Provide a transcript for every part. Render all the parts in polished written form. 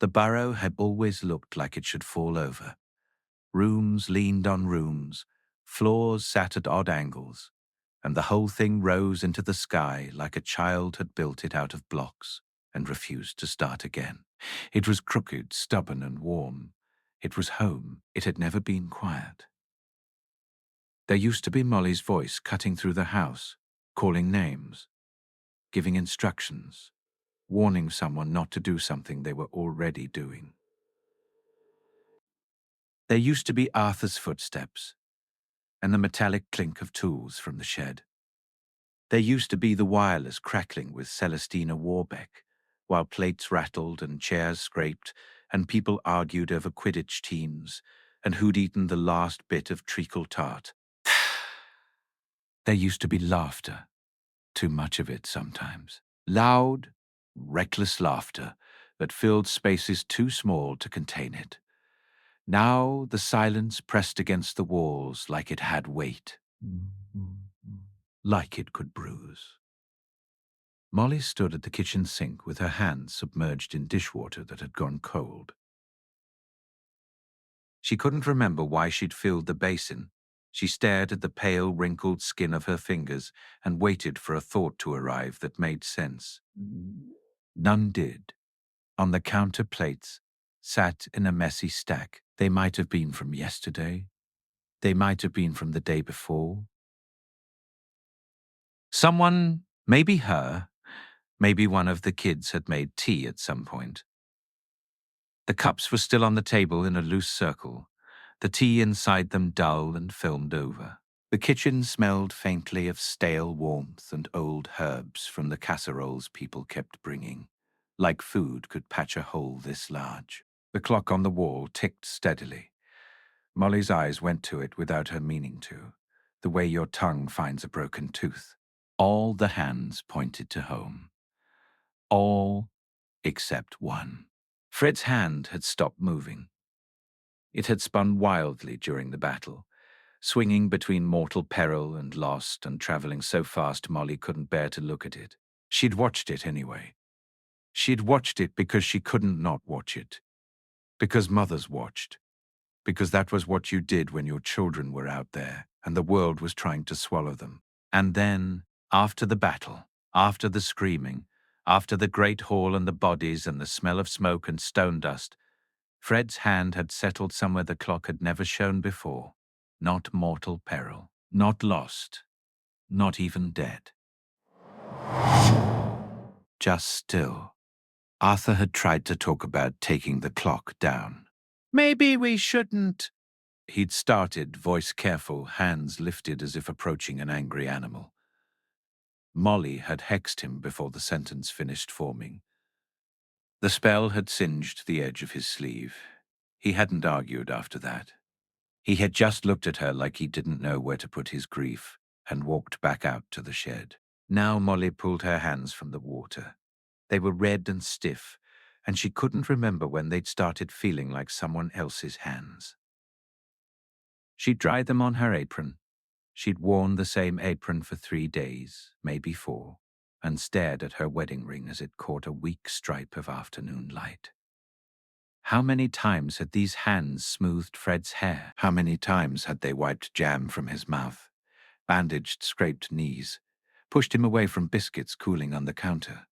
The burrow had always looked like it should fall over. Rooms leaned on rooms, floors sat at odd angles, and the whole thing rose into the sky like a child had built it out of blocks and refused to start again. It was crooked, stubborn, and warm. It was home. It had never been quiet. There used to be Molly's voice cutting through the house, calling names, giving instructions, warning someone not to do something they were already doing. There used to be Arthur's footsteps and the metallic clink of tools from the shed. There used to be the wireless crackling with Celestina Warbeck, while plates rattled and chairs scraped and people argued over Quidditch teams and who'd eaten the last bit of treacle tart. There used to be laughter, too much of it sometimes. Loud, reckless laughter that filled spaces too small to contain it. Now the silence pressed against the walls like it had weight, like it could bruise. Molly stood at the kitchen sink with her hands submerged in dishwater that had gone cold. She couldn't remember why she'd filled the basin. She stared at the pale, wrinkled skin of her fingers and waited for a thought to arrive that made sense. None did. On the counter plates, sat in a messy stack. They might have been from yesterday. They might have been from the day before. Someone, maybe her, maybe one of the kids had made tea at some point. The cups were still on the table in a loose circle, the tea inside them dull and filmed over. The kitchen smelled faintly of stale warmth and old herbs from the casseroles people kept bringing, like food could patch a hole this large. The clock on the wall ticked steadily. Molly's eyes went to it without her meaning to, the way your tongue finds a broken tooth. All the hands pointed to home. All except one. Fred's hand had stopped moving. It had spun wildly during the battle, swinging between mortal peril and lost and traveling so fast Molly couldn't bear to look at it. She'd watched it anyway. She'd watched it because she couldn't not watch it. Because mothers watched. Because that was what you did when your children were out there and the world was trying to swallow them. And then, after the battle, after the screaming, after the great hall and the bodies and the smell of smoke and stone dust, Fred's hand had settled somewhere the clock had never shown before. Not mortal peril, not lost, not even dead. Just still. Arthur had tried to talk about taking the clock down. Maybe we shouldn't. He'd started, voice careful, hands lifted as if approaching an angry animal. Molly had hexed him before the sentence finished forming. The spell had singed the edge of his sleeve. He hadn't argued after that. He had just looked at her like he didn't know where to put his grief and walked back out to the shed. Now Molly pulled her hands from the water. They were red and stiff, and she couldn't remember when they'd started feeling like someone else's hands. She dried them on her apron. She'd worn the same apron for 3 days, maybe 4, and stared at her wedding ring as it caught a weak stripe of afternoon light. How many times had these hands smoothed Fred's hair? How many times had they wiped jam from his mouth, bandaged scraped knees, pushed him away from biscuits cooling on the counter?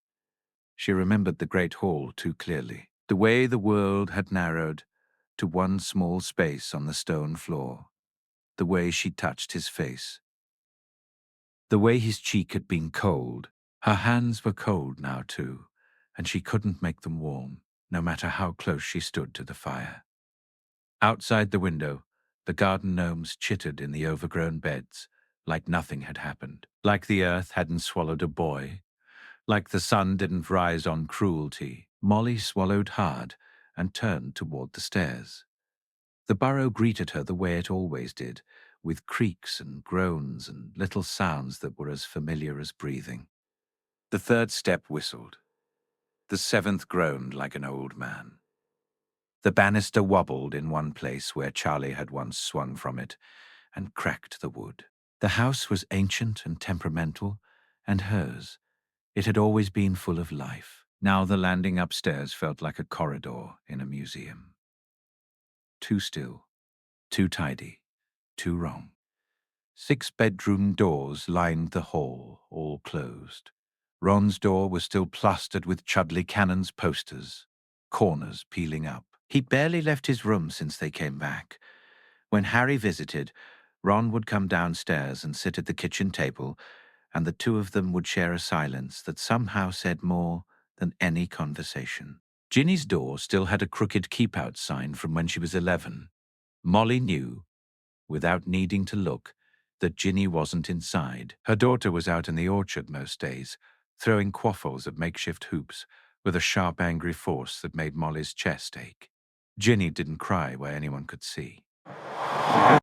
She remembered the great hall too clearly, the way the world had narrowed to one small space on the stone floor, the way she touched his face, the way his cheek had been cold. Her hands were cold now too, and she couldn't make them warm, no matter how close she stood to the fire. Outside the window, the garden gnomes chittered in the overgrown beds, like nothing had happened, like the earth hadn't swallowed a boy, like the sun didn't rise on cruelty. Molly swallowed hard and turned toward the stairs. The burrow greeted her the way it always did, with creaks and groans and little sounds that were as familiar as breathing. The third step whistled. The seventh groaned like an old man. The banister wobbled in one place where Charlie had once swung from it and cracked the wood. The house was ancient and temperamental, and hers. It had always been full of life. Now the landing upstairs felt like a corridor in a museum. Too still, too tidy, too wrong. 6 bedroom doors lined the hall, all closed. Ron's door was still plastered with Chudley Cannon's posters, corners peeling up. He'd barely left his room since they came back. When Harry visited, Ron would come downstairs and sit at the kitchen table, and the two of them would share a silence that somehow said more than any conversation. Ginny's door still had a crooked keep-out sign from when she was 11. Molly knew, without needing to look, that Ginny wasn't inside. Her daughter was out in the orchard most days, throwing quaffles at makeshift hoops with a sharp, angry force that made Molly's chest ache. Ginny didn't cry where anyone could see.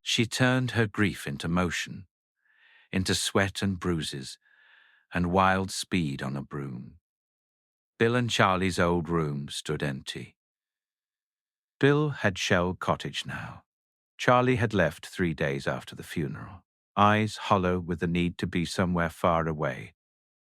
She turned her grief into motion, into sweat and bruises, and wild speed on a broom. Bill and Charlie's old room stood empty. Bill had Shell Cottage now. Charlie had left 3 days after the funeral, eyes hollow with the need to be somewhere far away,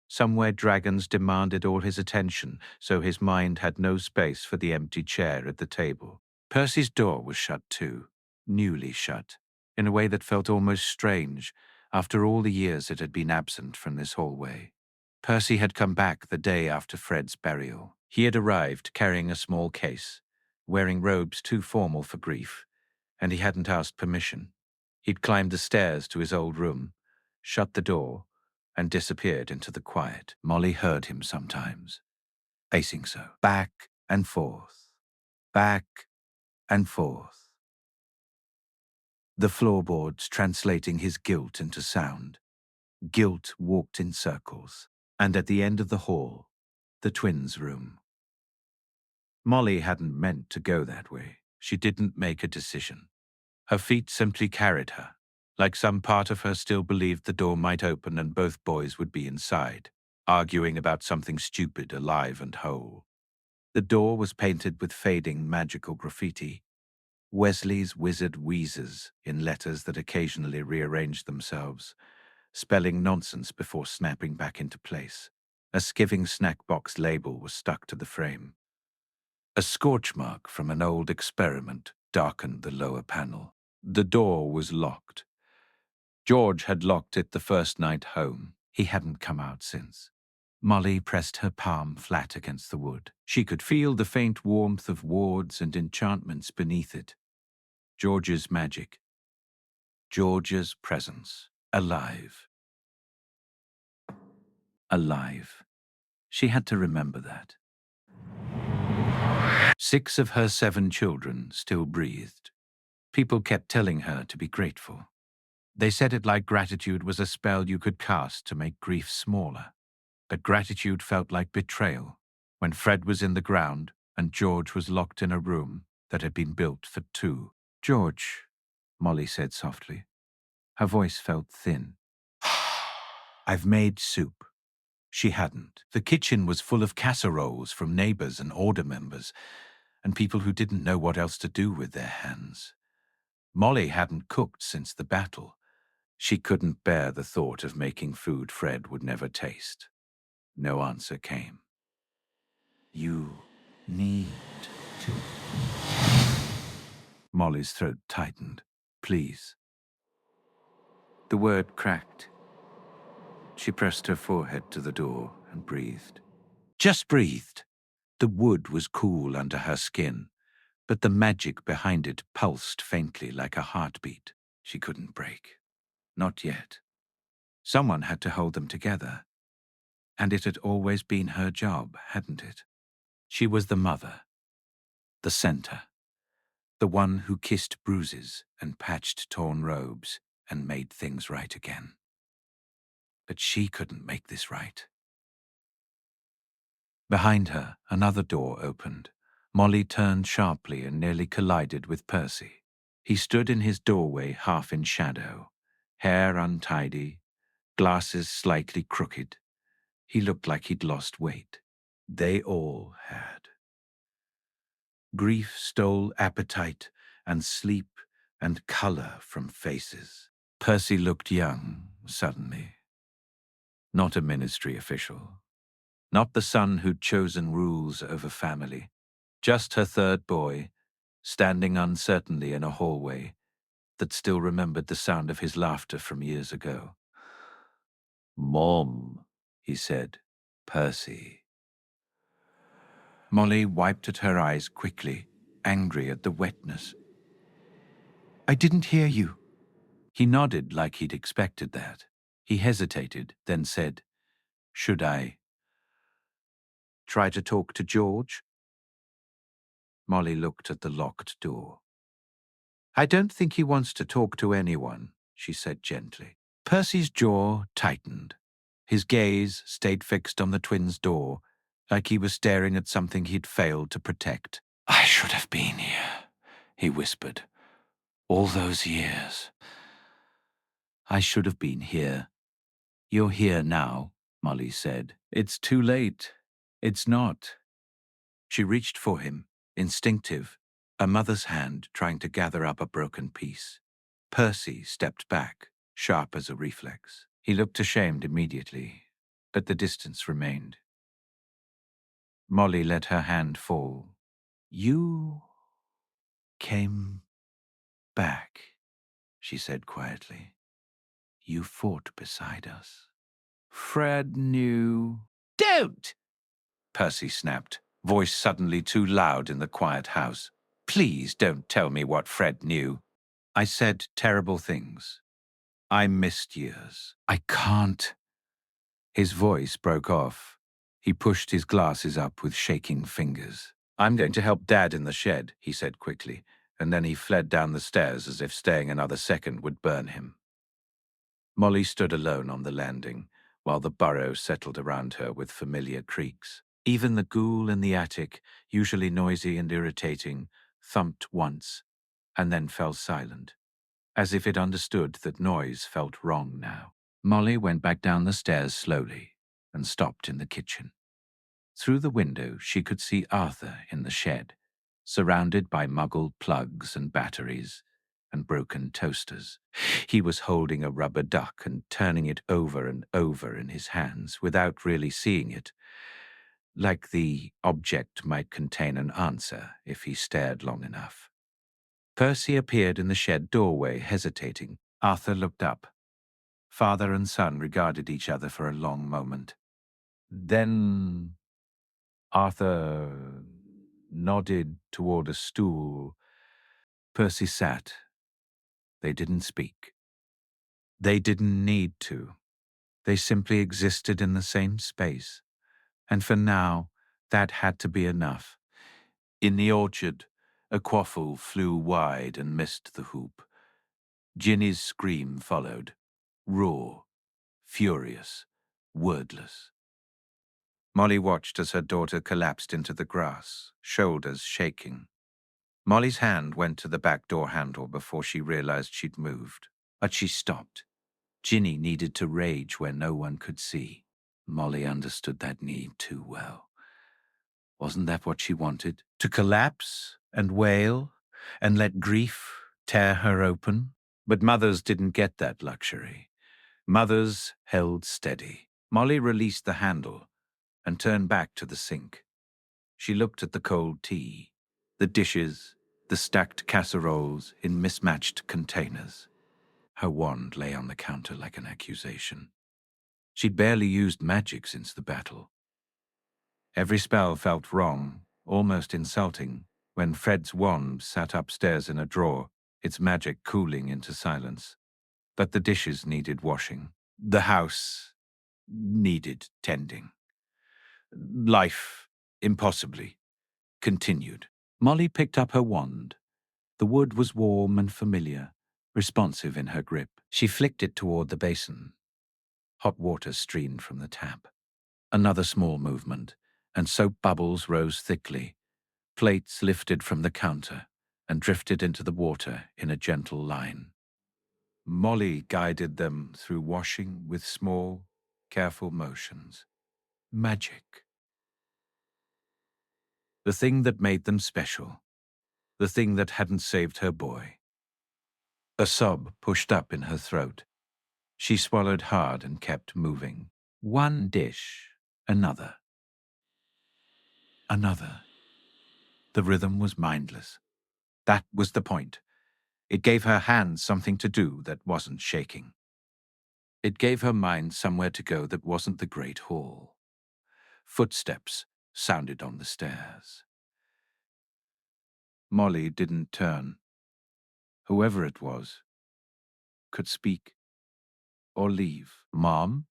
somewhere dragons demanded all his attention, so his mind had no space for the empty chair at the table. Percy's door was shut too, newly shut, in a way that felt almost strange after all the years it had been absent from this hallway. Percy had come back the day after Fred's burial. He had arrived carrying a small case, wearing robes too formal for grief, and he hadn't asked permission. He'd climbed the stairs to his old room, shut the door, and disappeared into the quiet. Molly heard him sometimes, pacing so, back and forth, back and forth. The floorboards translating his guilt into sound. Guilt walked in circles, and at the end of the hall, the twins' room. Molly hadn't meant to go that way. She didn't make a decision. Her feet simply carried her, like some part of her still believed the door might open and both boys would be inside, arguing about something stupid, alive and whole. The door was painted with fading magical graffiti, Weasley's wizard wheezes in letters that occasionally rearranged themselves, spelling nonsense before snapping back into place. A skiving snack box label was stuck to the frame. A scorch mark from an old experiment darkened the lower panel. The door was locked. George had locked it the first night home. He hadn't come out since. Molly pressed her palm flat against the wood. She could feel the faint warmth of wards and enchantments beneath it. George's magic. George's presence. Alive. Alive. She had to remember that. 6 of her 7 children still breathed. People kept telling her to be grateful. They said it like gratitude was a spell you could cast to make grief smaller. But gratitude felt like betrayal when Fred was in the ground and George was locked in a room that had been built for 2. "George," Molly said softly. Her voice felt thin. "I've made soup." She hadn't. The kitchen was full of casseroles from neighbors and order members, and people who didn't know what else to do with their hands. Molly hadn't cooked since the battle. She couldn't bear the thought of making food Fred would never taste. No answer came. "You need to." Molly's throat tightened. "Please." The word cracked. She pressed her forehead to the door and breathed. Just breathed. The wood was cool under her skin, but the magic behind it pulsed faintly like a heartbeat. She couldn't break. Not yet. Someone had to hold them together. And it had always been her job, hadn't it? She was the mother, the center, the one who kissed bruises and patched torn robes and made things right again. But she couldn't make this right. Behind her, another door opened. Molly turned sharply and nearly collided with Percy. He stood in his doorway half in shadow, hair untidy, glasses slightly crooked. He looked like he'd lost weight. They all had. Grief stole appetite and sleep and color from faces. Percy looked young, suddenly. Not a ministry official. Not the son who'd chosen rules over family. Just her third boy, standing uncertainly in a hallway that still remembered the sound of his laughter from years ago. "Mom," he said. "Percy." Molly wiped at her eyes quickly, angry at the wetness. "I didn't hear you." He nodded like he'd expected that. He hesitated, then said, "Should I try to talk to George?" Molly looked at the locked door. "I don't think he wants to talk to anyone," she said gently. Percy's jaw tightened. His gaze stayed fixed on the twins' door, like he was staring at something he'd failed to protect. "I should have been here," he whispered. "All those years. I should have been here." "You're here now," Molly said. "It's too late." "It's not." She reached for him, instinctive, a mother's hand trying to gather up a broken piece. Percy stepped back, sharp as a reflex. He looked ashamed immediately, but the distance remained. Molly let her hand fall. "You came back," she said quietly. "You fought beside us." "Fred knew." "Don't!" Percy snapped, voice suddenly too loud in the quiet house. "Please don't tell me what Fred knew." "I said terrible things. I missed years. I can't." His voice broke off. He pushed his glasses up with shaking fingers. "I'm going to help Dad in the shed," he said quickly, and then he fled down the stairs as if staying another second would burn him. Molly stood alone on the landing, while the burrow settled around her with familiar creaks. Even the ghoul in the attic, usually noisy and irritating, thumped once, and then fell silent, as if it understood that noise felt wrong now. Molly went back down the stairs slowly and stopped in the kitchen. Through the window, she could see Arthur in the shed, surrounded by muggled plugs and batteries and broken toasters. He was holding a rubber duck and turning it over and over in his hands without really seeing it, like the object might contain an answer if he stared long enough. Percy appeared in the shed doorway, hesitating. Arthur looked up. Father and son regarded each other for a long moment. Then Arthur nodded toward a stool. Percy sat. They didn't speak. They didn't need to. They simply existed in the same space. And for now, that had to be enough. In the orchard, a quaffle flew wide and missed the hoop. Ginny's scream followed, raw, furious, wordless. Molly watched as her daughter collapsed into the grass, shoulders shaking. Molly's hand went to the back door handle before she realized she'd moved, but she stopped. Ginny needed to rage where no one could see. Molly understood that need too well. Wasn't that what she wanted? To collapse and wail and let grief tear her open? But mothers didn't get that luxury. Mothers held steady. Molly released the handle and turned back to the sink. She looked at the cold tea, the dishes, the stacked casseroles in mismatched containers. Her wand lay on the counter like an accusation. She'd barely used magic since the battle. Every spell felt wrong, almost insulting, when Fred's wand sat upstairs in a drawer, its magic cooling into silence. But the dishes needed washing. The house needed tending. Life, impossibly, continued. Molly picked up her wand. The wood was warm and familiar, responsive in her grip. She flicked it toward the basin. Hot water streamed from the tap. Another small movement, and soap bubbles rose thickly. Plates lifted from the counter and drifted into the water in a gentle line. Molly guided them through washing with small, careful motions. Magic. The thing that made them special. The thing that hadn't saved her boy. A sob pushed up in her throat. She swallowed hard and kept moving. One dish, another. Another. The rhythm was mindless. That was the point. It gave her hands something to do that wasn't shaking. It gave her mind somewhere to go that wasn't the great hall. Footsteps sounded on the stairs. Molly didn't turn. Whoever it was could speak or leave. Mom?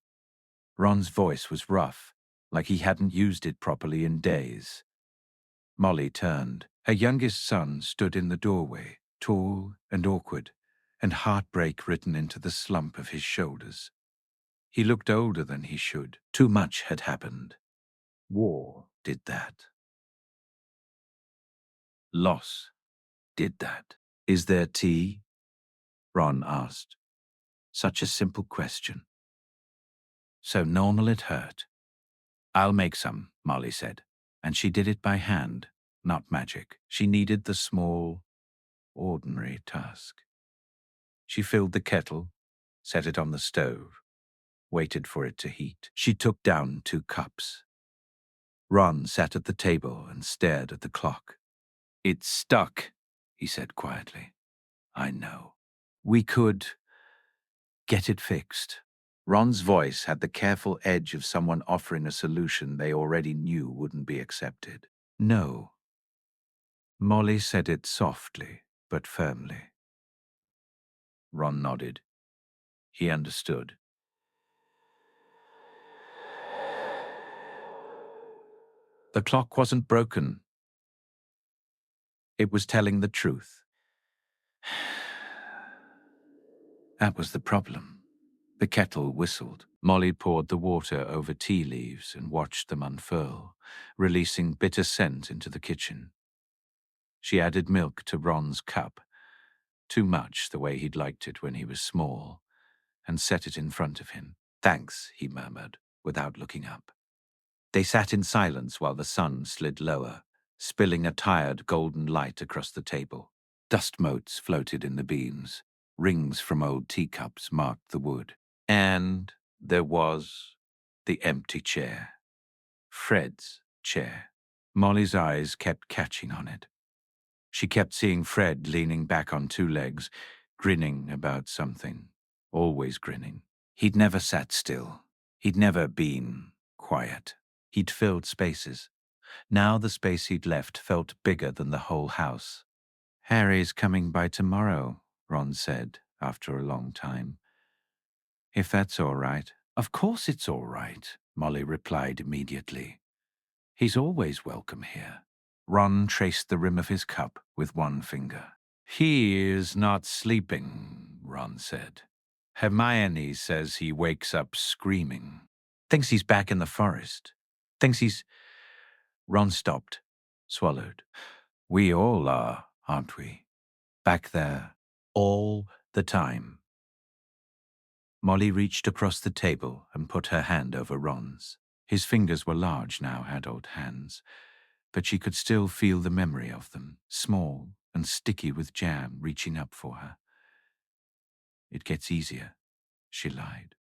Ron's voice was rough, like he hadn't used it properly in days. Molly turned. Her youngest son stood in the doorway, tall and awkward, and heartbreak written into the slump of his shoulders. He looked older than he should. Too much had happened. War did that. Loss did that. Is there tea? Ron asked. Such a simple question. So normal it hurt. I'll make some, Molly said, and she did it by hand, not magic. She needed the small, ordinary task. She filled the kettle, set it on the stove, waited for it to heat. She took down 2 cups. Ron sat at the table and stared at the clock. It's stuck, he said quietly. I know. We could get it fixed. Ron's voice had the careful edge of someone offering a solution they already knew wouldn't be accepted. No. Molly said it softly, but firmly. Ron nodded. He understood. The clock wasn't broken. It was telling the truth. That was the problem. The kettle whistled. Molly poured the water over tea leaves and watched them unfurl, releasing bitter scent into the kitchen. She added milk to Ron's cup, too much the way he'd liked it when he was small, and set it in front of him. Thanks, he murmured, without looking up. They sat in silence while the sun slid lower, spilling a tired golden light across the table. Dust motes floated in the beams. Rings from old teacups marked the wood. And there was the empty chair. Fred's chair. Molly's eyes kept catching on it. She kept seeing Fred leaning back on 2 legs, grinning about something. Always grinning. He'd never sat still. He'd never been quiet. He'd filled spaces. Now the space he'd left felt bigger than the whole house. Harry's coming by tomorrow, Ron said, after a long time. If that's all right. Of course it's all right, Molly replied immediately. He's always welcome here. Ron traced the rim of his cup with 1 finger. He is not sleeping, Ron said. Hermione says he wakes up screaming. Thinks he's back in the forest. Thinks he's... Ron stopped, swallowed. We all are, aren't we? Back there, all the time. Molly reached across the table and put her hand over Ron's. His fingers were large now, adult hands, but she could still feel the memory of them, small and sticky with jam reaching up for her. It gets easier, she lied.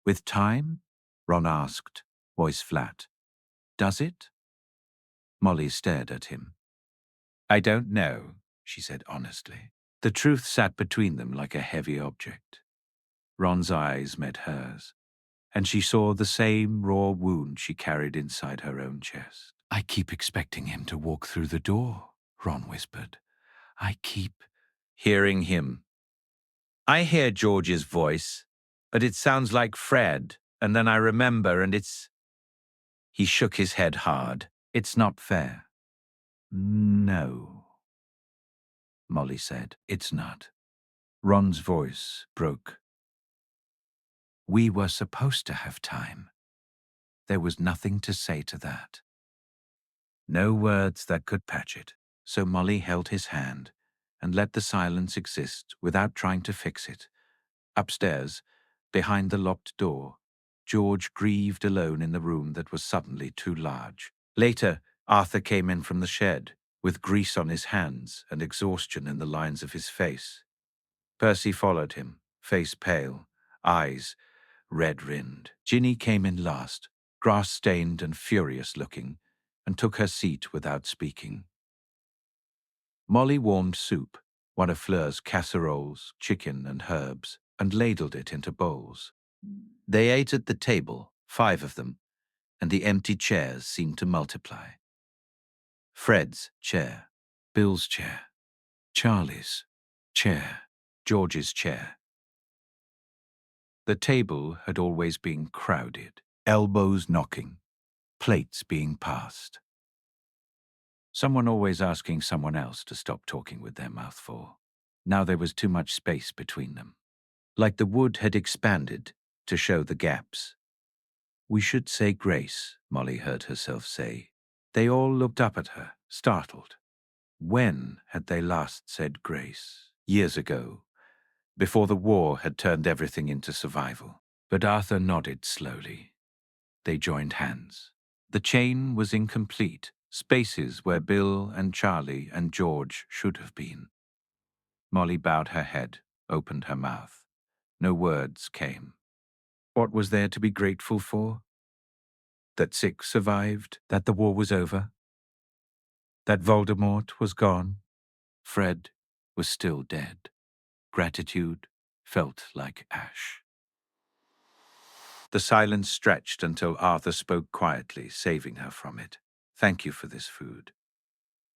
With time? Ron asked, voice flat. Does it? Molly stared at him. I don't know, she said honestly. The truth sat between them like a heavy object. Ron's eyes met hers, and she saw the same raw wound she carried inside her own chest. I keep expecting him to walk through the door, Ron whispered. I keep hearing him. I hear George's voice, but it sounds like Fred, and then I remember, and it's... He shook his head hard. It's not fair. No, Molly said. It's not. Ron's voice broke. We were supposed to have time. There was nothing to say to that. No words that could patch it. So Molly held his hand and let the silence exist without trying to fix it. Upstairs, behind the locked door, George grieved alone in the room that was suddenly too large. Later, Arthur came in from the shed, with grease on his hands and exhaustion in the lines of his face. Percy followed him, face pale, eyes red-rimmed. Ginny came in last, grass-stained and furious-looking, and took her seat without speaking. Molly warmed soup, one of Fleur's casseroles, chicken and herbs, and ladled it into bowls. They ate at the table, 5 of them, and the empty chairs seemed to multiply. Fred's chair, Bill's chair, Charlie's chair, George's chair. The table had always been crowded, elbows knocking, plates being passed. Someone always asking someone else to stop talking with their mouth full. Now there was too much space between them. Like the wood had expanded to show the gaps. "We should say grace," Molly heard herself say. They all looked up at her, startled. When had they last said grace? Years ago, before the war had turned everything into survival. But Arthur nodded slowly. They joined hands. The chain was incomplete, spaces where Bill and Charlie and George should have been. Molly bowed her head, opened her mouth. No words came. What was there to be grateful for? That 6 survived? That the war was over? That Voldemort was gone? Fred was still dead. Gratitude felt like ash. The silence stretched until Arthur spoke quietly, saving her from it. "Thank you for this food,"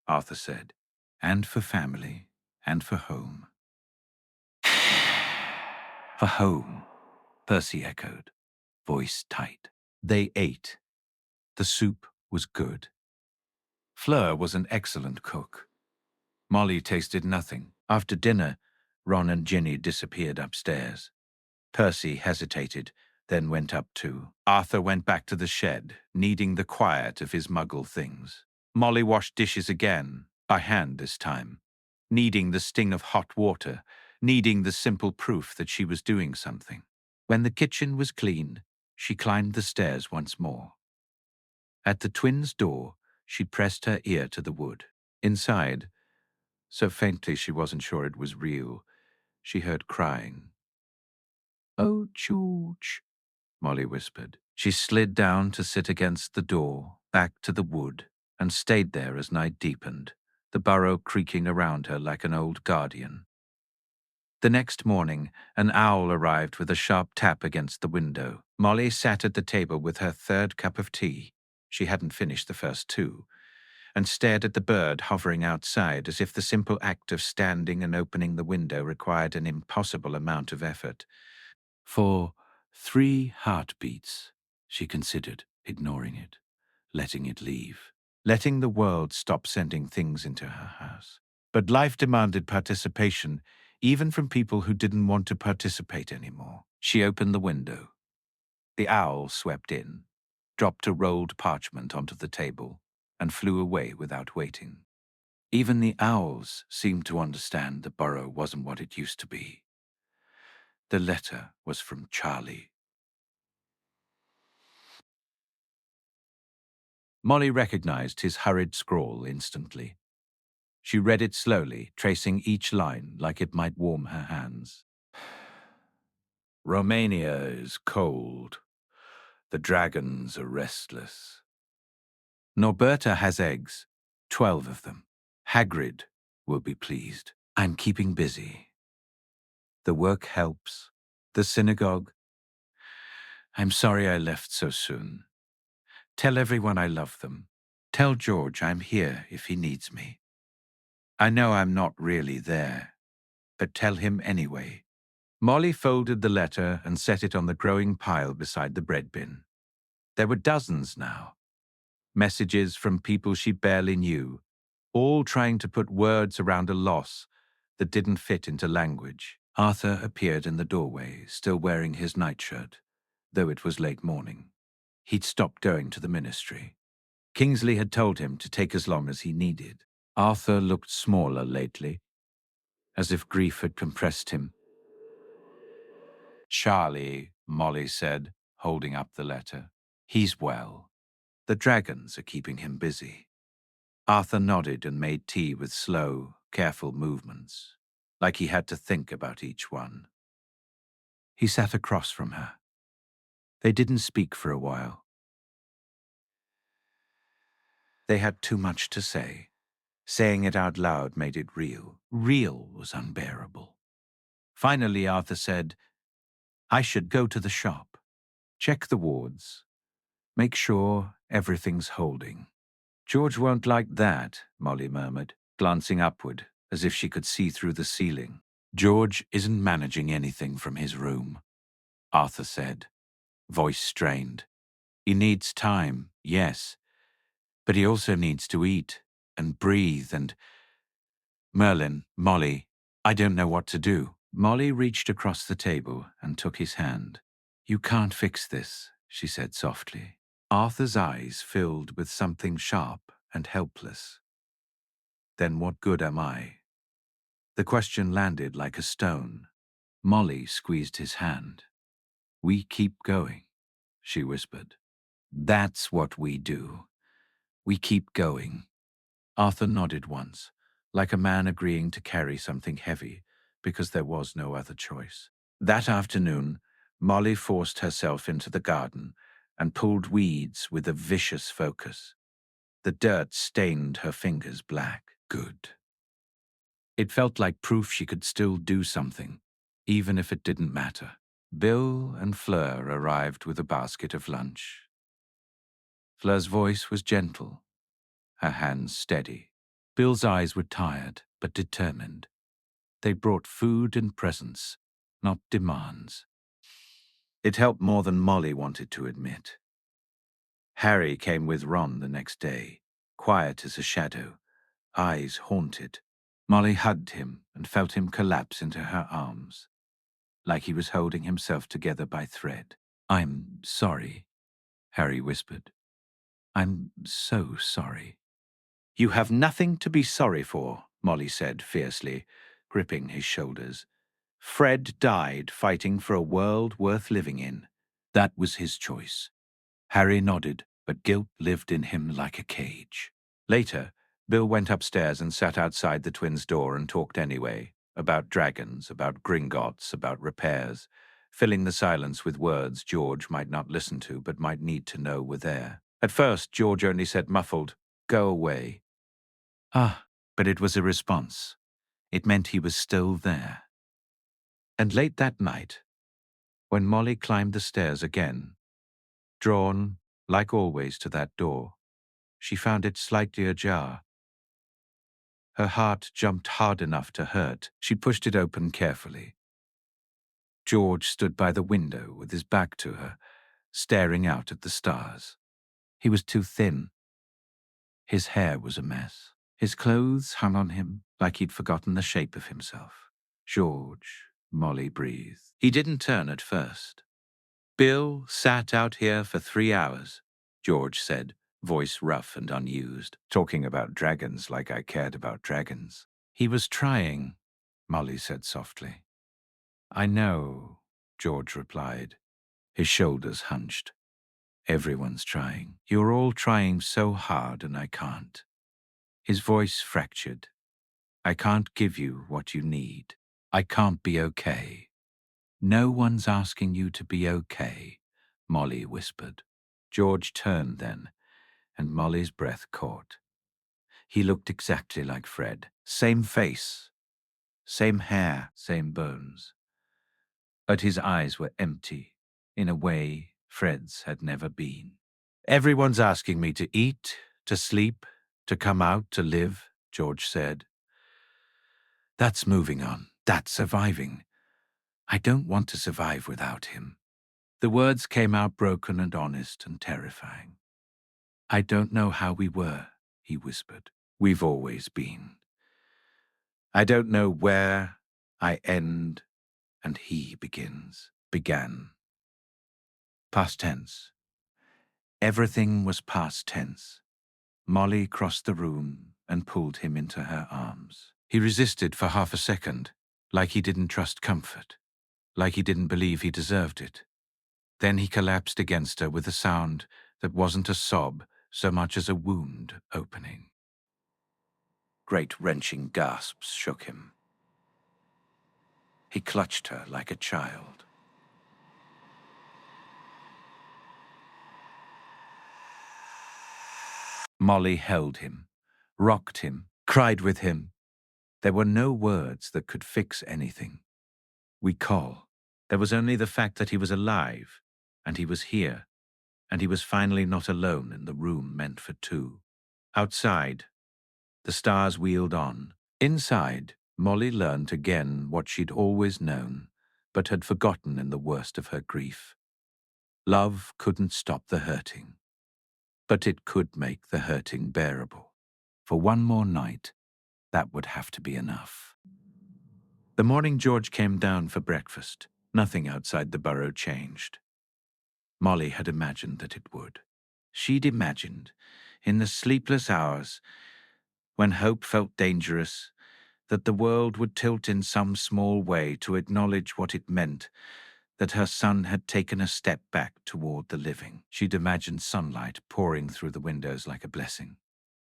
Arthur said. "And for family, and for home." "For home," Percy echoed, voice tight. They ate. The soup was good. Fleur was an excellent cook. Molly tasted nothing. After dinner, Ron and Ginny disappeared upstairs. Percy hesitated, then went up too. Arthur went back to the shed, needing the quiet of his muggle things. Molly washed dishes again, by hand this time, needing the sting of hot water, needing the simple proof that she was doing something. When the kitchen was clean, she climbed the stairs once more. At the twins' door, she pressed her ear to the wood. Inside, so faintly she wasn't sure it was real, she heard crying. "Oh, George," Molly whispered. She slid down to sit against the door, back to the wood, and stayed there as night deepened, the burrow creaking around her like an old guardian. The next morning, an owl arrived with a sharp tap against the window. Molly sat at the table with her 3rd cup of tea. She hadn't finished the first 2, and stared at the bird hovering outside as if the simple act of standing and opening the window required an impossible amount of effort. "For 3 heartbeats," she considered, ignoring it, letting it leave, letting the world stop sending things into her house. But life demanded participation, even from people who didn't want to participate anymore. She opened the window. The owl swept in, dropped a rolled parchment onto the table, and flew away without waiting. Even the owls seemed to understand the burrow wasn't what it used to be. The letter was from Charlie. Molly recognized his hurried scrawl instantly. She read it slowly, tracing each line like it might warm her hands. "Romania is cold. The dragons are restless. Norberta has eggs, 12 of them. Hagrid will be pleased. I'm keeping busy. The work helps. The synagogue. I'm sorry I left so soon. Tell everyone I love them. Tell George I'm here if he needs me. I know I'm not really there, but tell him anyway." Molly folded the letter and set it on the growing pile beside the bread bin. There were dozens now. Messages from people she barely knew, all trying to put words around a loss that didn't fit into language. Arthur appeared in the doorway, still wearing his nightshirt, though it was late morning. He'd stopped going to the ministry. Kingsley had told him to take as long as he needed. Arthur looked smaller lately, as if grief had compressed him. "Charlie," Molly said, holding up the letter. "He's well. The dragons are keeping him busy." Arthur nodded and made tea with slow, careful movements, like he had to think about each one. He sat across from her. They didn't speak for a while. They had too much to say. Saying it out loud made it real. Real was unbearable. Finally, Arthur said, "I should go to the shop. Check the wards. Make sure everything's holding." "George won't like that," Molly murmured, glancing upward, as if she could see through the ceiling. "George isn't managing anything from his room," Arthur said, voice strained. "He needs time, yes, but he also needs to eat and breathe and—" "Merlin, Molly, I don't know what to do." Molly reached across the table and took his hand. "You can't fix this," she said softly. Arthur's eyes filled with something sharp and helpless. "Then what good am I?" The question landed like a stone. Molly squeezed his hand. "We keep going," she whispered. "That's what we do. We keep going." Arthur nodded once, like a man agreeing to carry something heavy, because there was no other choice. That afternoon, Molly forced herself into the garden and pulled weeds with a vicious focus. The dirt stained her fingers black. Good. It felt like proof she could still do something, even if it didn't matter. Bill and Fleur arrived with a basket of lunch. Fleur's voice was gentle, her hands steady. Bill's eyes were tired, but determined. They brought food and presents, not demands. It helped more than Molly wanted to admit. Harry came with Ron the next day, quiet as a shadow, eyes haunted. Molly hugged him and felt him collapse into her arms, like he was holding himself together by thread. "I'm sorry," Harry whispered. "I'm so sorry." "You have nothing to be sorry for," Molly said fiercely, gripping his shoulders. "Fred died fighting for a world worth living in. That was his choice." Harry nodded, but guilt lived in him like a cage. Later, Bill went upstairs and sat outside the twins' door and talked anyway, about dragons, about Gringotts, about repairs, filling the silence with words George might not listen to but might need to know were there. At first, George only said muffled, "Go away." Ah, but it was a response. It meant he was still there. And late that night, when Molly climbed the stairs again, drawn, like always, to that door, she found it slightly ajar. Her heart jumped hard enough to hurt. She pushed it open carefully. George stood by the window with his back to her, staring out at the stars. He was too thin. His hair was a mess. His clothes hung on him like he'd forgotten the shape of himself. "George," Molly breathed. He didn't turn at first. "Bill sat out here for 3 hours," George said, voice rough and unused, talking about dragons like I cared about dragons. "He was trying," Molly said softly. "I know," George replied, his shoulders hunched. "Everyone's trying. You're all trying so hard and I can't." His voice fractured. "I can't give you what you need. I can't be okay." "No one's asking you to be okay," Molly whispered. George turned then, and Molly's breath caught. He looked exactly like Fred. Same face, same hair, same bones. But his eyes were empty, in a way Fred's had never been. "Everyone's asking me to eat, to sleep, to come out, to live," George said. "That's moving on. That's surviving. I don't want to survive without him." The words came out broken and honest and terrifying. "I don't know how we were," he whispered. "We've always been. I don't know where I end and he began. Past tense. Everything was past tense. Molly crossed the room and pulled him into her arms. He resisted for half a second, like he didn't trust comfort, like he didn't believe he deserved it. Then he collapsed against her with a sound that wasn't a sob so much as a wound opening. Great wrenching gasps shook him. He clutched her like a child. Molly held him, rocked him, cried with him. There were no words that could fix anything. We call. There was only the fact that he was alive, and he was here, and he was finally not alone in the room meant for two. Outside, the stars wheeled on. Inside, Molly learned again what she'd always known, but had forgotten in the worst of her grief. Love couldn't stop the hurting, but it could make the hurting bearable. For one more night, that would have to be enough. The morning George came down for breakfast, nothing outside the Burrow changed. Molly had imagined that it would. She'd imagined, in the sleepless hours, when hope felt dangerous, that the world would tilt in some small way to acknowledge what it meant that her son had taken a step back toward the living. She'd imagined sunlight pouring through the windows like a blessing,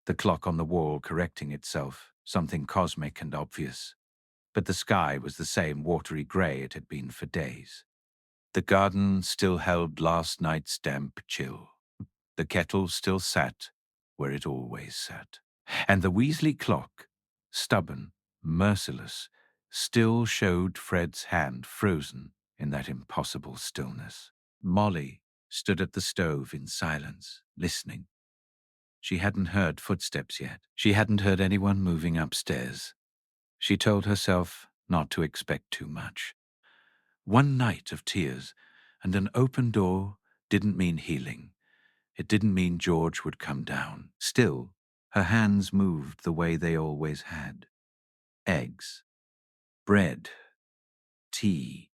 the clock on the wall correcting itself, something cosmic and obvious. But the sky was the same watery grey it had been for days. The garden still held last night's damp chill. The kettle still sat where it always sat. And the Weasley clock, stubborn, merciless, still showed Fred's hand frozen in that impossible stillness. Molly stood at the stove in silence, listening. She hadn't heard footsteps yet. She hadn't heard anyone moving upstairs. She told herself not to expect too much. One night of tears and an open door didn't mean healing. It didn't mean George would come down. Still, her hands moved the way they always had. Eggs, bread, tea,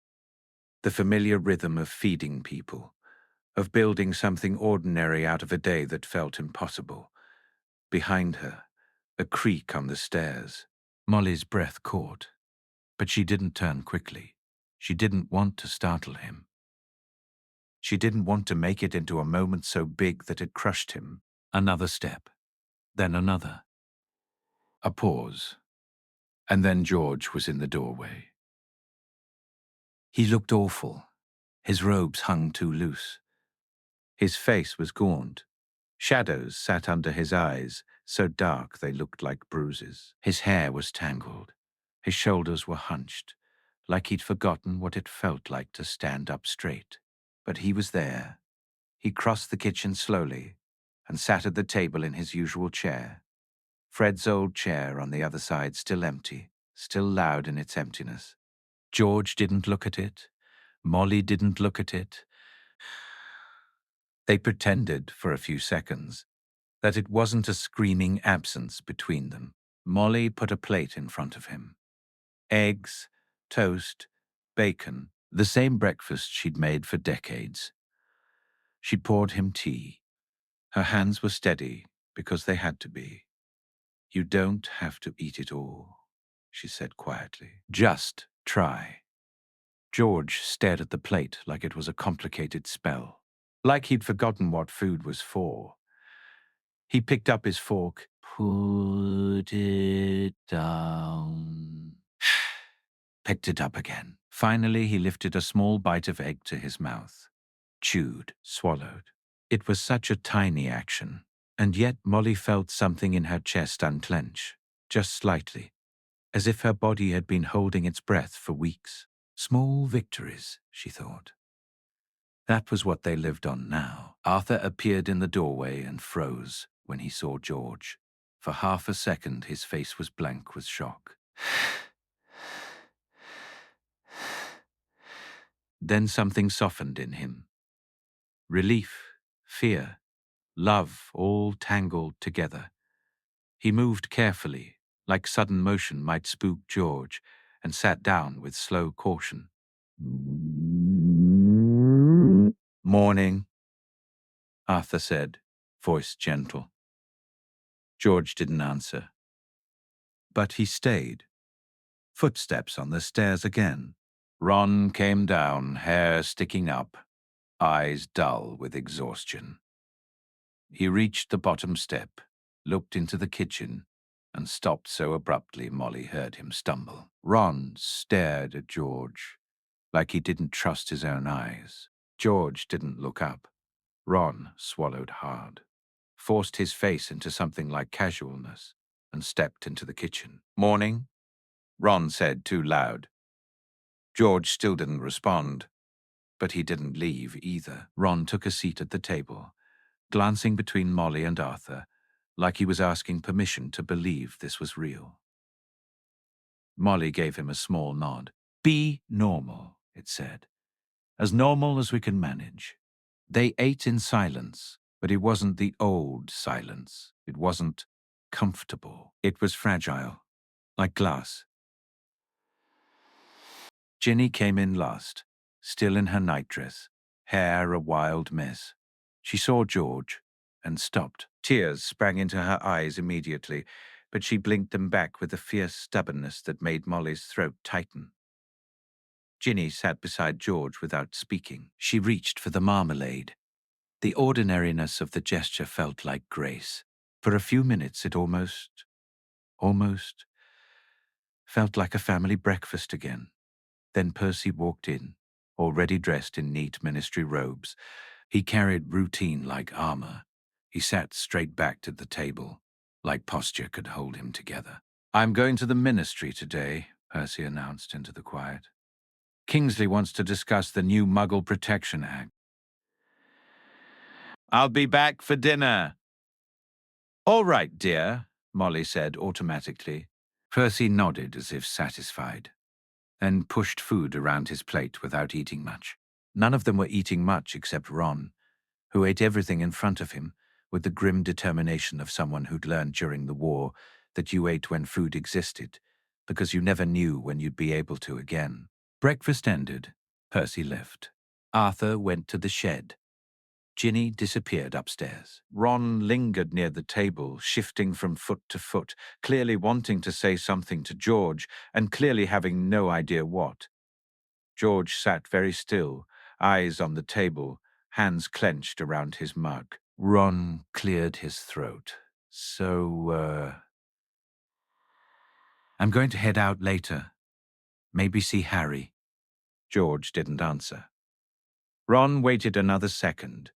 the familiar rhythm of feeding people, of building something ordinary out of a day that felt impossible. Behind her, a creak on the stairs. Molly's breath caught, but she didn't turn quickly. She didn't want to startle him. She didn't want to make it into a moment so big that it crushed him. Another step, then another. A pause, and then George was in the doorway. He looked awful. His robes hung too loose. His face was gaunt. Shadows sat under his eyes, so dark they looked like bruises. His hair was tangled. His shoulders were hunched, like he'd forgotten what it felt like to stand up straight. But he was there. He crossed the kitchen slowly and sat at the table in his usual chair. Fred's old chair on the other side still empty, still loud in its emptiness. George didn't look at it. Molly didn't look at it. They pretended for a few seconds that it wasn't a screaming absence between them. Molly put a plate in front of him. Eggs, toast, bacon, the same breakfast she'd made for decades. She poured him tea. Her hands were steady because they had to be. "You don't have to eat it all," she said quietly. "Just try." George stared at the plate like it was a complicated spell, like he'd forgotten what food was for. He picked up his fork. "Put it down." Picked it up again. Finally, he lifted a small bite of egg to his mouth. Chewed, swallowed. It was such a tiny action, and yet Molly felt something in her chest unclench, just slightly, as if her body had been holding its breath for weeks. Small victories, she thought. That was what they lived on now. Arthur appeared in the doorway and froze when he saw George. For half a second, his face was blank with shock. Then something softened in him. Relief, fear, love, all tangled together. He moved carefully, like sudden motion might spook George, and sat down with slow caution. "Morning," Arthur said, voice gentle. George didn't answer. But he stayed. Footsteps on the stairs again. Ron came down, hair sticking up, eyes dull with exhaustion. He reached the bottom step, looked into the kitchen, and stopped so abruptly Molly heard him stumble. Ron stared at George, like he didn't trust his own eyes. George didn't look up. Ron swallowed hard. forced his face into something like casualness, and stepped into the kitchen. "Morning," Ron said too loud. George still didn't respond, but he didn't leave either. Ron took a seat at the table, glancing between Molly and Arthur, like he was asking permission to believe this was real. Molly gave him a small nod. "Be normal," it said. "As normal as we can manage." They ate in silence, but it wasn't the old silence. It wasn't comfortable. It was fragile, like glass. Ginny came in last, still in her nightdress, hair a wild mess. She saw George and stopped. Tears sprang into her eyes immediately, but she blinked them back with a fierce stubbornness that made Molly's throat tighten. Ginny sat beside George without speaking. She reached for the marmalade. The ordinariness of the gesture felt like grace. For a few minutes it almost felt like a family breakfast again. Then Percy walked in, already dressed in neat ministry robes. He carried routine like armor. He sat straight back at the table, like posture could hold him together. "I'm going to the ministry today," Percy announced into the quiet. "Kingsley wants to discuss the new Muggle Protection Act." "I'll be back for dinner." "All right, dear," Molly said automatically. Percy nodded as if satisfied, then pushed food around his plate without eating much. None of them were eating much except Ron, who ate everything in front of him with the grim determination of someone who'd learned during the war that you ate when food existed, because you never knew when you'd be able to again. Breakfast ended. Percy left. Arthur went to the shed. Ginny disappeared upstairs. Ron lingered near the table, shifting from foot to foot, clearly wanting to say something to George, and clearly having no idea what. George sat very still, eyes on the table, hands clenched around his mug. Ron cleared his throat. I'm going to head out later. Maybe see Harry." George didn't answer. Ron waited another second,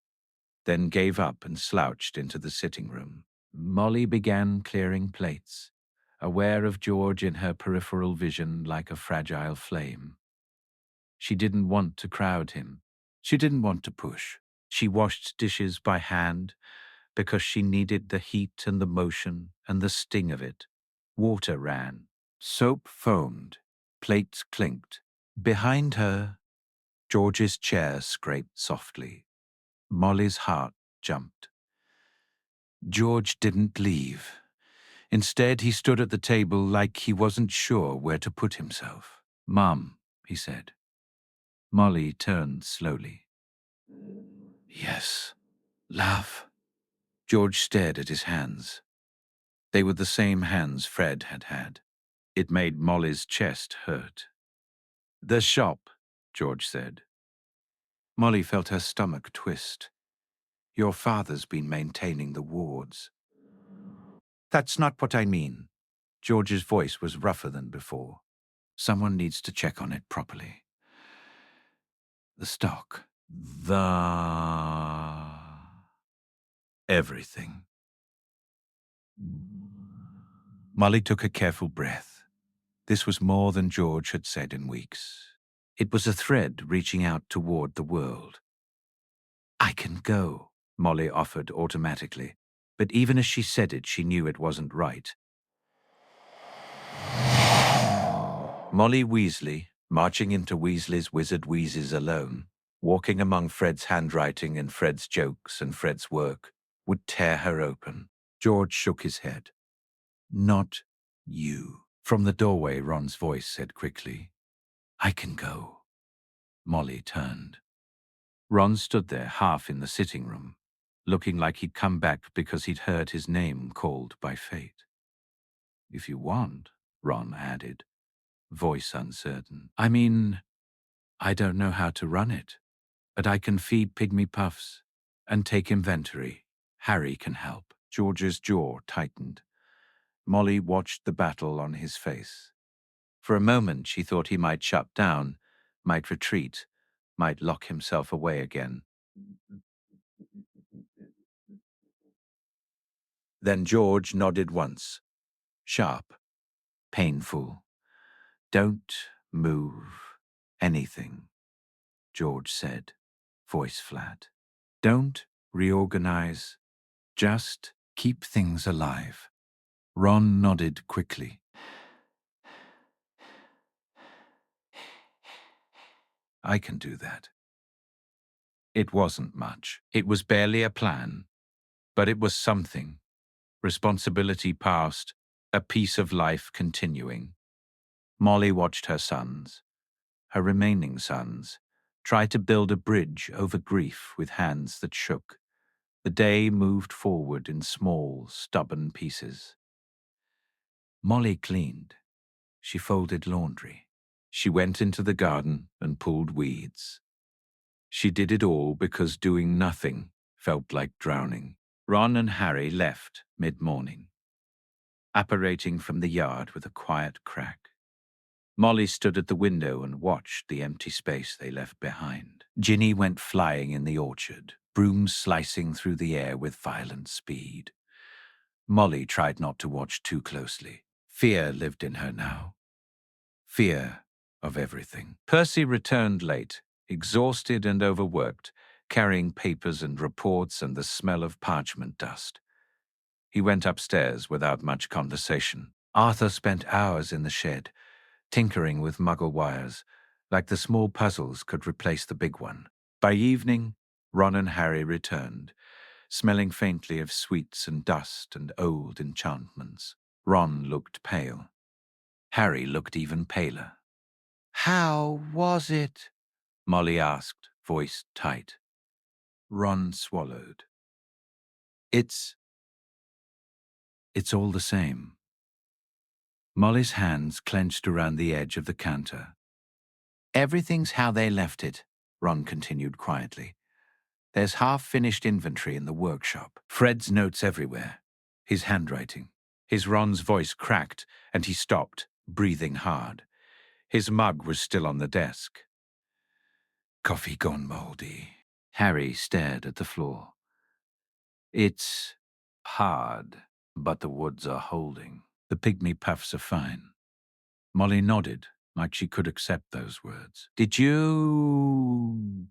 then gave up and slouched into the sitting room. Molly began clearing plates, aware of George in her peripheral vision like a fragile flame. She didn't want to crowd him. She didn't want to push. She washed dishes by hand because she needed the heat and the motion and the sting of it. Water ran. Soap foamed. Plates clinked. Behind her, George's chair scraped softly. Molly's heart jumped. George didn't leave. Instead, he stood at the table like he wasn't sure where to put himself. "Mum," he said. Molly turned slowly. "Yes, love." George stared at his hands. They were the same hands Fred had had. It made Molly's chest hurt. "The shop," George said. Molly felt her stomach twist. "Your father's been maintaining the wards." "That's not what I mean." George's voice was rougher than before. "Someone needs to check on it properly. The stock. Everything." Molly took a careful breath. This was more than George had said in weeks. It was a thread reaching out toward the world. "I can go," Molly offered automatically, but even as she said it, she knew it wasn't right. Molly Weasley, marching into Weasley's Wizard Wheezes alone, walking among Fred's handwriting and Fred's jokes and Fred's work, would tear her open. George shook his head. "Not you." From the doorway, Ron's voice said quickly, "I can go." Molly turned. Ron stood there, half in the sitting room, looking like he'd come back because he'd heard his name called by fate. "If you want," Ron added, voice uncertain. "I mean, I don't know how to run it, but I can feed pygmy puffs and take inventory. Harry can help." George's jaw tightened. Molly watched the battle on his face. For a moment, she thought he might shut down, might retreat, might lock himself away again. Then George nodded once. Sharp. Painful. Don't move anything, George said, voice flat. Don't reorganize. Just keep things alive. Ron nodded quickly. I can do that. It wasn't much. It was barely a plan, but it was something. Responsibility past, a piece of life continuing. Molly watched her sons, her remaining sons, try to build a bridge over grief with hands that shook. The day moved forward in small, stubborn pieces. Molly cleaned. She folded laundry. She went into the garden and pulled weeds. She did it all because doing nothing felt like drowning. Ron and Harry left mid-morning, apparating from the yard with a quiet crack. Molly stood at the window and watched the empty space they left behind. Ginny went flying in the orchard, brooms slicing through the air with violent speed. Molly tried not to watch too closely. Fear lived in her now. Fear of everything. Percy returned late, exhausted and overworked, carrying papers and reports and the smell of parchment dust. He went upstairs without much conversation. Arthur spent hours in the shed, tinkering with muggle wires, like the small puzzles could replace the big one. By evening, Ron and Harry returned, smelling faintly of sweets and dust and old enchantments. Ron looked pale. Harry looked even paler. "How was it?" Molly asked, voice tight. Ron swallowed. It's all the same." Molly's hands clenched around the edge of the canter. "Everything's how they left it," Ron continued quietly. "There's half-finished inventory in the workshop. Fred's notes everywhere. His handwriting." His Ron's voice cracked, and he stopped, breathing hard. His mug was still on the desk. "Coffee gone moldy." Harry stared at the floor. "It's hard, but the woods are holding. The pygmy puffs are fine." Molly nodded, like she could accept those words. "Did you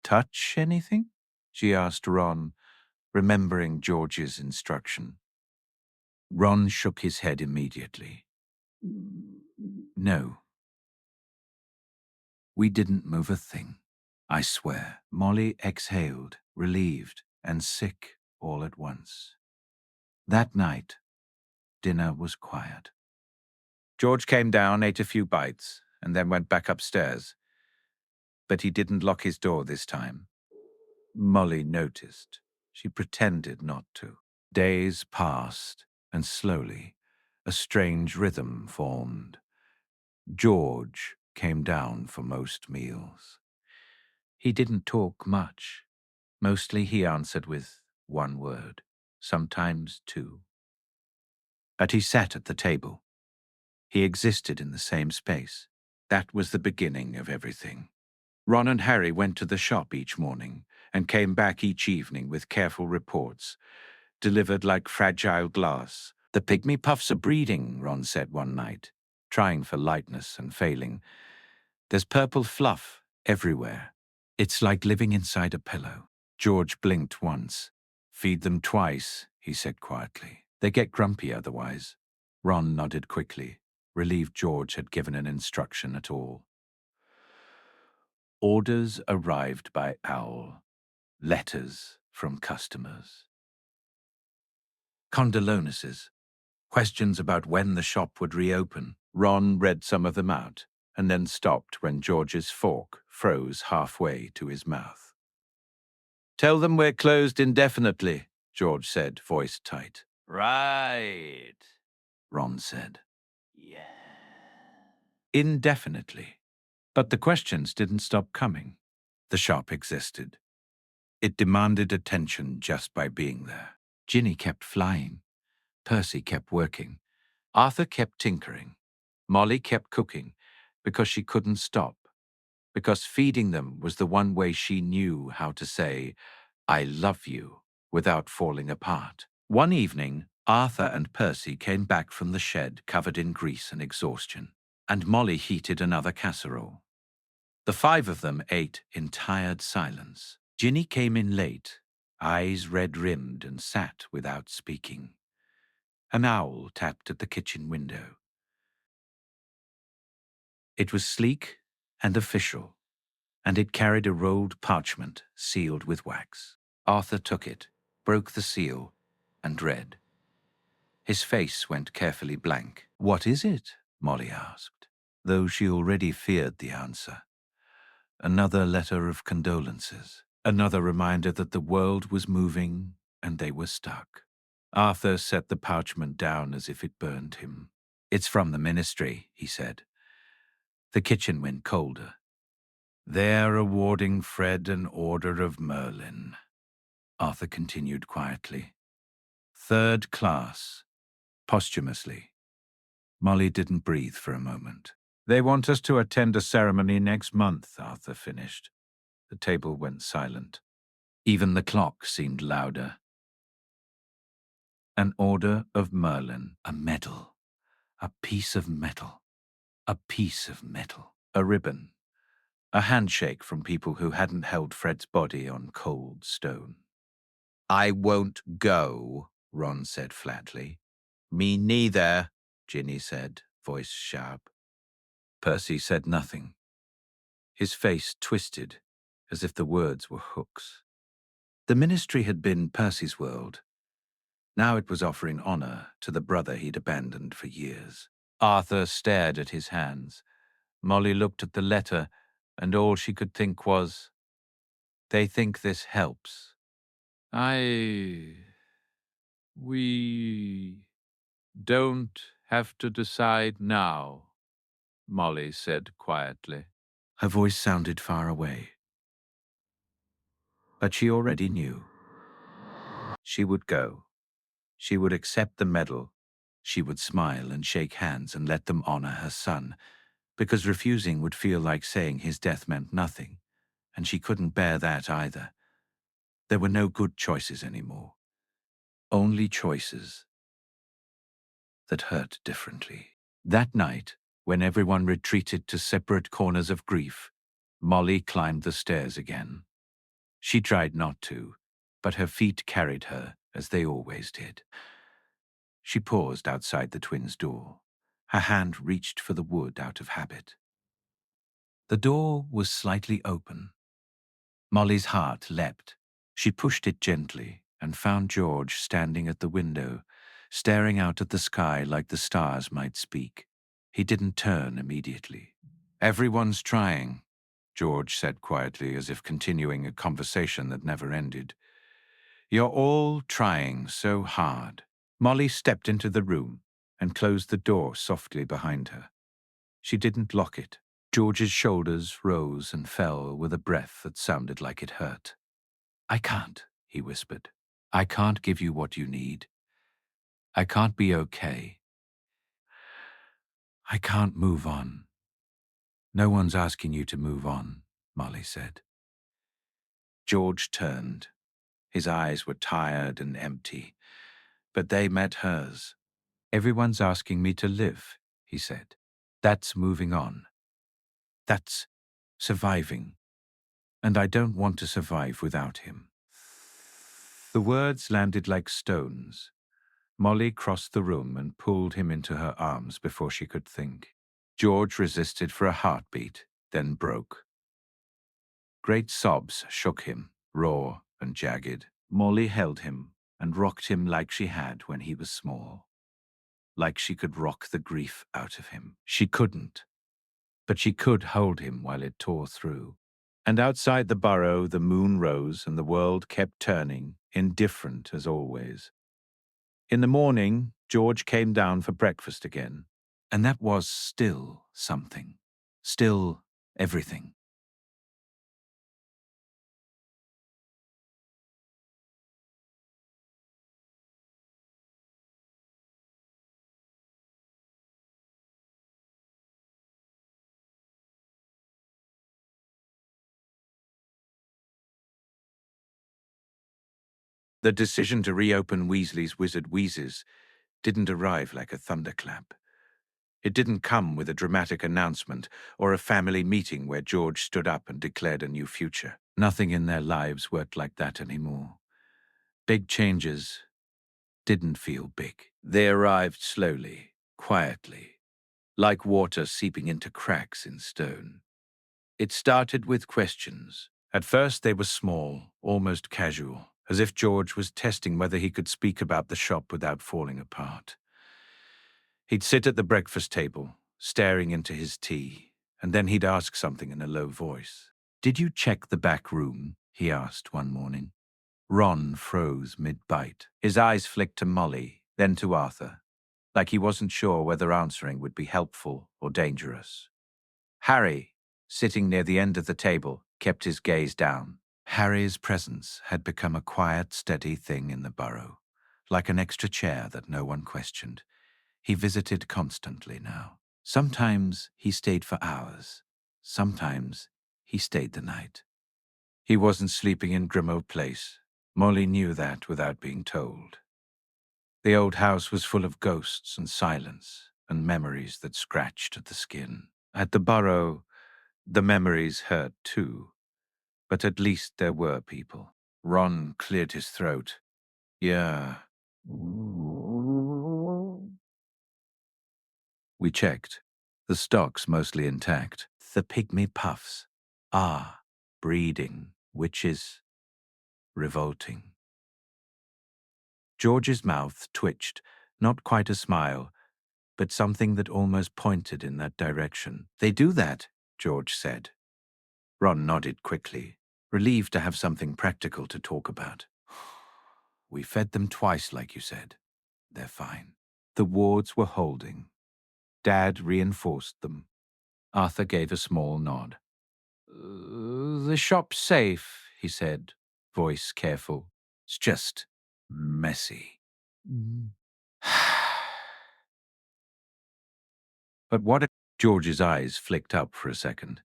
touch anything?" she asked Ron, remembering George's instruction. Ron shook his head immediately. "No. We didn't move a thing. I swear." Molly exhaled, relieved and sick all at once. That night, dinner was quiet. George came down, ate a few bites, and then went back upstairs. But he didn't lock his door this time. Molly noticed. She pretended not to. Days passed, and slowly, a strange rhythm formed. George came down for most meals. He didn't talk much. Mostly he answered with one word, sometimes two. But he sat at the table. He existed in the same space. That was the beginning of everything. Ron and Harry went to the shop each morning and came back each evening with careful reports, delivered like fragile glass. "The pygmy puffs are breeding," Ron said one night, trying for lightness and failing. "There's purple fluff everywhere. It's like living inside a pillow." George blinked once. "Feed them twice," he said quietly. "They get grumpy otherwise." Ron nodded quickly, relieved George had given an instruction at all. Orders arrived by owl. Letters from customers. Condolences. Questions about when the shop would reopen. Ron read some of them out, and then stopped when George's fork froze halfway to his mouth. "Tell them we're closed indefinitely," George said, voice tight. "Right," Ron said. "Yeah." Indefinitely. But the questions didn't stop coming. The shop existed. It demanded attention just by being there. Ginny kept flying. Percy kept working. Arthur kept tinkering. Molly kept cooking because she couldn't stop. Because feeding them was the one way she knew how to say, "I love you," without falling apart. One evening, Arthur and Percy came back from the shed covered in grease and exhaustion, and Molly heated another casserole. The five of them ate in tired silence. Ginny came in late, eyes red-rimmed, and sat without speaking. An owl tapped at the kitchen window. It was sleek and official, and it carried a rolled parchment sealed with wax. Arthur took it, broke the seal, and read. His face went carefully blank. "What is it?" Molly asked, though she already feared the answer. Another letter of condolences, another reminder that the world was moving and they were stuck. Arthur set the parchment down as if it burned him. "It's from the ministry," he said. The kitchen went colder. "They're awarding Fred an Order of Merlin," Arthur continued quietly. "Third class, posthumously." Molly didn't breathe for a moment. "They want us to attend a ceremony next month," Arthur finished. The table went silent. Even the clock seemed louder. An Order of Merlin, a medal, a piece of metal, a piece of metal, a ribbon, a handshake from people who hadn't held Fred's body on cold stone. "I won't go," Ron said flatly. "Me neither," Ginny said, voice sharp. Percy said nothing. His face twisted, as if the words were hooks. The ministry had been Percy's world. Now it was offering honor to the brother he'd abandoned for years. Arthur stared at his hands. Molly looked at the letter, and all she could think was, "They think this helps." We don't have to decide now," Molly said quietly. Her voice sounded far away. But she already knew. She would go. She would accept the medal. She would smile and shake hands and let them honor her son, because refusing would feel like saying his death meant nothing, and she couldn't bear that either. There were no good choices anymore. Only choices that hurt differently. That night, when everyone retreated to separate corners of grief, Molly climbed the stairs again. She tried not to, but her feet carried her, as they always did. She paused outside the twins' door. Her hand reached for the wood out of habit. The door was slightly open. Molly's heart leapt. She pushed it gently and found George standing at the window, staring out at the sky like the stars might speak. He didn't turn immediately. "Everyone's trying," George said quietly, as if continuing a conversation that never ended. "You're all trying so hard." Molly stepped into the room and closed the door softly behind her. She didn't lock it. George's shoulders rose and fell with a breath that sounded like it hurt. "I can't," he whispered. "I can't give you what you need. I can't be okay. I can't move on." "No one's asking you to move on," Molly said. George turned. His eyes were tired and empty, but they met hers. "Everyone's asking me to live," he said. "That's moving on. That's surviving. And I don't want to survive without him." The words landed like stones. Molly crossed the room and pulled him into her arms before she could think. George resisted for a heartbeat, then broke. Great sobs shook him, raw and jagged. Molly held him and rocked him like she had when he was small. Like she could rock the grief out of him. She couldn't, but she could hold him while it tore through. And outside the burrow, the moon rose and the world kept turning, indifferent as always. In the morning, George came down for breakfast again, and that was still something, still everything. The decision to reopen Weasley's Wizard Wheezes didn't arrive like a thunderclap. It didn't come with a dramatic announcement or a family meeting where George stood up and declared a new future. Nothing in their lives worked like that anymore. Big changes didn't feel big. They arrived slowly, quietly, like water seeping into cracks in stone. It started with questions. At first they were small, almost casual, as if George was testing whether he could speak about the shop without falling apart. He'd sit at the breakfast table, staring into his tea, and then he'd ask something in a low voice. "Did you check the back room?" he asked one morning. Ron froze mid-bite. His eyes flicked to Molly, then to Arthur, like he wasn't sure whether answering would be helpful or dangerous. Harry, sitting near the end of the table, kept his gaze down. Harry's presence had become a quiet, steady thing in the Burrow, like an extra chair that no one questioned. He visited constantly now. Sometimes he stayed for hours. Sometimes he stayed the night. He wasn't sleeping in Grimmauld Place. Molly knew that without being told. The old house was full of ghosts and silence and memories that scratched at the skin. At the Burrow, the memories hurt too, but at least there were people. Ron cleared his throat. "Yeah. We checked. The stock's mostly intact. The pygmy puffs are breeding, which is revolting." George's mouth twitched, not quite a smile, but something that almost pointed in that direction. "They do that," George said. Ron nodded quickly, relieved to have something practical to talk about. "We fed them twice, like you said. They're fine." The wards were holding. Dad reinforced them. Arthur gave a small nod. The shop's safe," he said, voice careful. "It's just messy." But what if George's eyes flicked up for a second?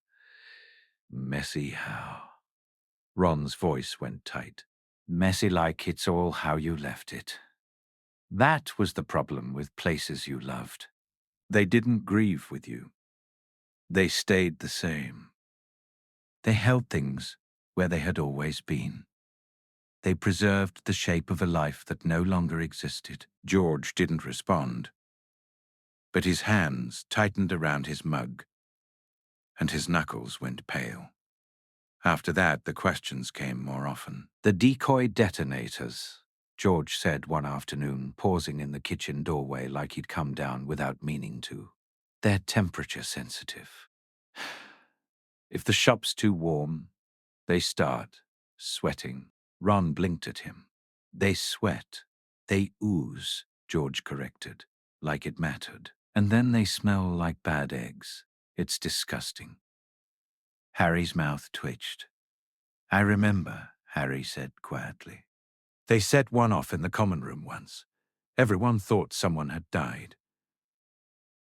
"Messy how?" Ron's voice went tight. "Messy like it's all how you left it. That was the problem with places you loved. They didn't grieve with you. They stayed the same. They held things where they had always been. They preserved the shape of a life that no longer existed." George didn't respond, but his hands tightened around his mug, and his knuckles went pale. After that, the questions came more often. "The decoy detonators," George said one afternoon, pausing in the kitchen doorway like he'd come down without meaning to. "They're temperature sensitive. If the shop's too warm, they start sweating." Ron blinked at him. "They sweat. They ooze," George corrected, like it mattered. "And then they smell like bad eggs. It's disgusting." Harry's mouth twitched. "I remember," Harry said quietly. "They set one off in the common room once. Everyone thought someone had died."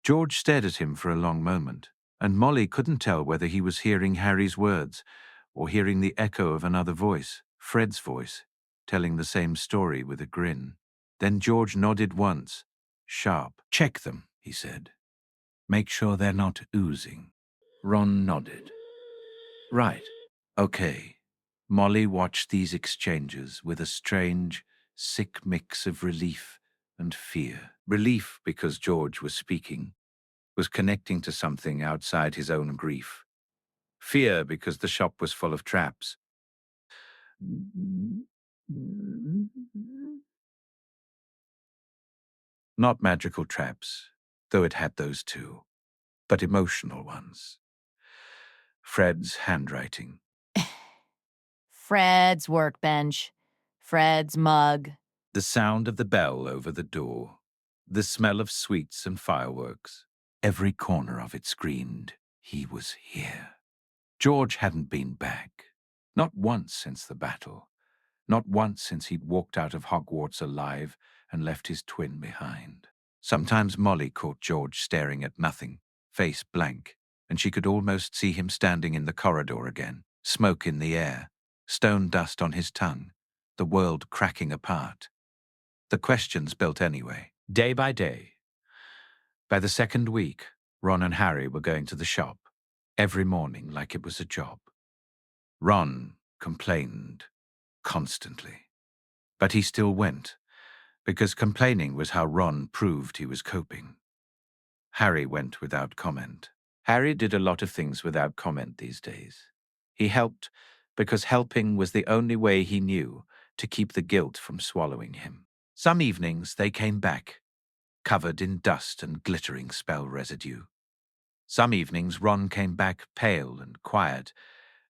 George stared at him for a long moment, and Molly couldn't tell whether he was hearing Harry's words or hearing the echo of another voice, Fred's voice, telling the same story with a grin. Then George nodded once, sharp. "Check them," he said. "Make sure they're not oozing." Ron nodded. "Right. Okay." Molly watched these exchanges with a strange, sick mix of relief and fear. Relief because George was speaking, was connecting to something outside his own grief. Fear because the shop was full of traps. Not magical traps, though it had those too, but emotional ones. Fred's handwriting. Fred's workbench. Fred's mug. The sound of the bell over the door. The smell of sweets and fireworks. Every corner of it screamed, he was here. George hadn't been back. Not once since the battle. Not once since he'd walked out of Hogwarts alive and left his twin behind. Sometimes Molly caught George staring at nothing, face blank, and she could almost see him standing in the corridor again, smoke in the air, stone dust on his tongue, the world cracking apart. The questions built anyway, day by day. By the second week, Ron and Harry were going to the shop, every morning like it was a job. Ron complained constantly, but he still went, because complaining was how Ron proved he was coping. Harry went without comment. Harry did a lot of things without comment these days. He helped because helping was the only way he knew to keep the guilt from swallowing him. Some evenings they came back, covered in dust and glittering spell residue. Some evenings Ron came back pale and quiet,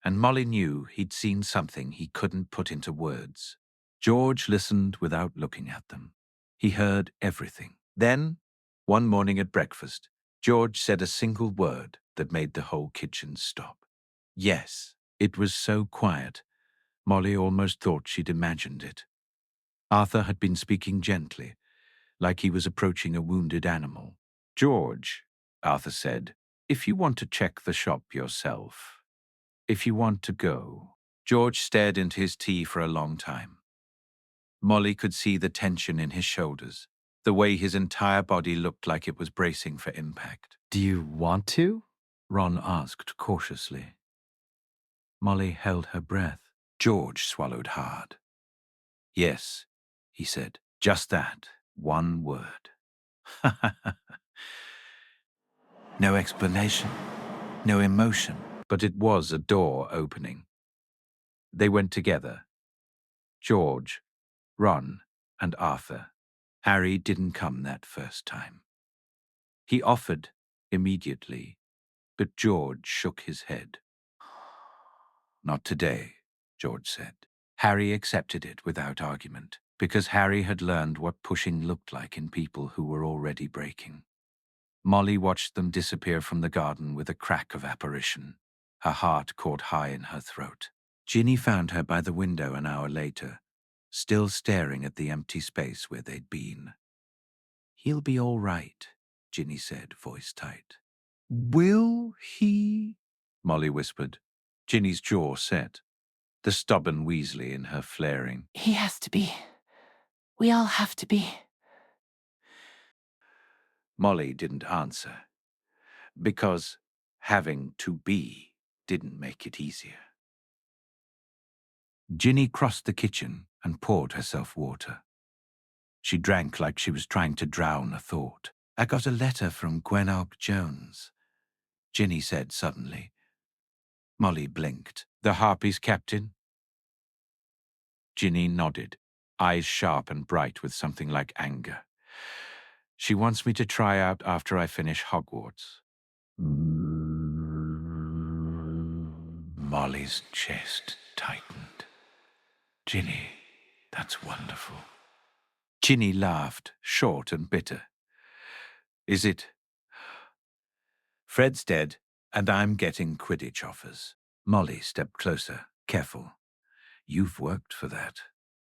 and Molly knew he'd seen something he couldn't put into words. George listened without looking at them. He heard everything. Then, one morning at breakfast, George said a single word that made the whole kitchen stop. Yes, it was so quiet, Molly almost thought she'd imagined it. Arthur had been speaking gently, like he was approaching a wounded animal. George, Arthur said, if you want to check the shop yourself, if you want to go. George stared into his tea for a long time. Molly could see the tension in his shoulders, the way his entire body looked like it was bracing for impact. Do you want to? Ron asked cautiously. Molly held her breath. George swallowed hard. Yes, he said, just that, one word. No explanation, no emotion, but it was a door opening. They went together. George, Ron, and Arthur. Harry didn't come that first time. He offered immediately, but George shook his head. Not today, George said. Harry accepted it without argument, because Harry had learned what pushing looked like in people who were already breaking. Molly watched them disappear from the garden with a crack of apparition, her heart caught high in her throat. Ginny found her by the window an hour later, still staring at the empty space where they'd been. He'll be all right, Ginny said, voice tight. Will he? Molly whispered. Ginny's jaw set, the stubborn Weasley in her flaring. He has to be. We all have to be. Molly didn't answer, because having to be didn't make it easier. Ginny crossed the kitchen and poured herself water. She drank like she was trying to drown a thought. I got a letter from Gwenog Jones, Ginny said suddenly. Molly blinked. The Harpies captain? Ginny nodded, eyes sharp and bright with something like anger. She wants me to try out after I finish Hogwarts. Molly's chest tightened. Ginny, that's wonderful. Ginny laughed, short and bitter. Is it? Fred's dead, and I'm getting Quidditch offers. Molly stepped closer, careful. You've worked for that.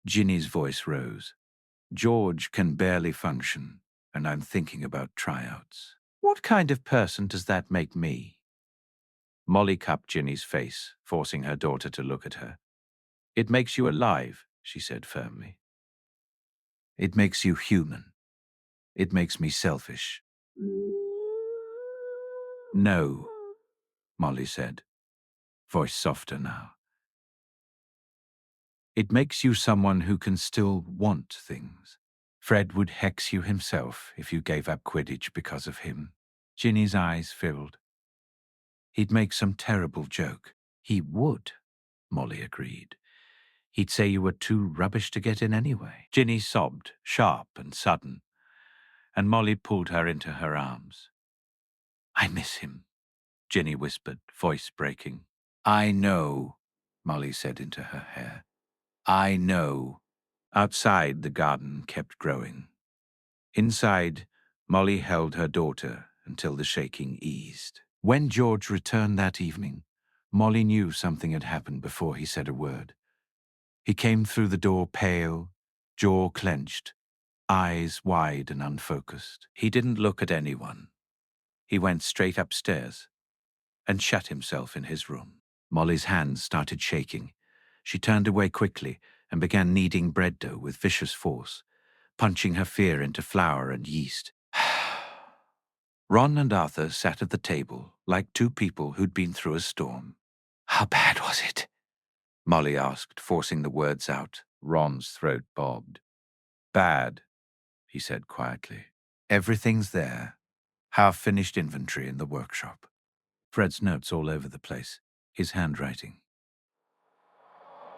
Ginny's voice rose. George can barely function, and I'm thinking about tryouts. What kind of person does that make me? Molly cupped Ginny's face, forcing her daughter to look at her. It makes you alive, she said firmly. It makes you human. It makes me selfish. No, Molly said, voice softer now. It makes you someone who can still want things. Fred would hex you himself if you gave up Quidditch because of him. Ginny's eyes filled. He'd make some terrible joke. He would, Molly agreed. He'd say you were too rubbish to get in anyway. Ginny sobbed, sharp and sudden, and Molly pulled her into her arms. I miss him, Ginny whispered, voice breaking. I know, Molly said into her hair. I know. Outside, the garden kept growing. Inside, Molly held her daughter until the shaking eased. When George returned that evening, Molly knew something had happened before he said a word. He came through the door pale, jaw clenched, eyes wide and unfocused. He didn't look at anyone. He went straight upstairs and shut himself in his room. Molly's hands started shaking. She turned away quickly and began kneading bread dough with vicious force, punching her fear into flour and yeast. Ron and Arthur sat at the table like two people who'd been through a storm. How bad was it? Molly asked, forcing the words out. Ron's throat bobbed. Bad, he said quietly. Everything's there. Half-finished inventory in the workshop. Fred's notes all over the place, his handwriting.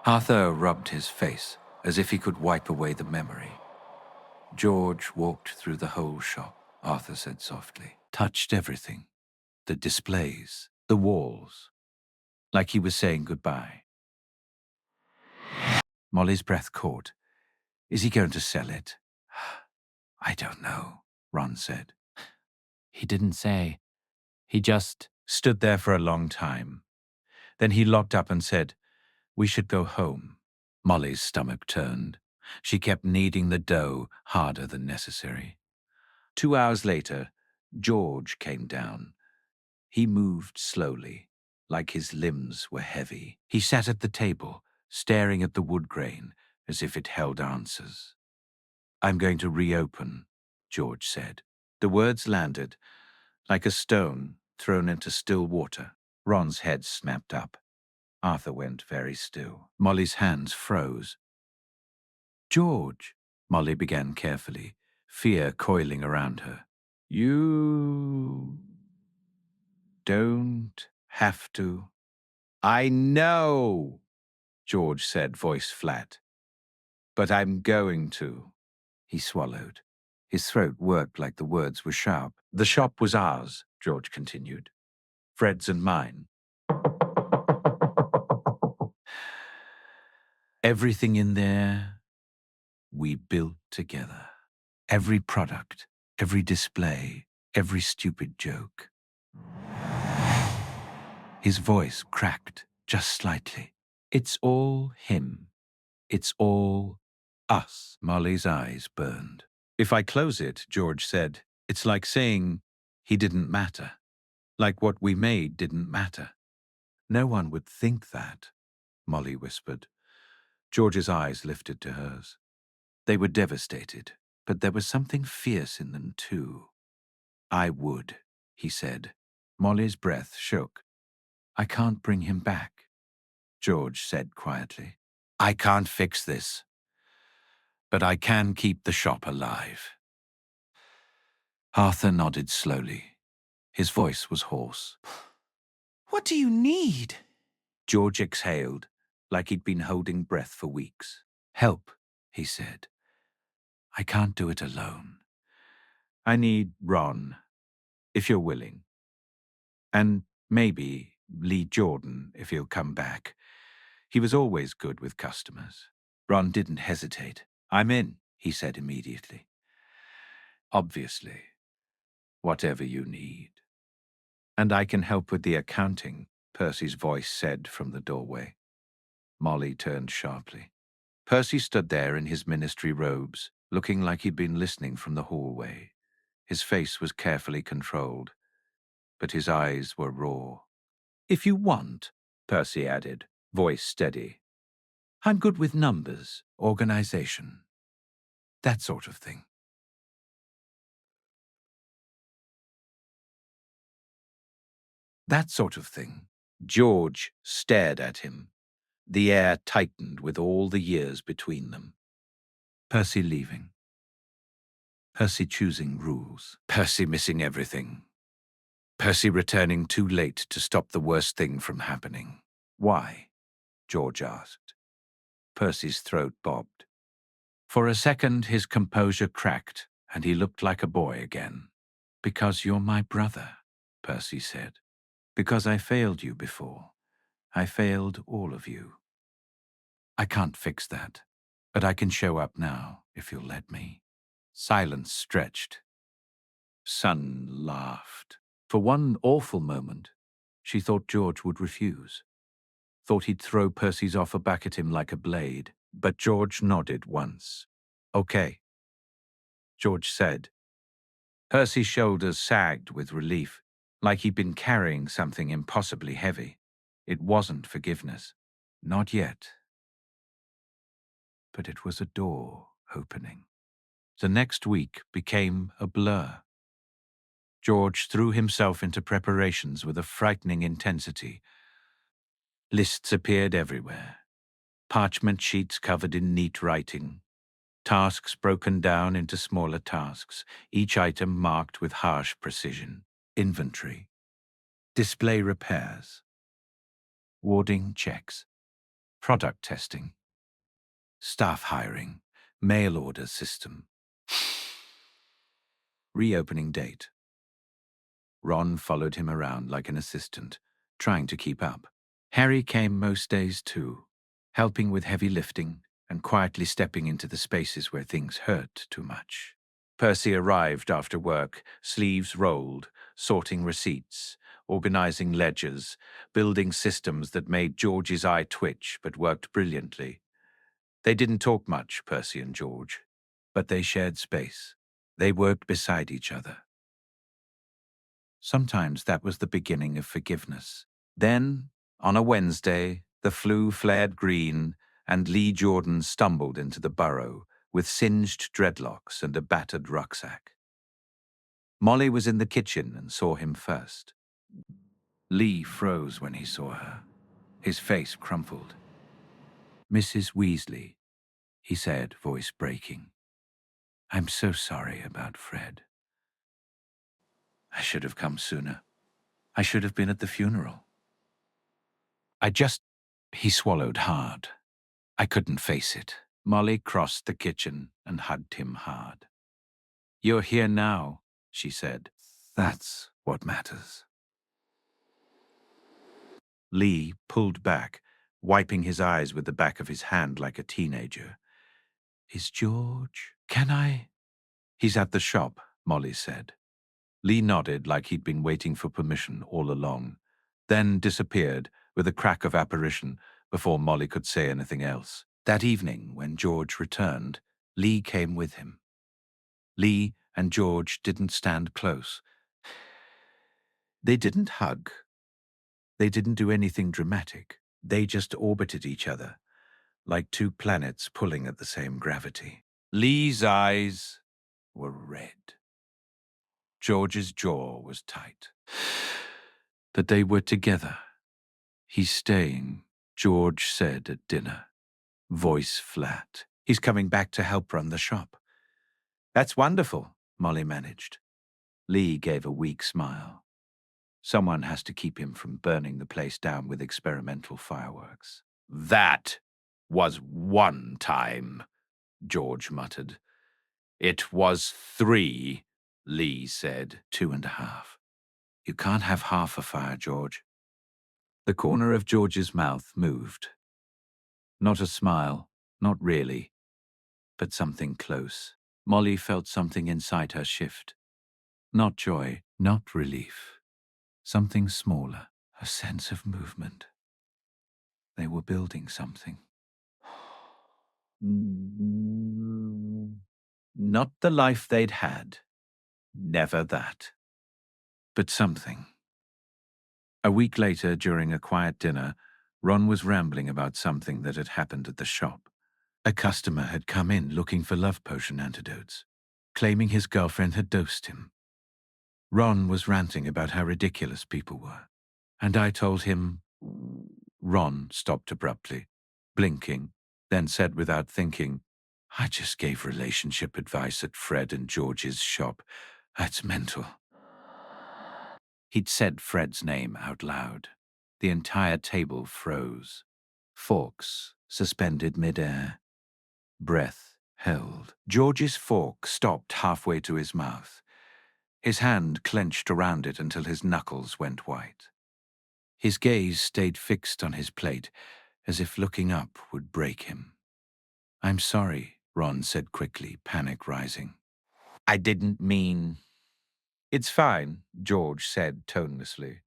Arthur rubbed his face as if he could wipe away the memory. George walked through the whole shop, Arthur said softly. Touched everything. The displays, the walls. Like he was saying goodbye. Molly's breath caught. Is he going to sell it? I don't know, Ron said. He didn't say. He just stood there for a long time. Then he looked up and said, we should go home. Molly's stomach turned. She kept kneading the dough harder than necessary. 2 hours later, George came down. He moved slowly, like his limbs were heavy. He sat at the table, staring at the wood grain as if it held answers. I'm going to reopen, George said. The words landed like a stone thrown into still water. Ron's head snapped up. Arthur went very still. Molly's hands froze. George, Molly began carefully, fear coiling around her. You don't have to. I know, George said, voice flat. But I'm going to. He swallowed. His throat worked like the words were sharp. The shop was ours, George continued. Fred's and mine. Everything in there we built together. Every product, every display, every stupid joke. His voice cracked just slightly. It's all him. It's all us. Molly's eyes burned. If I close it, George said, it's like saying he didn't matter. Like what we made didn't matter. No one would think that, Molly whispered. George's eyes lifted to hers. They were devastated, but there was something fierce in them too. I would, he said. Molly's breath shook. I can't bring him back, George said quietly. I can't fix this, but I can keep the shop alive. Arthur nodded slowly. His voice was hoarse. What do you need? George exhaled, like he'd been holding breath for weeks. Help, he said. I can't do it alone. I need Ron, if you're willing. And maybe Lee Jordan, if he'll come back. He was always good with customers. Ron didn't hesitate. I'm in, he said immediately. Obviously, whatever you need. And I can help with the accounting, Percy's voice said from the doorway. Molly turned sharply. Percy stood there in his ministry robes, looking like he'd been listening from the hallway. His face was carefully controlled, but his eyes were raw. If you want, Percy added, voice steady. I'm good with numbers, organization, that sort of thing. That sort of thing. George stared at him. The air tightened with all the years between them. Percy leaving. Percy choosing rules. Percy missing everything. Percy returning too late to stop the worst thing from happening. Why? George asked. Percy's throat bobbed. For a second, his composure cracked, and he looked like a boy again. Because you're my brother, Percy said. Because I failed you before. I failed all of you. I can't fix that, but I can show up now, if you'll let me. Silence stretched. Sun laughed. For one awful moment, she thought George would refuse. Thought he'd throw Percy's offer back at him like a blade, but George nodded once. Okay, George said. Percy's shoulders sagged with relief, like he'd been carrying something impossibly heavy. It wasn't forgiveness. Not yet. but it was a door opening. The next week became a blur. George threw himself into preparations with a frightening intensity. Lists appeared everywhere. Parchment sheets covered in neat writing. Tasks broken down into smaller tasks, each item marked with harsh precision. Inventory. Display repairs. Warding checks. Product testing. Staff hiring. Mail order system. Reopening date. Ron followed him around like an assistant, trying to keep up. Harry came most days too, helping with heavy lifting and quietly stepping into the spaces where things hurt too much. Percy arrived after work, sleeves rolled, sorting receipts, organizing ledgers, building systems that made George's eye twitch but worked brilliantly. They didn't talk much, Percy and George, but they shared space. They worked beside each other. Sometimes that was the beginning of forgiveness. Then, on a Wednesday, the flu flared green, and Lee Jordan stumbled into the burrow with singed dreadlocks and a battered rucksack. Molly was in the kitchen and saw him first. Lee froze when he saw her. His face crumpled. "Mrs. Weasley," he said, voice breaking. "I'm so sorry about Fred. I should have come sooner. I should have been at the funeral. He swallowed hard. I couldn't face it." Molly crossed the kitchen and hugged him hard. "You're here now," she said. "That's what matters." Lee pulled back, wiping his eyes with the back of his hand like a teenager. "Is George? Can I?" "He's at the shop," Molly said. Lee nodded like he'd been waiting for permission all along, then disappeared with a crack of apparition before Molly could say anything else. That evening, when George returned, Lee came with him. Lee and George didn't stand close. They didn't hug. They didn't do anything dramatic. They just orbited each other, like two planets pulling at the same gravity. Lee's eyes were red. George's jaw was tight. But they were together. "He's staying," George said at dinner, voice flat. "He's coming back to help run the shop." "That's wonderful," Molly managed. Lee gave a weak smile. "Someone has to keep him from burning the place down with experimental fireworks." "That was one time," George muttered. "It was 3, Lee said. 2.5. You can't have half a fire, George." The corner of George's mouth moved. Not a smile, not really, but something close. Molly felt something inside her shift. Not joy, not relief. Something smaller, a sense of movement. They were building something. Not the life they'd had. Never that. But something. A week later, during a quiet dinner, Ron was rambling about something that had happened at the shop. A customer had come in looking for love potion antidotes, claiming his girlfriend had dosed him. Ron was ranting about how ridiculous people were, and I told him. Ron stopped abruptly, blinking, then said without thinking, "I just gave relationship advice at Fred and George's shop. That's mental." He'd said Fred's name out loud. The entire table froze. Forks suspended midair. Breath held. George's fork stopped halfway to his mouth. His hand clenched around it until his knuckles went white. His gaze stayed fixed on his plate, as if looking up would break him. "I'm sorry," Ron said quickly, panic rising. "I didn't mean—" "It's fine," George said tonelessly.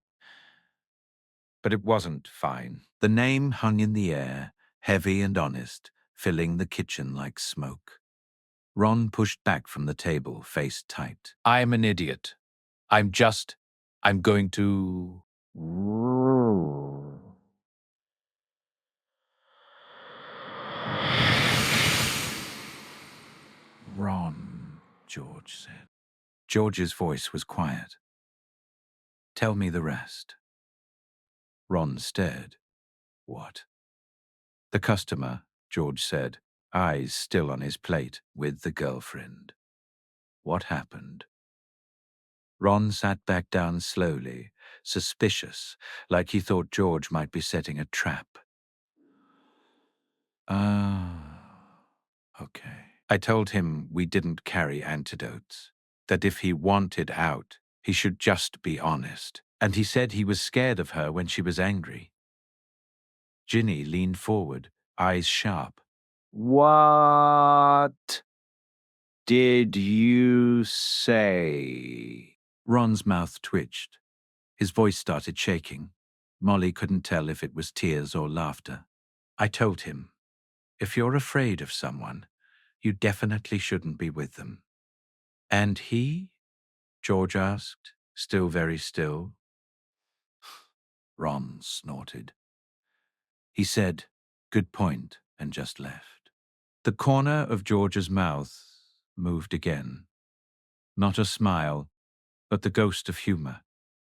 But it wasn't fine. The name hung in the air, heavy and honest, filling the kitchen like smoke. Ron pushed back from the table, face tight. "I'm an idiot. I'm going to..." George said. George's voice was quiet. Tell me the rest. Ron stared. What? The customer, George said, eyes still on his plate, with the girlfriend. What happened? Ron sat back down slowly, suspicious, like he thought George might be setting a trap. Okay. I told him we didn't carry antidotes, that if he wanted out, he should just be honest, and he said he was scared of her when she was angry. Ginny leaned forward, eyes sharp. What did you say? Ron's mouth twitched. His voice started shaking. Molly couldn't tell if it was tears or laughter. I told him, if you're afraid of someone, you definitely shouldn't be with them. And he? George asked, still very still. Ron snorted. He said, good point, and just left. The corner of George's mouth moved again. Not a smile, but the ghost of humor,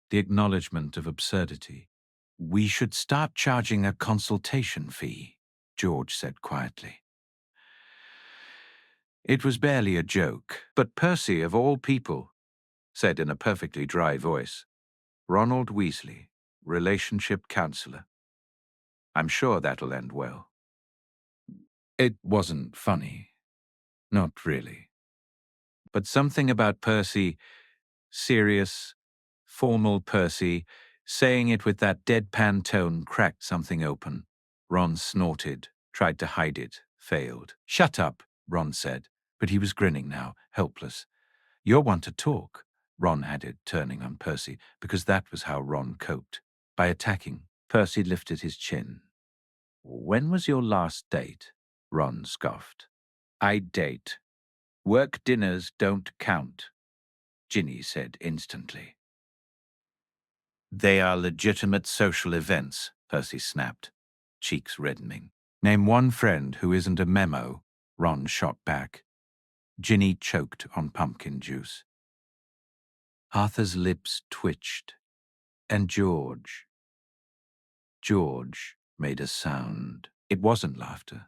the acknowledgement of absurdity. We should start charging a consultation fee, George said quietly. It was barely a joke, but Percy, of all people, said in a perfectly dry voice, Ronald Weasley, relationship counselor. I'm sure that'll end well. It wasn't funny. Not really. But something about Percy, serious, formal Percy, saying it with that deadpan tone cracked something open. Ron snorted, tried to hide it, failed. Shut up, Ron said, but he was grinning now, helpless. You're one to talk, Ron added, turning on Percy, because that was how Ron coped. By attacking, Percy lifted his chin. When was your last date? Ron scoffed. I date. Work dinners don't count, Ginny said instantly. They are legitimate social events, Percy snapped, cheeks reddening. Name one friend who isn't a memo, Ron shot back. Ginny choked on pumpkin juice. Arthur's lips twitched, and George made a sound. It wasn't laughter.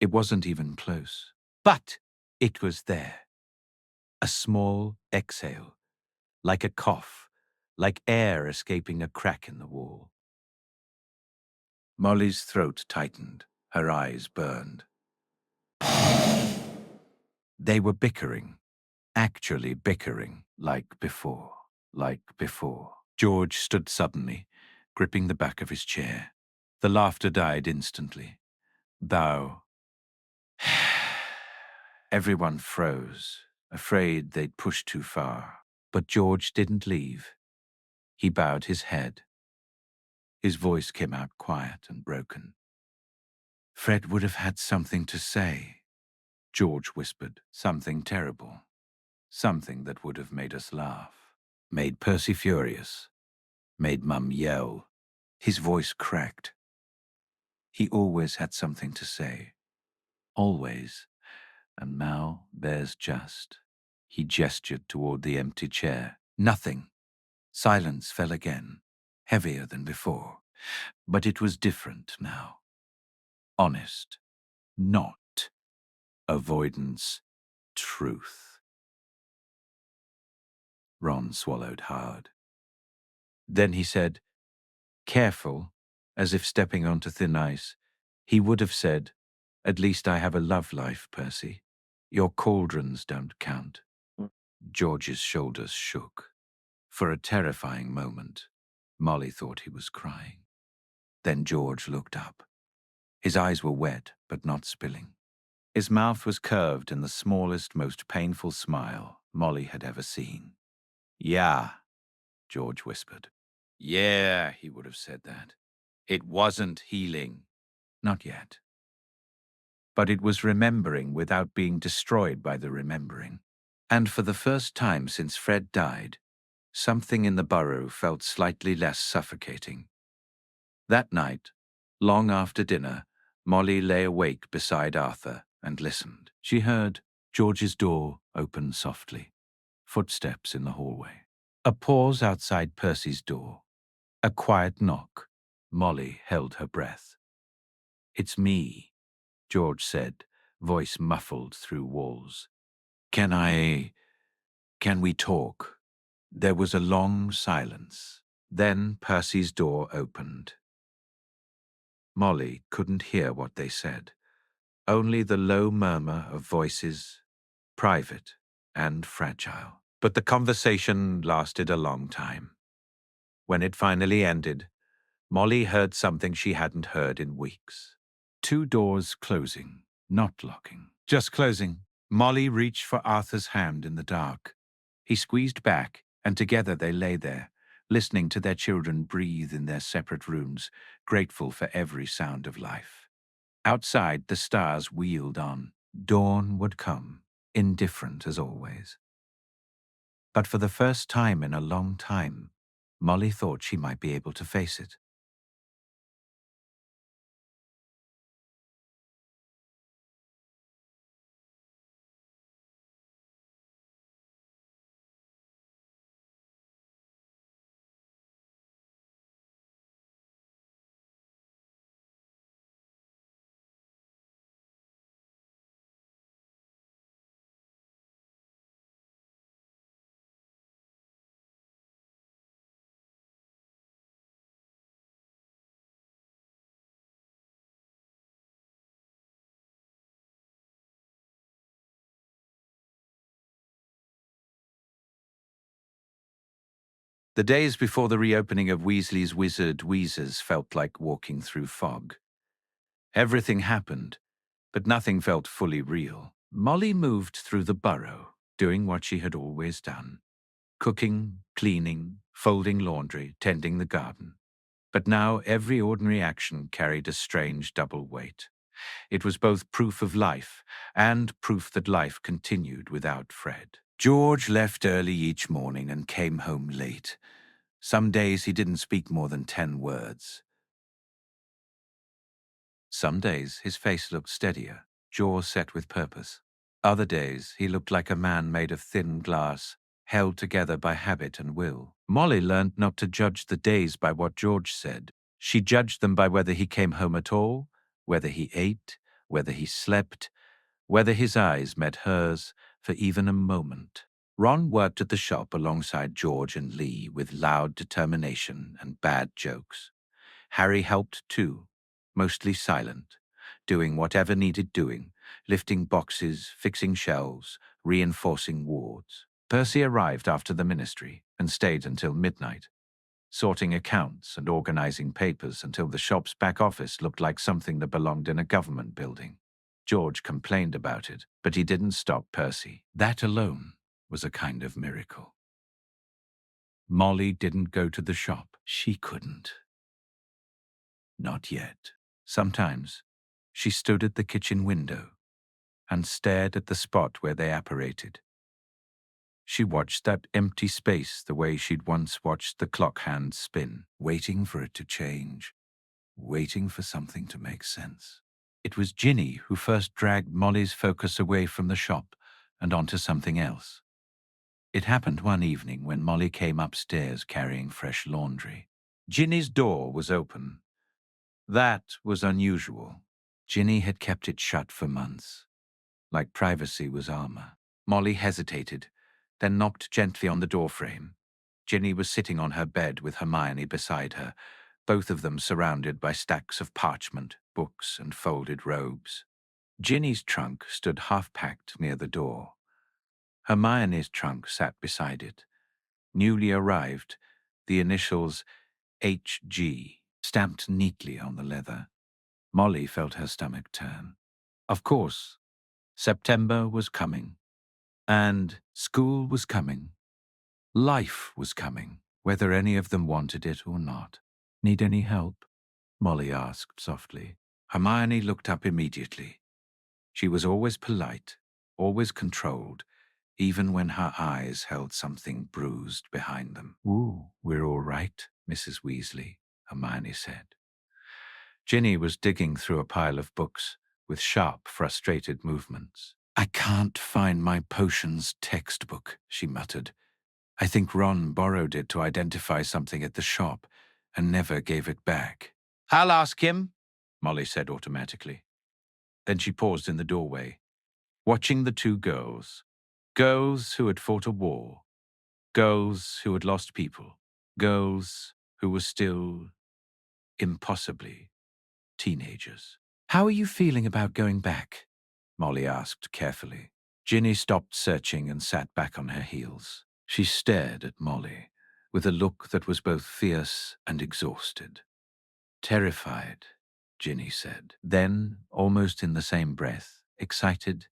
It wasn't even close. But it was there. A small exhale, like a cough, like air escaping a crack in the wall. Molly's throat tightened, her eyes burned. They were bickering, actually bickering, like before. George stood suddenly, gripping the back of his chair. The laughter died instantly. Thou. Everyone froze, afraid they'd pushed too far. But George didn't leave. He bowed his head. His voice came out quiet and broken. Fred would have had something to say, George whispered. Something terrible. Something that would have made us laugh. Made Percy furious. Made Mum yell. His voice cracked. He always had something to say. Always. And now there's just. He gestured toward the empty chair. Nothing. Silence fell again, heavier than before. But it was different now. Honest. Not avoidance. Truth. Ron swallowed hard. Then he said, careful, as if stepping onto thin ice. He would have said, at least I have a love life, Percy. Your cauldrons don't count. George's shoulders shook. For a terrifying moment, Molly thought he was crying. Then George looked up. His eyes were wet, but not spilling. His mouth was curved in the smallest, most painful smile Molly had ever seen. Yeah, George whispered. Yeah, he would have said that. It wasn't healing. Not yet. But it was remembering without being destroyed by the remembering. And for the first time since Fred died, something in the burrow felt slightly less suffocating. That night, long after dinner, Molly lay awake beside Arthur and listened. She heard George's door opened softly. Footsteps in the hallway. A pause outside Percy's door. A quiet knock. Molly held her breath. "It's me," George said, voice muffled through walls. Can we talk?" There was a long silence. Then Percy's door opened. Molly couldn't hear what they said. Only the low murmur of voices, private and fragile. But the conversation lasted a long time. When it finally ended, Molly heard something she hadn't heard in weeks. 2 doors closing, not locking. Just closing. Molly reached for Arthur's hand in the dark. He squeezed back, and together they lay there, listening to their children breathe in their separate rooms, grateful for every sound of life. Outside, the stars wheeled on. Dawn would come, indifferent as always. But for the first time in a long time, Molly thought she might be able to face it. The days before the reopening of Weasley's Wizard Wheezers felt like walking through fog. Everything happened, but nothing felt fully real. Molly moved through the Burrow, doing what she had always done. Cooking, cleaning, folding laundry, tending the garden. But now every ordinary action carried a strange double weight. It was both proof of life and proof that life continued without Fred. George left early each morning and came home late. Some days he didn't speak more than 10 words. Some days his face looked steadier, jaw set with purpose. Other days he looked like a man made of thin glass, held together by habit and will. Molly learned not to judge the days by what George said. She judged them by whether he came home at all, whether he ate, whether he slept, whether his eyes met hers for even a moment. Ron worked at the shop alongside George and Lee with loud determination and bad jokes. Harry helped too, mostly silent, doing whatever needed doing, lifting boxes, fixing shelves, reinforcing wards. Percy arrived after the ministry and stayed until midnight, sorting accounts and organizing papers until the shop's back office looked like something that belonged in a government building. George complained about it, but he didn't stop Percy. That alone was a kind of miracle. Molly didn't go to the shop. She couldn't. Not yet. Sometimes she stood at the kitchen window and stared at the spot where they apparated. She watched that empty space the way she'd once watched the clock hand spin, waiting for it to change, waiting for something to make sense. It was Ginny who first dragged Molly's focus away from the shop and onto something else. It happened one evening when Molly came upstairs carrying fresh laundry. Ginny's door was open. That was unusual. Ginny had kept it shut for months, like privacy was armor. Molly hesitated, then knocked gently on the doorframe. Ginny was sitting on her bed with Hermione beside her, both of them surrounded by stacks of parchment, books, and folded robes. Ginny's trunk stood half-packed near the door. Hermione's trunk sat beside it. Newly arrived, the initials HG stamped neatly on the leather. Molly felt her stomach turn. Of course, September was coming, and school was coming. Life was coming, whether any of them wanted it or not. "Need any help?" Molly asked softly. Hermione looked up immediately. She was always polite, always controlled, even when her eyes held something bruised behind them. "Ooh, we're all right, Mrs. Weasley," Hermione said. Ginny was digging through a pile of books with sharp, frustrated movements. I can't find my potions textbook, she muttered. I think Ron borrowed it to identify something at the shop and never gave it back. I'll ask him, Molly said automatically. Then she paused in the doorway, watching the two girls. Girls who had fought a war. Girls who had lost people. Girls who were still, impossibly, teenagers. How are you feeling about going back? Molly asked carefully. Ginny stopped searching and sat back on her heels. She stared at Molly with a look that was both fierce and exhausted. Terrified, Ginny said. Then, almost in the same breath, excited,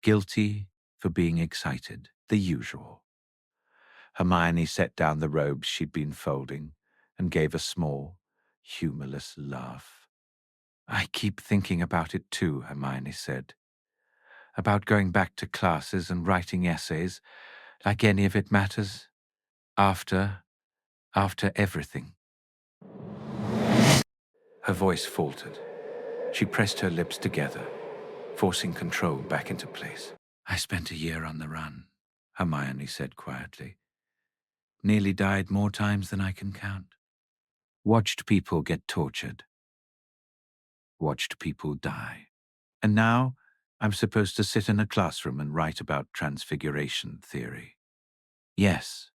guilty for being excited, the usual. Hermione set down the robes she'd been folding and gave a small, humorless laugh. I keep thinking about it too, Hermione said. About going back to classes and writing essays, like any of it matters. After everything. Her voice faltered. She pressed her lips together, forcing control back into place. I spent a year on the run, Hermione said quietly. Nearly died more times than I can count. Watched people get tortured. Watched people die. And now I'm supposed to sit in a classroom and write about transfiguration theory. Yes,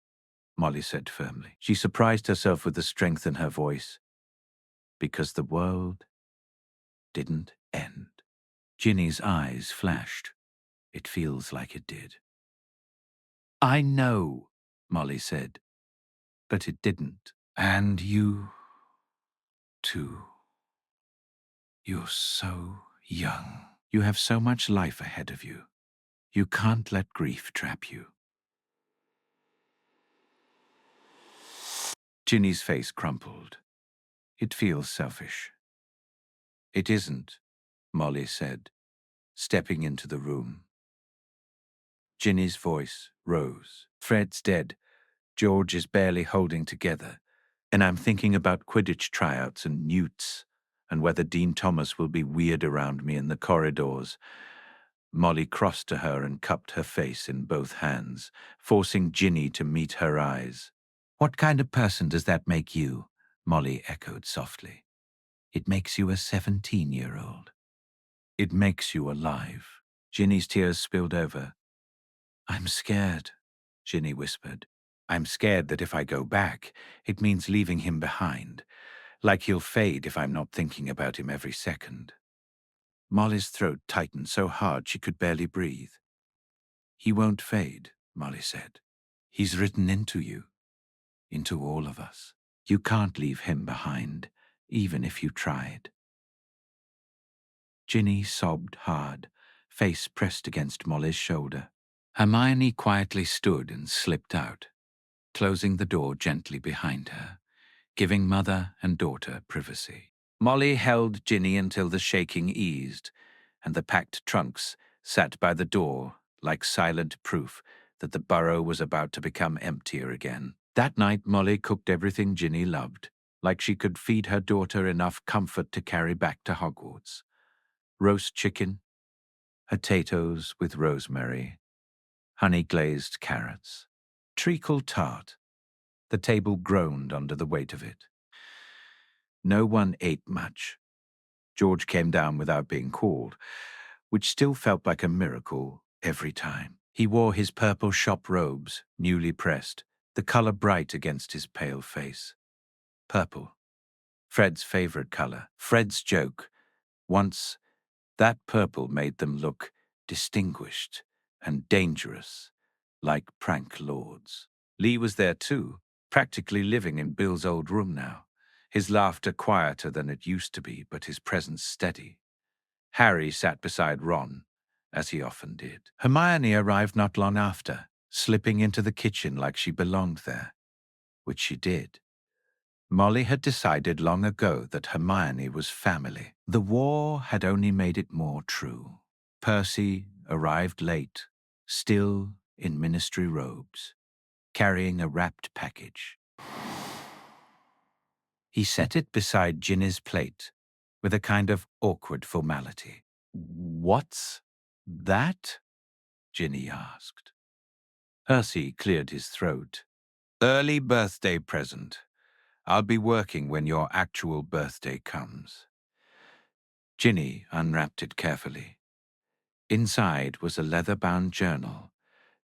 Molly said firmly. She surprised herself with the strength in her voice. Because the world didn't end. Ginny's eyes flashed. It feels like it did. I know, Molly said, but it didn't. And you, too. You're so young. You have so much life ahead of you. You can't let grief trap you. Ginny's face crumpled. It feels selfish. It isn't, Molly said, stepping into the room. Ginny's voice rose. Fred's dead. George is barely holding together. And I'm thinking about Quidditch tryouts and newts, and whether Dean Thomas will be weird around me in the corridors. Molly crossed to her and cupped her face in both hands, forcing Ginny to meet her eyes. What kind of person does that make you? Molly echoed softly. It makes you a 17-year-old. It makes you alive. Ginny's tears spilled over. I'm scared, Ginny whispered. I'm scared that if I go back, it means leaving him behind, like he'll fade if I'm not thinking about him every second. Molly's throat tightened so hard she could barely breathe. He won't fade, Molly said. He's written into you, into all of us. You can't leave him behind, even if you tried. Ginny sobbed hard, face pressed against Molly's shoulder. Hermione quietly stood and slipped out, closing the door gently behind her, giving mother and daughter privacy. Molly held Ginny until the shaking eased, and the packed trunks sat by the door like silent proof that the burrow was about to become emptier again. That night Molly cooked everything Ginny loved, like she could feed her daughter enough comfort to carry back to Hogwarts. Roast chicken, potatoes with rosemary, honey-glazed carrots, treacle tart. The table groaned under the weight of it. No one ate much. George came down without being called, which still felt like a miracle every time. He wore his purple shop robes, newly pressed, the color bright against his pale face. Purple. Fred's favorite color. Fred's joke. Once, that purple made them look distinguished and dangerous, like prank lords. Lee was there too, practically living in Bill's old room now. His laughter quieter than it used to be, but his presence steady. Harry sat beside Ron, as he often did. Hermione arrived not long after, slipping into the kitchen like she belonged there, which she did. Molly had decided long ago that Hermione was family. The war had only made it more true. Percy arrived late, still in ministry robes, carrying a wrapped package. He set it beside Ginny's plate, with a kind of awkward formality. What's That? Ginny asked. Percy cleared his throat. Early birthday present. I'll be working when your actual birthday comes. Ginny unwrapped it carefully. Inside was a leather-bound journal,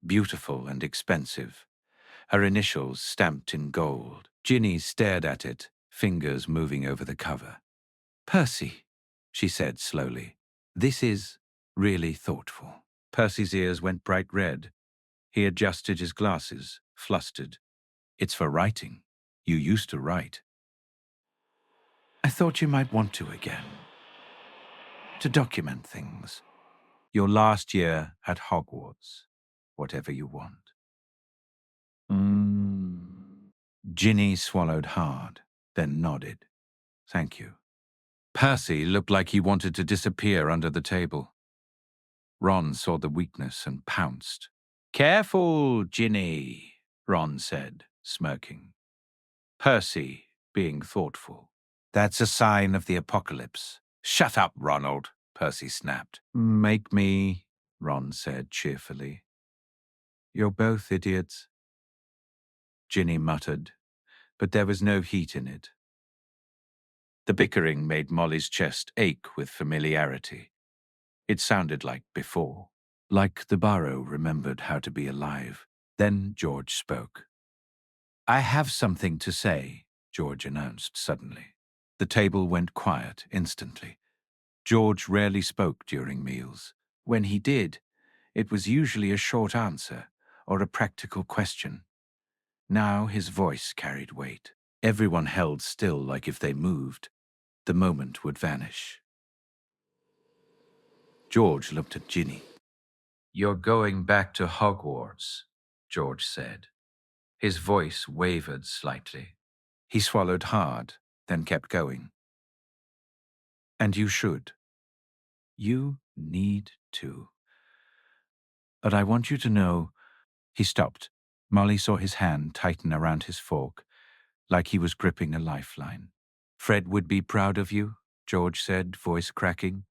beautiful and expensive, her initials stamped in gold. Ginny stared at it, fingers moving over the cover. Percy, she said slowly, this is really thoughtful. Percy's ears went bright red. He adjusted his glasses, flustered. It's for writing. You used to write. I thought you might want to again. To document things. Your last year at Hogwarts. Whatever you want. Ginny swallowed hard, then nodded. Thank you. Percy looked like he wanted to disappear under the table. Ron saw the weakness and pounced. Careful, Ginny, Ron said, smirking. Percy, being thoughtful. That's a sign of the apocalypse. Shut up, Ronald, Percy snapped. Make me, Ron said cheerfully. You're both idiots. Ginny muttered, but there was no heat in it. The bickering made Molly's chest ache with familiarity. It sounded like before, like the Burrow remembered how to be alive. Then George spoke. I have something to say, George announced suddenly. The table went quiet instantly. George rarely spoke during meals. When he did, it was usually a short answer or a practical question. Now his voice carried weight. Everyone held still like if they moved, the moment would vanish. George looked at Ginny. You're going back to Hogwarts, George said. His voice wavered slightly. He swallowed hard, then kept going. And you should. You need to. But I want you to know... He stopped. Molly saw his hand tighten around his fork, like he was gripping a lifeline. Fred would be proud of you, George said, voice cracking.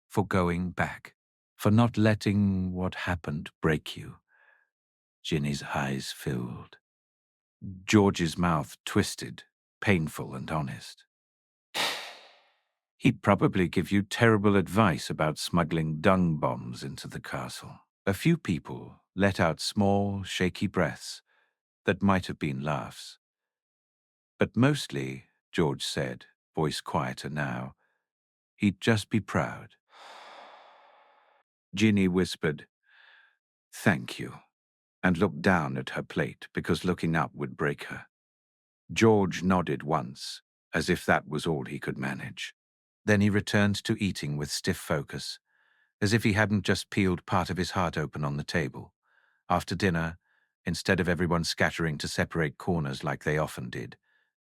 For going back. For not letting what happened break you. Ginny's eyes filled. George's mouth twisted, painful and honest. He'd probably give you terrible advice about smuggling dung bombs into the castle. A few people let out small, shaky breaths that might have been laughs. But mostly, George said, voice quieter now, he'd just be proud. Ginny whispered, Thank you, and looked down at her plate because looking up would break her. George nodded once, as if that was all he could manage. Then he returned to eating with stiff focus, as if he hadn't just peeled part of his heart open on the table. After dinner, instead of everyone scattering to separate corners like they often did,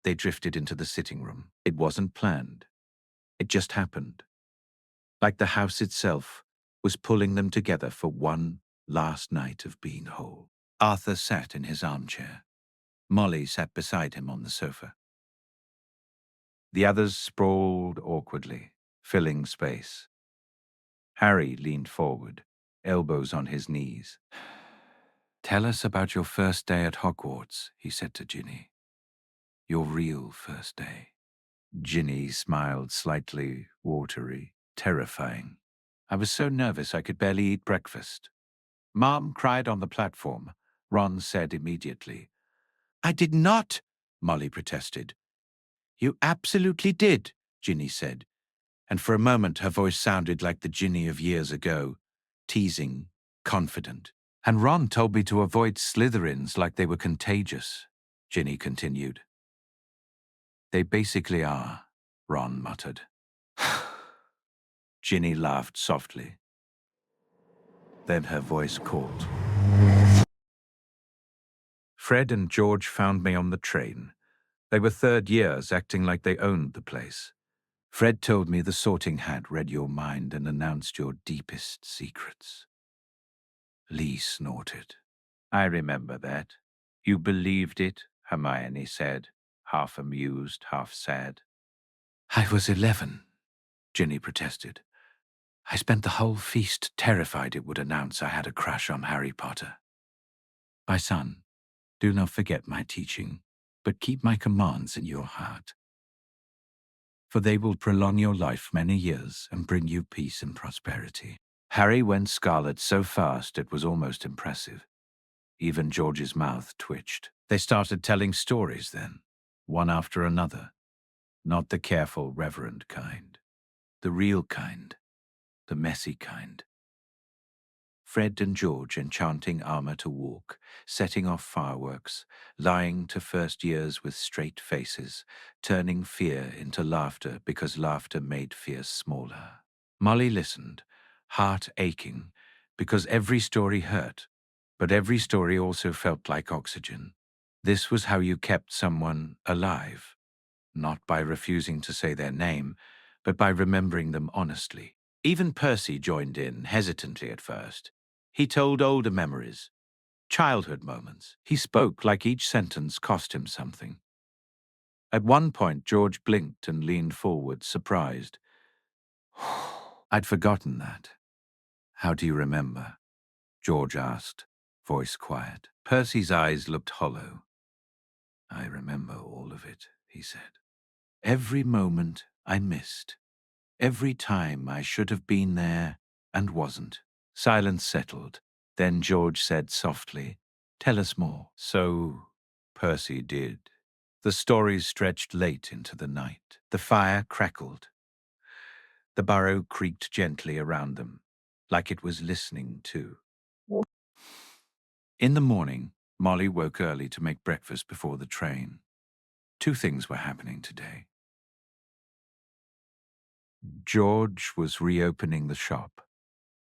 they drifted into the sitting room. It wasn't planned. It just happened. Like the house itself was pulling them together for one last night of being whole. Arthur sat in his armchair. Molly sat beside him on the sofa. The others sprawled awkwardly, filling space. Harry leaned forward, elbows on his knees. Tell us about your first day at Hogwarts, he said to Ginny. Your real first day. Ginny smiled slightly, watery, terrifying. I was so nervous I could barely eat breakfast. Mom cried on the platform, Ron said immediately. I did not, Molly protested. You absolutely did, Ginny said, and for a moment her voice sounded like the Ginny of years ago, teasing, confident. And Ron told me to avoid Slytherins like they were contagious, Ginny continued. They basically are, Ron muttered. Ginny laughed softly. Then her voice caught. Fred and George found me on the train. They were third years, acting like they owned the place. Fred told me the sorting hat read your mind and announced your deepest secrets. Lee snorted. I remember that. You believed it, Hermione said, half amused, half sad. I was 11, Ginny protested. I spent the whole feast terrified it would announce I had a crush on Harry Potter. My son, do not forget my teaching, but keep my commands in your heart, for they will prolong your life many years and bring you peace and prosperity. Harry went scarlet so fast it was almost impressive. Even George's mouth twitched. They started telling stories then, one after another. Not the careful, reverent kind. The real kind. The messy kind. Fred and George enchanting armor to walk, setting off fireworks, lying to first years with straight faces, turning fear into laughter because laughter made fear smaller. Molly listened, heart aching, because every story hurt, but every story also felt like oxygen. This was how you kept someone alive, not by refusing to say their name, but by remembering them honestly. Even Percy joined in, hesitantly at first. He told older memories, childhood moments. He spoke like each sentence cost him something. At one point, George blinked and leaned forward, surprised. I'd forgotten that. How do you remember? George asked, voice quiet. Percy's eyes looked hollow. I remember all of it, he said. Every moment I missed. Every time I should have been there and wasn't. Silence settled. Then George said softly, tell us more. So Percy did. The stories stretched late into the night. The fire crackled. The burrow creaked gently around them, like it was listening too. In the morning, Molly woke early to make breakfast before the train. Two things were happening today. George was reopening the shop.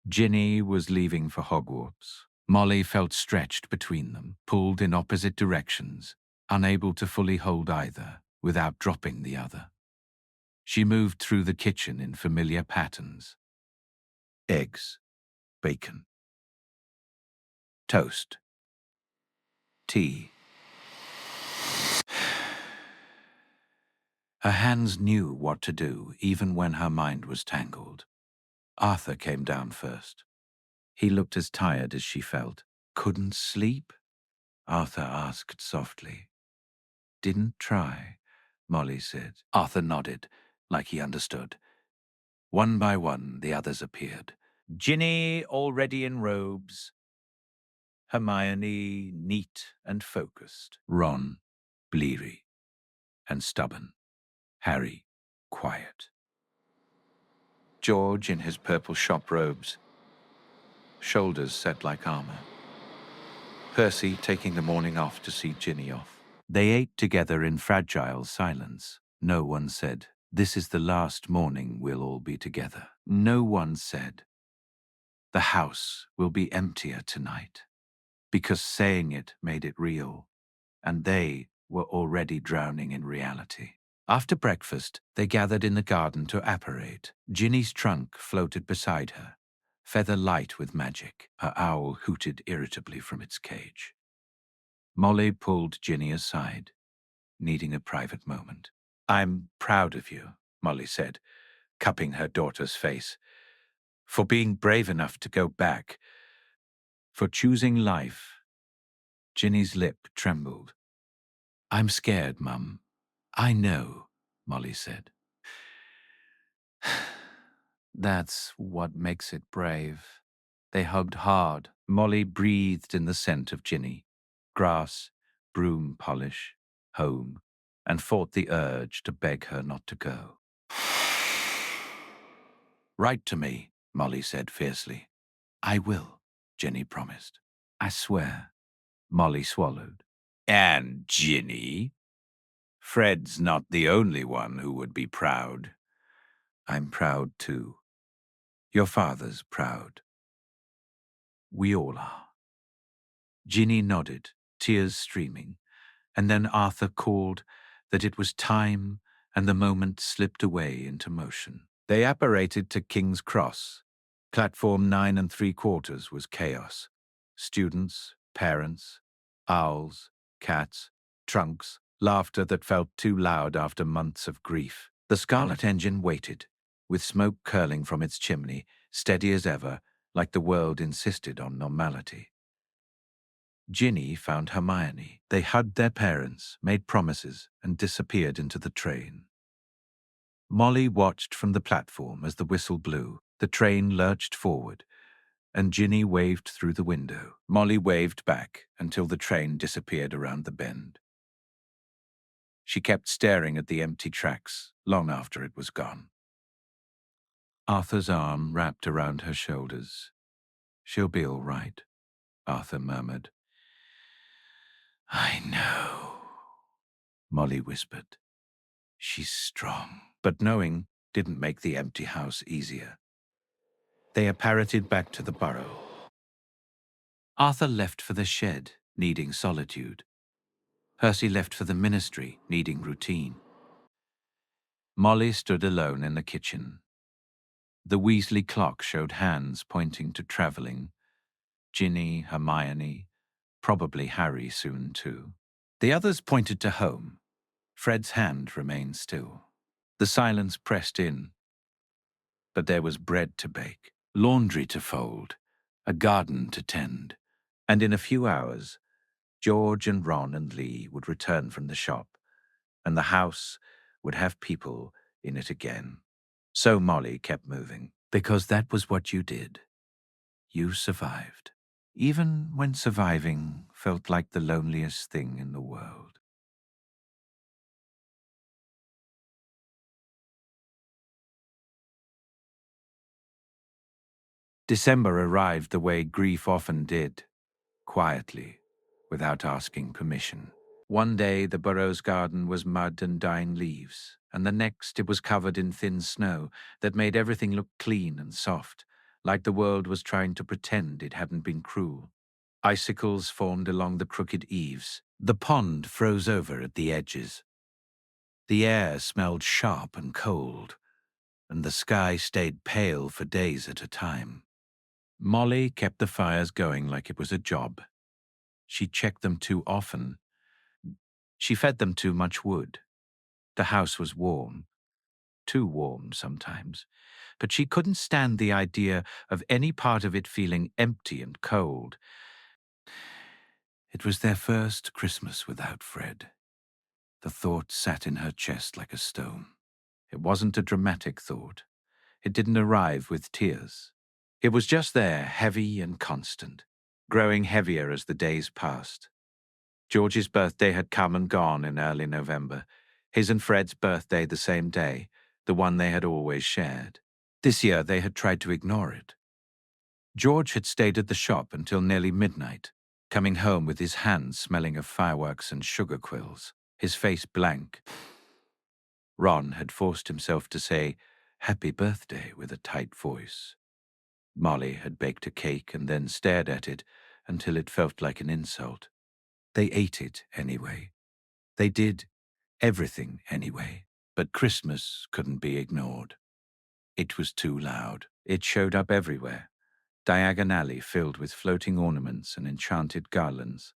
Ginny was leaving for Hogwarts. Molly felt stretched between them, pulled in opposite directions, unable to fully hold either without dropping the other. She moved through the kitchen in familiar patterns. Eggs, bacon, toast, tea. Her hands knew what to do, even when her mind was tangled. Arthur came down first. He looked as tired as she felt. Couldn't sleep? Arthur asked softly. Didn't try, Molly said. Arthur nodded, like he understood. One by one, the others appeared. Ginny, already in robes. Hermione, neat and focused. Ron, bleary and stubborn. Harry, quiet. George in his purple shop robes, shoulders set like armor. Percy taking the morning off to see Ginny off. They ate together in fragile silence. No one said, this is the last morning we'll all be together. No one said, the house will be emptier tonight, because saying it made it real, and they were already drowning in reality. After breakfast, they gathered in the garden to apparate. Ginny's trunk floated beside her, feather light with magic. Her owl hooted irritably from its cage. Molly pulled Ginny aside, needing a private moment. I'm proud of you, Molly said, cupping her daughter's face, for being brave enough to go back, for choosing life. Ginny's lip trembled. I'm scared, Mum. I know, Molly said. That's what makes it brave. They hugged hard. Molly breathed in the scent of Ginny, grass, broom polish, home, and fought the urge to beg her not to go. Write to me, Molly said fiercely. I will, Ginny promised. I swear. Molly swallowed. And Ginny? Fred's not the only one who would be proud. I'm proud too. Your father's proud. We all are. Ginny nodded, tears streaming, and then Arthur called that it was time, and the moment slipped away into motion. They apparated to King's Cross. Platform 9 3/4 was chaos. Students, parents, owls, cats, trunks, laughter that felt too loud after months of grief. The Scarlet Engine waited, with smoke curling from its chimney, steady as ever, like the world insisted on normality. Ginny found Hermione. They hugged their parents, made promises, and disappeared into the train. Molly watched from the platform as the whistle blew. The train lurched forward, and Ginny waved through the window. Molly waved back until the train disappeared around the bend. She kept staring at the empty tracks long after it was gone. Arthur's arm wrapped around her shoulders. "She'll be all right," Arthur murmured. "I know," Molly whispered. "She's strong." But knowing didn't make the empty house easier. They apparated back to the Burrow. Arthur left for the shed, needing solitude. Percy left for the ministry, needing routine. Molly stood alone in the kitchen. The Weasley clock showed hands pointing to travelling. Ginny, Hermione, probably Harry soon too. The others pointed to home. Fred's hand remained still. The silence pressed in. But there was bread to bake, laundry to fold, a garden to tend, and in a few hours, George and Ron and Lee would return from the shop, and the house would have people in it again. So Molly kept moving, because that was what you did. You survived, even when surviving felt like the loneliest thing in the world. December arrived the way grief often did, quietly, without asking permission. One day the Burrow's garden was mud and dying leaves, and the next it was covered in thin snow that made everything look clean and soft, like the world was trying to pretend it hadn't been cruel. Icicles formed along the crooked eaves. The pond froze over at the edges. The air smelled sharp and cold, and the sky stayed pale for days at a time. Molly kept the fires going like it was a job. She checked them too often. She fed them too much wood. The house was warm, too warm sometimes, but she couldn't stand the idea of any part of it feeling empty and cold. It was their first Christmas without Fred. The thought sat in her chest like a stone. It wasn't a dramatic thought. It didn't arrive with tears. It was just there, heavy and constant, growing heavier as the days passed. George's birthday had come and gone in early November. His and Fred's birthday the same day, the one they had always shared. This year they had tried to ignore it. George had stayed at the shop until nearly midnight, coming home with his hands smelling of fireworks and sugar quills, his face blank. Ron had forced himself to say, "Happy birthday," with a tight voice. Molly had baked a cake and then stared at it until it felt like an insult. They ate it anyway. They did everything anyway. But Christmas couldn't be ignored. It was too loud. It showed up everywhere. Diagon Alley filled with floating ornaments and enchanted garlands.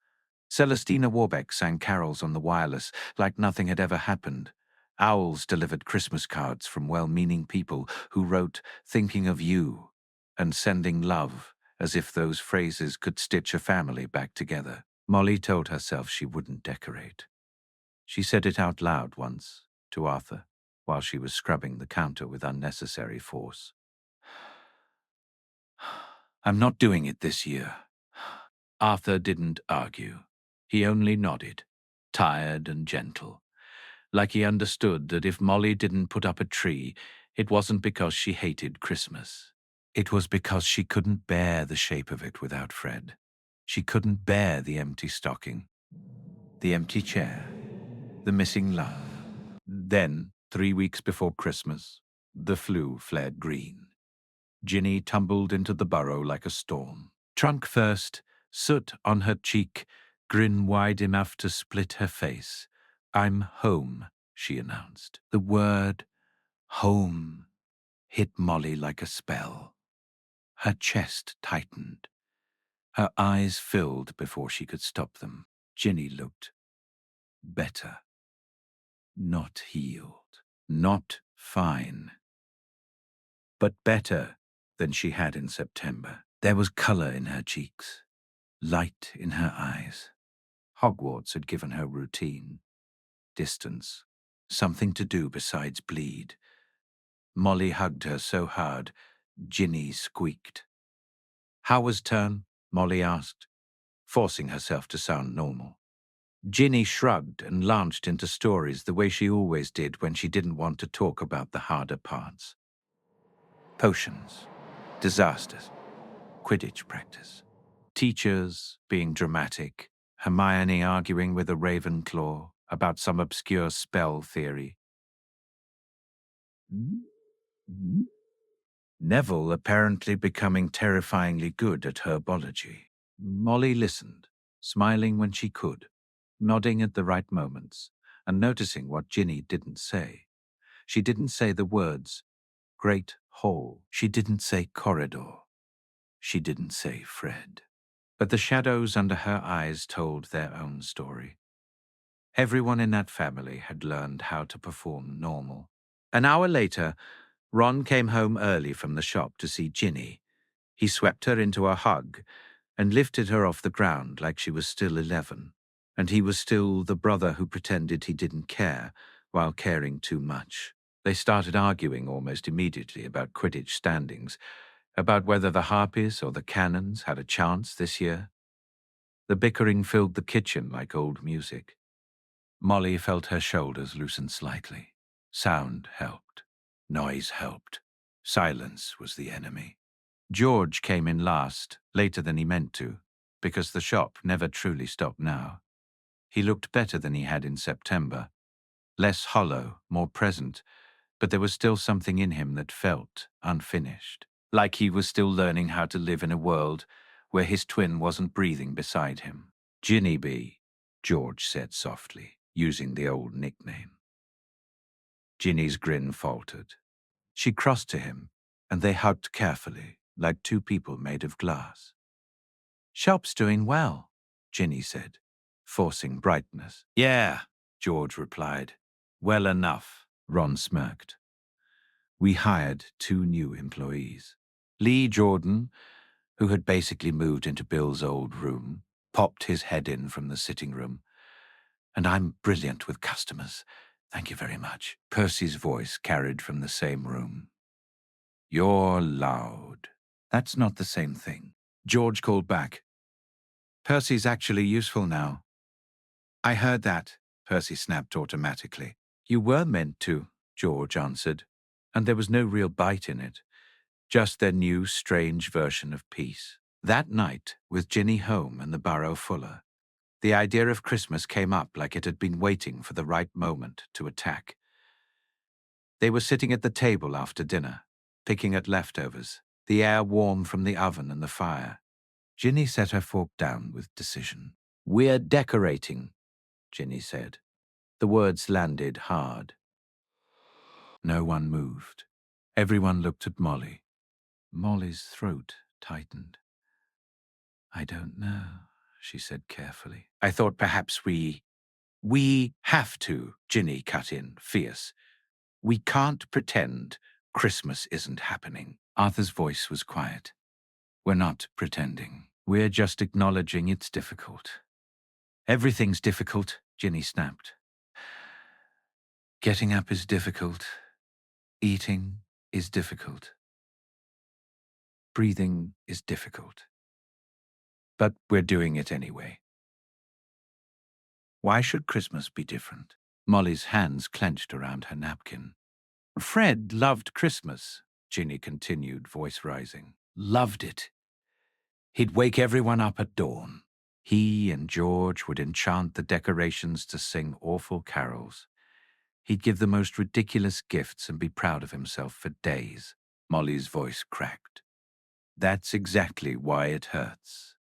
Celestina Warbeck sang carols on the wireless like nothing had ever happened. Owls delivered Christmas cards from well-meaning people who wrote, "Thinking of you," and "Sending love," as if those phrases could stitch a family back together. Molly told herself she wouldn't decorate. She said it out loud once, to Arthur, while she was scrubbing the counter with unnecessary force. "I'm not doing it this year." Arthur didn't argue. He only nodded, tired and gentle, like he understood that if Molly didn't put up a tree, it wasn't because she hated Christmas. It was because she couldn't bear the shape of it without Fred. She couldn't bear the empty stocking, the empty chair, the missing love. Then, 3 weeks before Christmas, the flu flared green. Ginny tumbled into the burrow like a storm. Trunk first, soot on her cheek, grin wide enough to split her face. "I'm home," she announced. The word home hit Molly like a spell. Her chest tightened. Her eyes filled before she could stop them. Ginny looked better. Not healed. Not fine. But better than she had in September. There was color in her cheeks, light in her eyes. Hogwarts had given her routine, distance, something to do besides bleed. Molly hugged her so hard, Ginny squeaked. "How was term?" Molly asked, forcing herself to sound normal. Ginny shrugged and launched into stories the way she always did when she didn't want to talk about the harder parts. Potions, disasters, Quidditch practice, teachers being dramatic, Hermione arguing with a Ravenclaw about some obscure spell theory. Neville apparently becoming terrifyingly good at herbology. Molly listened, smiling when she could, nodding at the right moments, and noticing what Ginny didn't say. She didn't say the words great hall. She didn't say corridor. She didn't say Fred. But the shadows under her eyes told their own story. Everyone in that family had learned how to perform normal. An hour later, Ron came home early from the shop to see Ginny. He swept her into a hug and lifted her off the ground like she was still 11, and he was still the brother who pretended he didn't care while caring too much. They started arguing almost immediately about Quidditch standings, about whether the Harpies or the Cannons had a chance this year. The bickering filled the kitchen like old music. Molly felt her shoulders loosen slightly. Sound helped. Noise helped. Silence was the enemy. George came in last, later than he meant to, because the shop never truly stopped now. He looked better than he had in September. Less hollow, more present, but there was still something in him that felt unfinished. Like he was still learning how to live in a world where his twin wasn't breathing beside him. "Ginny B," George said softly, using the old nickname. Ginny's grin faltered. She crossed to him, and they hugged carefully, like two people made of glass. "Shop's doing well," Ginny said, forcing brightness. "Yeah," George replied. "Well enough," Ron smirked. "We hired 2 new employees. Lee Jordan, who had basically moved into Bill's old room, popped his head in from the sitting room. And I'm brilliant with customers. Thank you very much." Percy's voice carried from the same room. "You're loud." "That's not the same thing." George called back. "Percy's actually useful now." "I heard that," Percy snapped automatically. "You were meant to," George answered, and there was no real bite in it, just their new, strange version of peace. That night, with Ginny home and the Burrow fuller, the idea of Christmas came up like it had been waiting for the right moment to attack. They were sitting at the table after dinner, picking at leftovers, the air warm from the oven and the fire. Ginny set her fork down with decision. "We're decorating," Ginny said. The words landed hard. No one moved. Everyone looked at Molly. Molly's throat tightened. "I don't know," she said carefully. "I thought perhaps we have to," Ginny cut in, fierce. "We can't pretend Christmas isn't happening." Arthur's voice was quiet. "We're not pretending. We're just acknowledging it's difficult." "Everything's difficult," Ginny snapped. "Getting up is difficult. Eating is difficult. Breathing is difficult. But we're doing it anyway. Why should Christmas be different?" Molly's hands clenched around her napkin. "Fred loved Christmas," Ginny continued, voice rising. "Loved it. He'd wake everyone up at dawn. He and George would enchant the decorations to sing awful carols. He'd give the most ridiculous gifts and be proud of himself for days." Molly's voice cracked. "That's exactly why it hurts."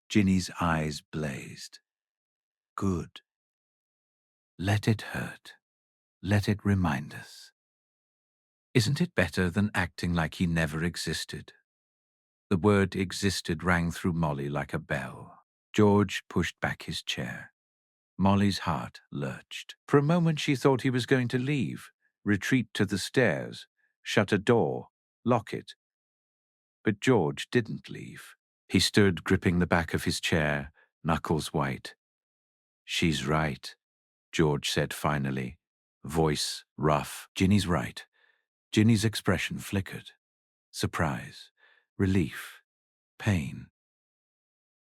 Ginny's eyes blazed. "Good. Let it hurt. Let it remind us. Isn't it better than acting like he never existed?" The word existed rang through Molly like a bell. George pushed back his chair. Molly's heart lurched. For a moment she thought he was going to leave, retreat to the stairs, shut a door, lock it, But George didn't leave. He stood gripping the back of his chair, knuckles white. "She's right," George said finally, voice rough. "Ginny's right." Ginny's expression flickered. Surprise, relief, pain.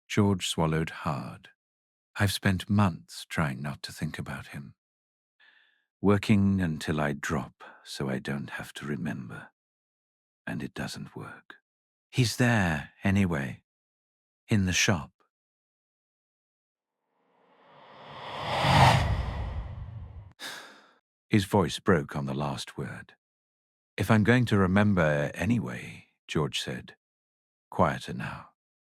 George swallowed hard. "I've spent months trying not to think about him. Working until I drop so I don't have to remember. And it doesn't work. He's there, anyway. In the shop." His voice broke on the last word. "If I'm going to remember anyway," George said, quieter now,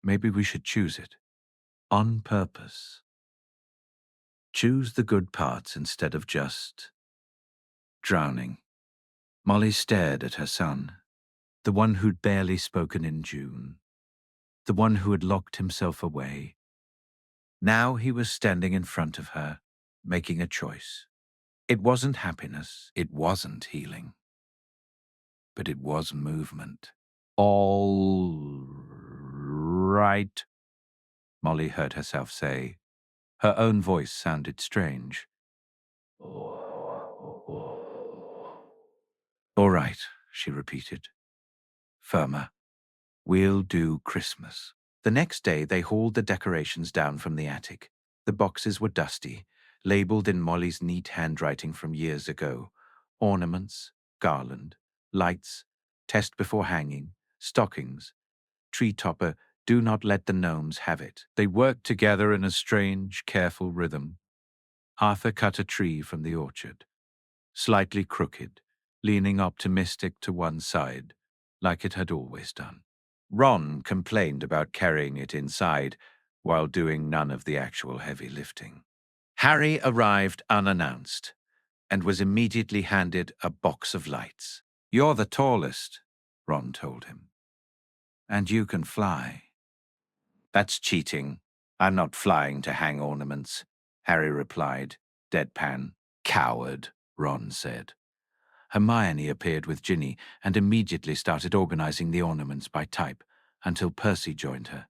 "maybe we should choose it. On purpose. Choose the good parts instead of just drowning." Molly stared at her son, the one who'd barely spoken in June, the one who had locked himself away. Now he was standing in front of her, making a choice. It wasn't happiness, it wasn't healing, but it was movement. "All right," Molly heard herself say. Her own voice sounded strange. "All right," she repeated, firmer. "We'll do Christmas." The next day they hauled the decorations down from the attic. The boxes were dusty, labeled in Molly's neat handwriting from years ago. Ornaments, garland, lights, test before hanging, stockings, tree topper, do not let the gnomes have it. They worked together in a strange, careful rhythm. Arthur cut a tree from the orchard, slightly crooked, leaning optimistic to one side, like it had always done. Ron complained about carrying it inside while doing none of the actual heavy lifting. Harry arrived unannounced and was immediately handed a box of lights. "You're the tallest," Ron told him. "And you can fly." "That's cheating. I'm not flying to hang ornaments," Harry replied, deadpan. "Coward," Ron said. Hermione appeared with Ginny and immediately started organizing the ornaments by type until Percy joined her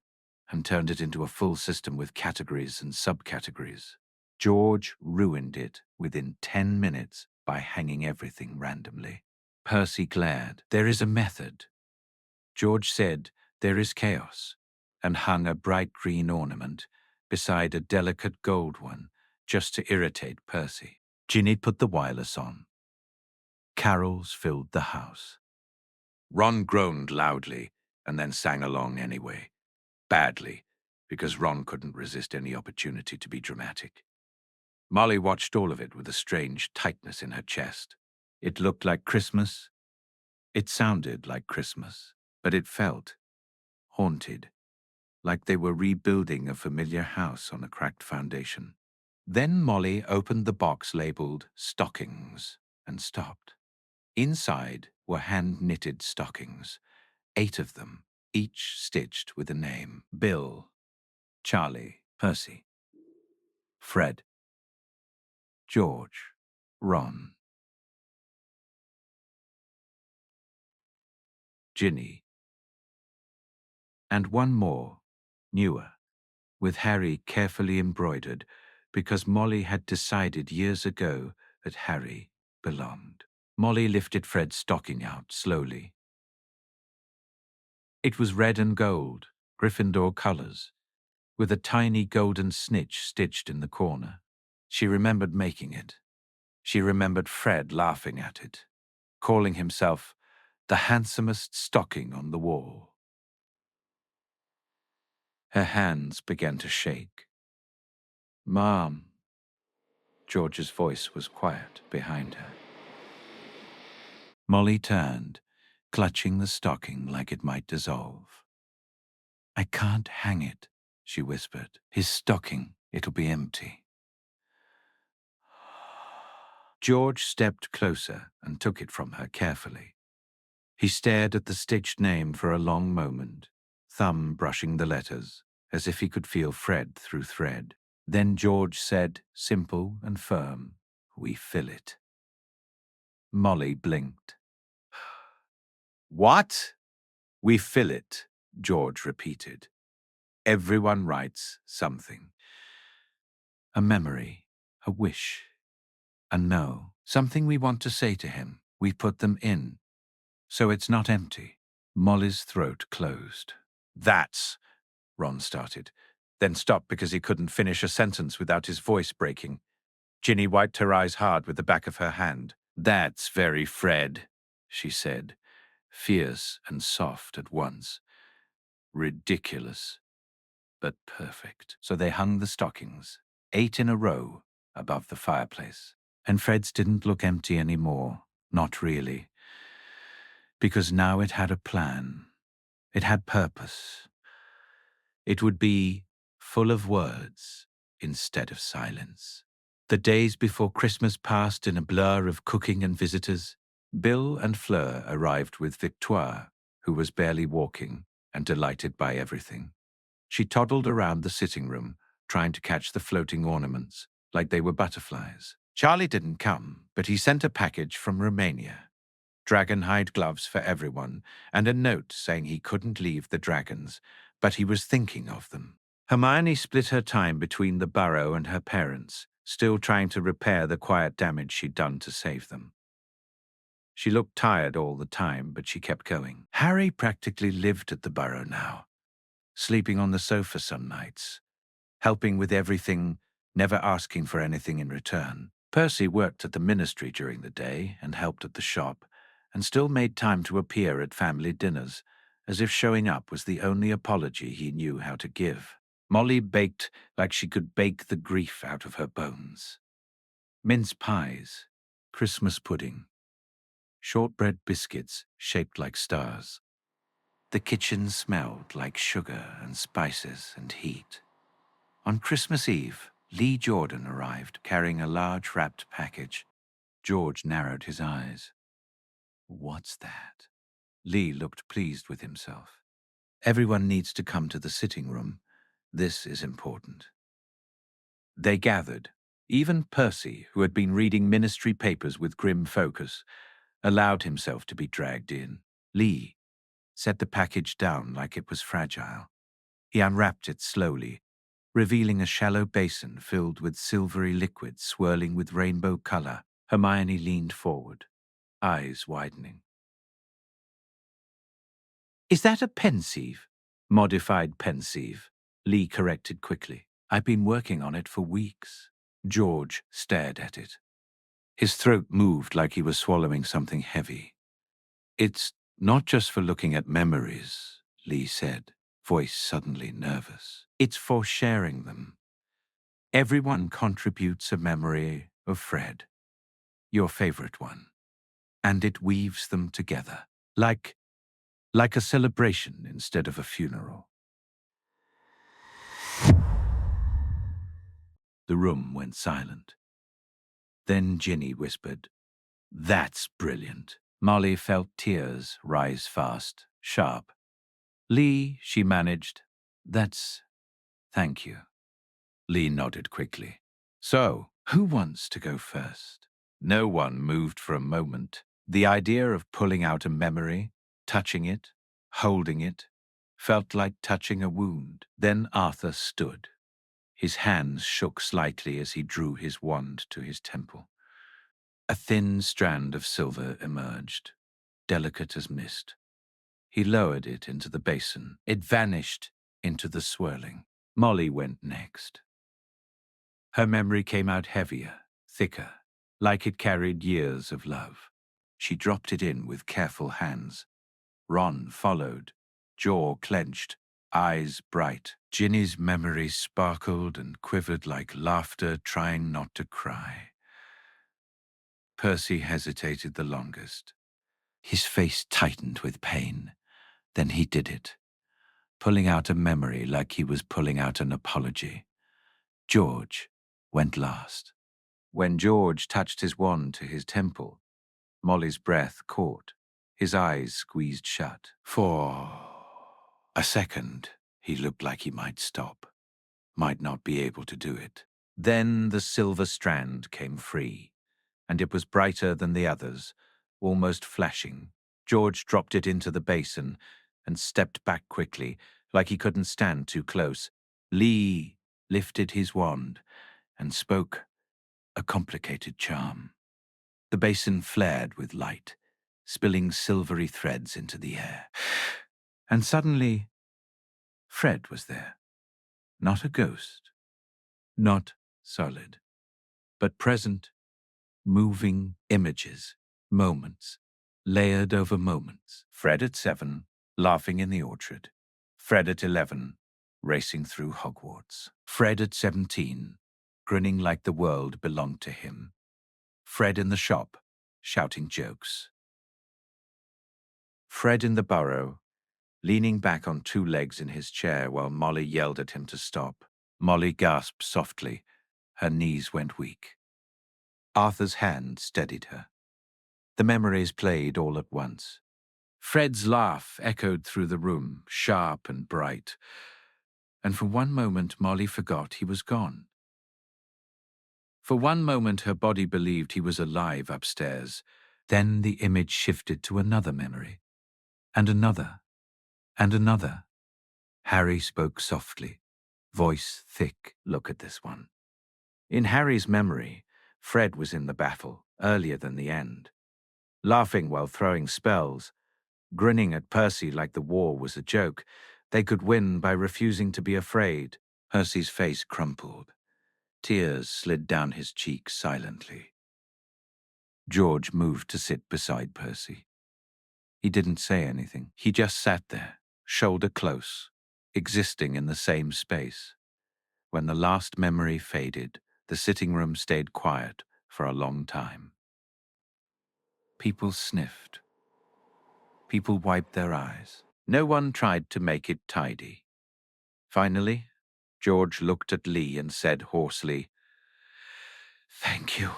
and turned it into a full system with categories and subcategories. George ruined it within 10 minutes by hanging everything randomly. Percy glared. "There is a method." George said, "There is chaos," and hung a bright green ornament beside a delicate gold one just to irritate Percy. Ginny put the wireless on. Carols filled the house. Ron groaned loudly and then sang along anyway. Badly, because Ron couldn't resist any opportunity to be dramatic. Molly watched all of it with a strange tightness in her chest. It looked like Christmas. It sounded like Christmas, but it felt haunted, like they were rebuilding a familiar house on a cracked foundation. Then Molly opened the box labeled stockings and stopped. Inside were hand-knitted stockings, 8 of them, each stitched with a name: Bill, Charlie, Percy, Fred, George, Ron, Ginny, and one more, newer, with Harry carefully embroidered because Molly had decided years ago that Harry belonged. Molly lifted Fred's stocking out slowly. It was red and gold, Gryffindor colors, with a tiny golden snitch stitched in the corner. She remembered making it. She remembered Fred laughing at it, calling himself the handsomest stocking on the wall. Her hands began to shake. "Mom." George's voice was quiet behind her. Molly turned, clutching the stocking like it might dissolve. "I can't hang it," she whispered. "His stocking, it'll be empty." George stepped closer and took it from her carefully. He stared at the stitched name for a long moment, thumb brushing the letters, as if he could feel Fred through thread. Then George said, simple and firm, "We fill it." Molly blinked. "What?" We fill it, George repeated. Everyone writes something. A memory, a wish, a no, something we want to say to him. We put them in, so it's not empty. Molly's throat closed. That's, Ron started, then stopped because he couldn't finish a sentence without his voice breaking. Ginny wiped her eyes hard with the back of her hand. That's very Fred, she said, fierce and soft at once. Ridiculous, but perfect. So they hung the stockings, 8 in a row, above the fireplace. And Fred's didn't look empty anymore, not really. Because now it had a plan. It had purpose. It would be full of words instead of silence. The days before Christmas passed in a blur of cooking and visitors. Bill and Fleur arrived with Victoire, who was barely walking and delighted by everything. She toddled around the sitting room, trying to catch the floating ornaments, like they were butterflies. Charlie didn't come, but he sent a package from Romania. Dragonhide gloves for everyone, and a note saying he couldn't leave the dragons, but he was thinking of them. Hermione split her time between the Burrow and her parents, still trying to repair the quiet damage she'd done to save them. She looked tired all the time, but she kept going. Harry practically lived at the Burrow now, sleeping on the sofa some nights, helping with everything, never asking for anything in return. Percy worked at the ministry during the day and helped at the shop, and still made time to appear at family dinners, as if showing up was the only apology he knew how to give. Molly baked like she could bake the grief out of her bones. Mince pies, Christmas pudding, shortbread biscuits shaped like stars. The kitchen smelled like sugar and spices and heat. On Christmas Eve, Lee Jordan arrived, carrying a large wrapped package. George narrowed his eyes. What's that? Lee looked pleased with himself. Everyone needs to come to the sitting room. This is important. They gathered. Even Percy, who had been reading ministry papers with grim focus, allowed himself to be dragged in. Lee set the package down like it was fragile. He unwrapped it slowly, revealing a shallow basin filled with silvery liquid swirling with rainbow color. Hermione leaned forward, eyes widening. Is that a pensieve? Modified pensieve, Lee corrected quickly. I've been working on it for weeks. George stared at it. His throat moved like he was swallowing something heavy. It's not just for looking at memories, Lee said, voice suddenly nervous. It's for sharing them. Everyone contributes a memory of Fred, your favorite one, and it weaves them together, like a celebration instead of a funeral. The room went silent. Then Ginny whispered, That's brilliant. Molly felt tears rise fast, sharp. Lee, she managed, Thank you. Lee nodded quickly. So, who wants to go first? No one moved for a moment. The idea of pulling out a memory, touching it, holding it, felt like touching a wound. Then Arthur stood. His hands shook slightly as he drew his wand to his temple. A thin strand of silver emerged, delicate as mist. He lowered it into the basin. It vanished into the swirling. Molly went next. Her memory came out heavier, thicker, like it carried years of love. She dropped it in with careful hands. Ron followed, jaw clenched, eyes bright. Ginny's memory sparkled and quivered like laughter, trying not to cry. Percy hesitated the longest. His face tightened with pain. Then he did it, pulling out a memory like he was pulling out an apology. George went last. When George touched his wand to his temple, Molly's breath caught, his eyes squeezed shut. For a second, he looked like he might stop, might not be able to do it. Then the silver strand came free, and it was brighter than the others, almost flashing. George dropped it into the basin, and stepped back quickly, like he couldn't stand too close. Lee lifted his wand and spoke a complicated charm. The basin flared with light, spilling silvery threads into the air. And suddenly, Fred was there. Not a ghost, not solid, but present, moving images, moments, layered over moments. Fred at 7, laughing in the orchard. Fred at 11, racing through Hogwarts. Fred at 17, grinning like the world belonged to him. Fred in the shop, shouting jokes. Fred in the burrow, leaning back on 2 legs in his chair while Molly yelled at him to stop. Molly gasped softly. Her knees went weak. Arthur's hand steadied her. The memories played all at once. Fred's laugh echoed through the room, sharp and bright. And for one moment, Molly forgot he was gone. For one moment, her body believed he was alive upstairs. Then the image shifted to another memory, and another, and another. Harry spoke softly, voice thick. Look at this one. In Harry's memory, Fred was in the battle, earlier than the end, laughing while throwing spells, grinning at Percy like the war was a joke. They could win by refusing to be afraid. Percy's face crumpled. Tears slid down his cheeks silently. George moved to sit beside Percy. He didn't say anything. He just sat there, shoulder close, existing in the same space. When the last memory faded, the sitting room stayed quiet for a long time. People sniffed. People wiped their eyes. No one tried to make it tidy. Finally, George looked at Lee and said hoarsely, "Thank you."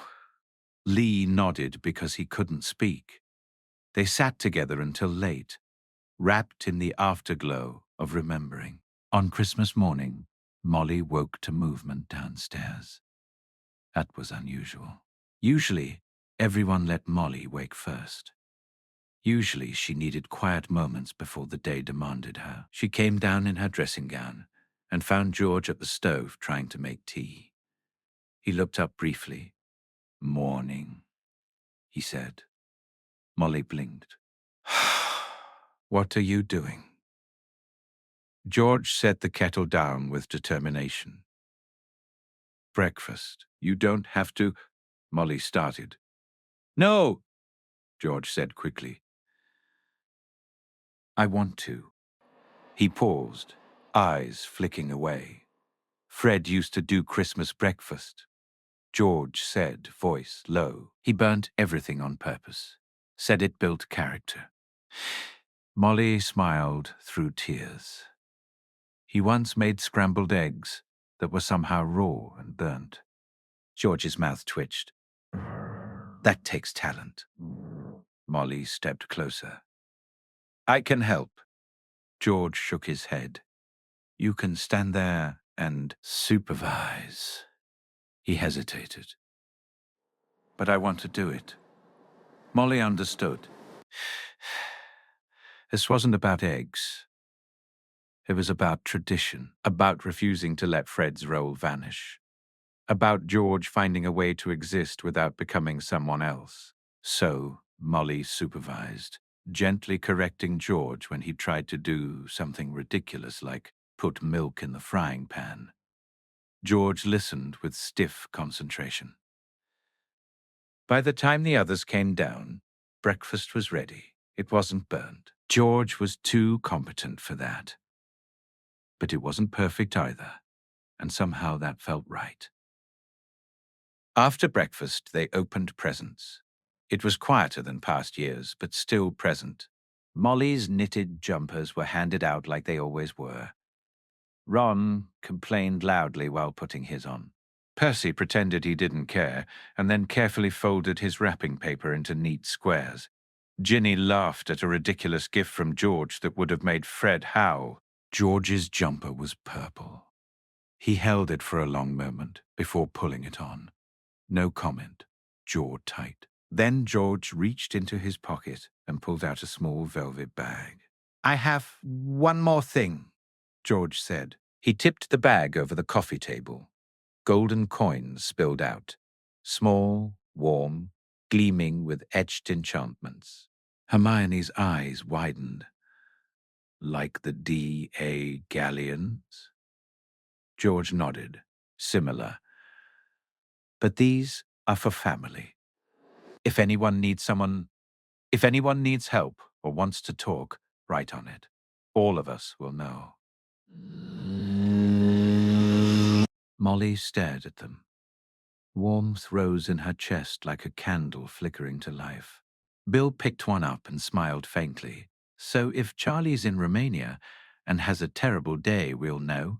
Lee nodded because he couldn't speak. They sat together until late, wrapped in the afterglow of remembering. On Christmas morning, Molly woke to movement downstairs. That was unusual. Usually, everyone let Molly wake first. Usually, she needed quiet moments before the day demanded her. She came down in her dressing gown and found George at the stove trying to make tea. He looked up briefly. "Morning," he said. Molly blinked. "What are you doing?" George set the kettle down with determination. "Breakfast. You don't have to—" Molly started. "No," George said quickly. "I want to." He paused, eyes flicking away. "Fred used to do Christmas breakfast," George said, voice low. "He burnt everything on purpose. Said it built character." Molly smiled through tears. "He once made scrambled eggs that were somehow raw and burnt." George's mouth twitched. "That takes talent." Molly stepped closer. "I can help." George shook his head. "You can stand there and supervise." He hesitated. "But I want to do it." Molly understood. This wasn't about eggs. It was about tradition, about refusing to let Fred's role vanish, about George finding a way to exist without becoming someone else. So Molly supervised, gently correcting George when he tried to do something ridiculous like put milk in the frying pan. George listened with stiff concentration. By the time the others came down, breakfast was ready. It wasn't burned. George was too competent for that. But it wasn't perfect either, and somehow that felt right. After breakfast, they opened presents. It was quieter than past years, but still present. Molly's knitted jumpers were handed out like they always were. Ron complained loudly while putting his on. Percy pretended he didn't care, and then carefully folded his wrapping paper into neat squares. Ginny laughed at a ridiculous gift from George that would have made Fred howl. George's jumper was purple. He held it for a long moment before pulling it on. No comment, jaw tight. Then George reached into his pocket and pulled out a small velvet bag. I have one more thing, George said. He tipped the bag over the coffee table. Golden coins spilled out, small, warm, gleaming with etched enchantments. Hermione's eyes widened. Like the D.A. galleons? George nodded. Similar. But these are for family. If anyone needs help or wants to talk, write on it. All of us will know. Molly stared at them. Warmth rose in her chest like a candle flickering to life. Bill picked one up and smiled faintly. So if Charlie's in Romania and has a terrible day, we'll know?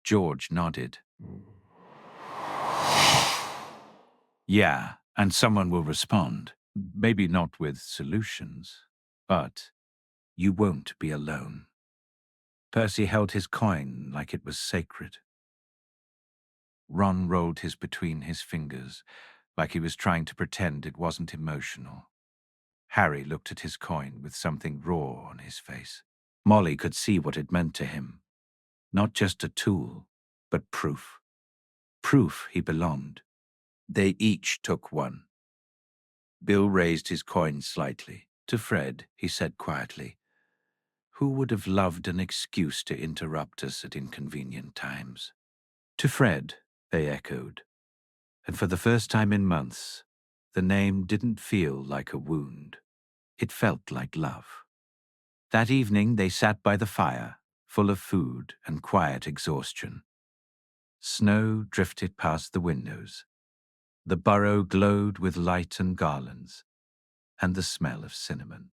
George nodded. Yeah, and someone will respond. Maybe not with solutions, but you won't be alone. Percy held his coin like it was sacred. Ron rolled his between his fingers, like he was trying to pretend it wasn't emotional. Harry looked at his coin with something raw on his face. Molly could see what it meant to him. Not just a tool, but proof. Proof he belonged. They each took one. Bill raised his coin slightly. To Fred, he said quietly, "Who would have loved an excuse to interrupt us at inconvenient times?" To Fred, they echoed. And for the first time in months, the name didn't feel like a wound. It felt like love. That evening they sat by the fire, full of food and quiet exhaustion. Snow drifted past the windows. The burrow glowed with light and garlands, and the smell of cinnamon.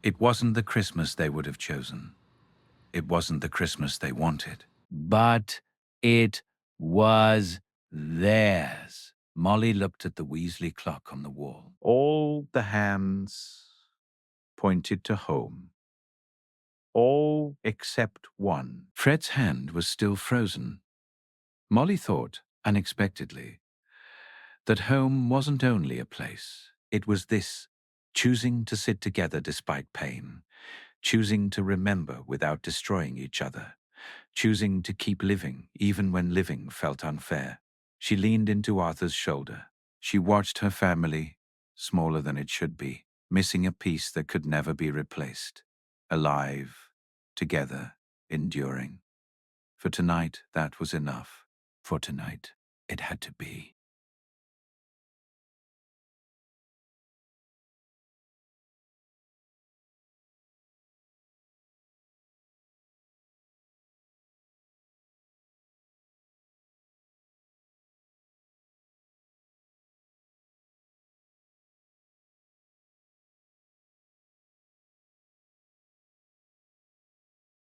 It wasn't the Christmas they would have chosen. It wasn't the Christmas they wanted. But it was theirs. Molly looked at the Weasley clock on the wall. All the hands pointed to home. All except one. Fred's hand was still frozen. Molly thought, unexpectedly, that home wasn't only a place. It was this, choosing to sit together despite pain, choosing to remember without destroying each other, choosing to keep living even when living felt unfair. She leaned into Arthur's shoulder. She watched her family, smaller than it should be, missing a piece that could never be replaced. Alive, together, enduring. For tonight, that was enough. For tonight, it had to be.